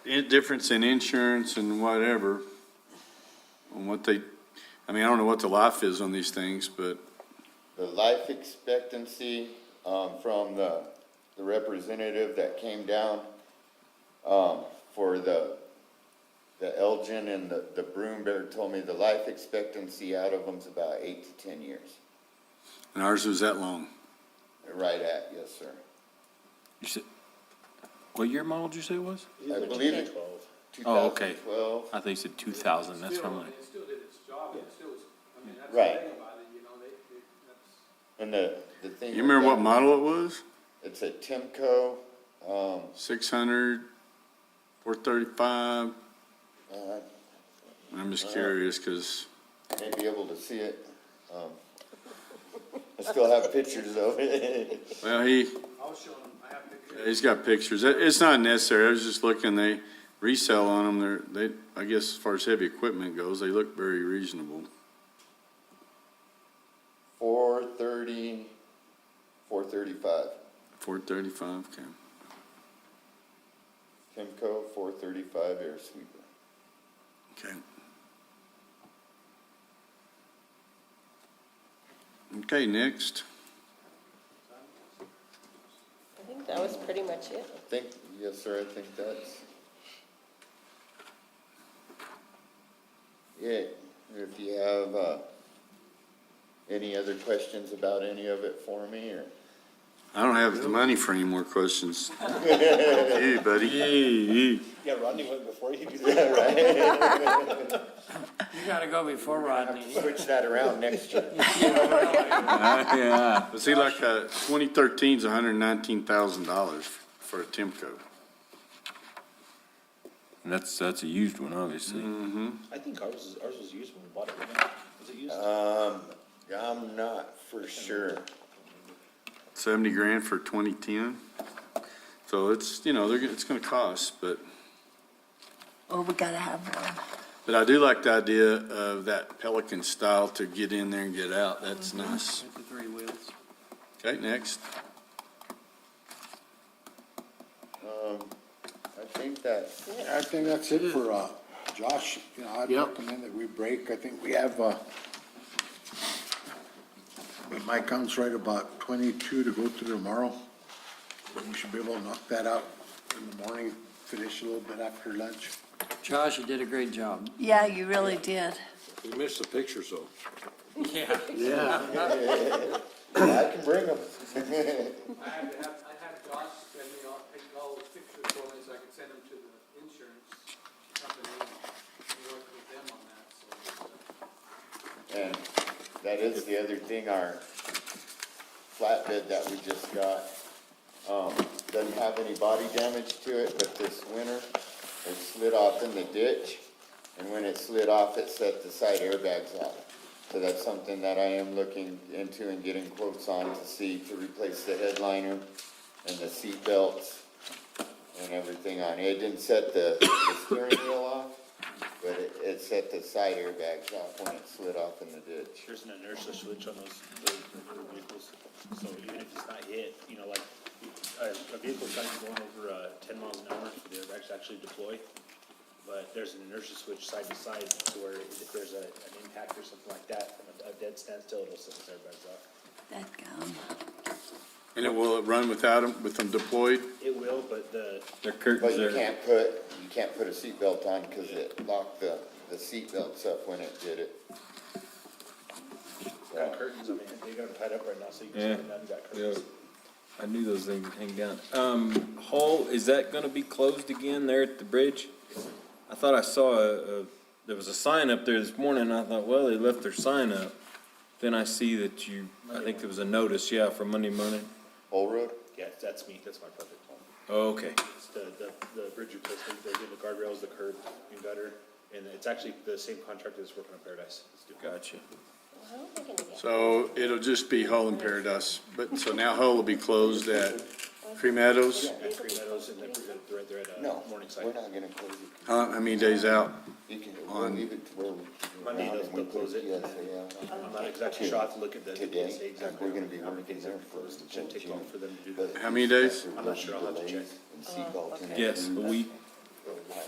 difference in insurance and whatever, on what I don't know what the life is on these things, but. The life expectancy, from the representative that came down, for the Elgin and the Broom Bear told me the life expectancy out of them's about 8 to 10 years. And ours was that long? Right at, yes, sir. You said, what year model did you say it was? I believe it. Oh, okay. 2012. I think you said 2000, that's from like. It still did its job, it still was, I mean, that's Right. the thing about it, that's. And the thing. You remember what model it was? It's a Timco, 600, 435? I'm just curious, because. may be able to see it. I still have pictures of it. Well, I'll show them, I have pictures. he's got pictures. It's not necessary. I was just looking, they resell on them. I guess as far as heavy equipment goes, they look very reasonable. 430, 435. 435, okay. Timco 435 air sweeper. Okay. Okay, next. I think that was pretty much it. Yes, sir, I think that's it. If you have any other questions about any of it for me, or? I don't have the money for any more questions. Hey, buddy. Yeah, Rodney went before you. Yeah, right. You gotta go before Rodney. Switch that around next year. Yeah. But see, like, 2013's $119,000 for a Timco. And that's a used one, obviously. Mm-hmm. I think ours was used when we bought it, wasn't it? Was it used? I'm not for sure. 70 grand for 2010. So it's, it's gonna cost, but We gotta have one. I do like the idea of that Pelican style to get in there and get out. That's nice. With the 3 wheels. Okay, next. I think that's it. I think that's it for, Josh. I'd recommend that we break. I think we have, my count's right, about 22 to go through tomorrow. We should be able to knock that out in the morning, finish a little bit after lunch. Josh, you did a great job. Yeah, you really did. You missed the pictures though. Yeah. I can bring them. I had Josh send me take all those pictures for me so I could send them to the insurance company and work with them on that, so. And that is the other thing, our flatbed that we just got, doesn't have any body damage to it, but this winter, it slid off in the ditch, and when it slid off, it set the side airbags off. So that's something that I am looking into and getting quotes on to see, to replace the headliner and the seat belts and everything on it. It didn't set the steering wheel off, but it set the side airbags off when it slid off in the ditch. There's an inertia switch on those newer vehicles, so even if it's not hit, you know, like, a vehicle's not going over, 10 miles an hour for the airbags to actually deploy, but there's an inertia switch side to side to where if there's an impact or something like that, a dead standstill, it'll set the airbags off. That gum. And will it run with them deployed? It will, but Their But curtains you are, can't put a seatbelt on because it locked the seatbelts up when it did it. got curtains, I mean, they got them tied up right now, so you can Yeah. slide them down, you got yeah, curtains. I knew those things would hang down. Hull, is that gonna be closed again there at the bridge? I thought I saw there was a sign up there this morning, and I thought, well, they left their sign up. Then I see that I think there was a notice, for Monday morning. Whole road? Yeah, that's me, that's my project. Oh, okay. It's the bridge replacement, they're doing the guardrails, the curb, and gutter, and it's actually the same contractor that's working on Paradise. Gotcha. So it'll just be Hull and Paradise, so now Hull will be closed at Cree Meadows? At Green Meadows, and they're right there at, No, Morningside. we're not gonna close it. How many days out? You can, we'll leave it to where we. Monday, around they'll they'll close it. I'm not exactly sure, I'll have to look at the, Today, say exactly. we're gonna be how many working days there they're closed. for It shouldn't take long for them to do But that. How many days? I'm not sure, I'll have to check. And seatbelts and Yes, a everything. week.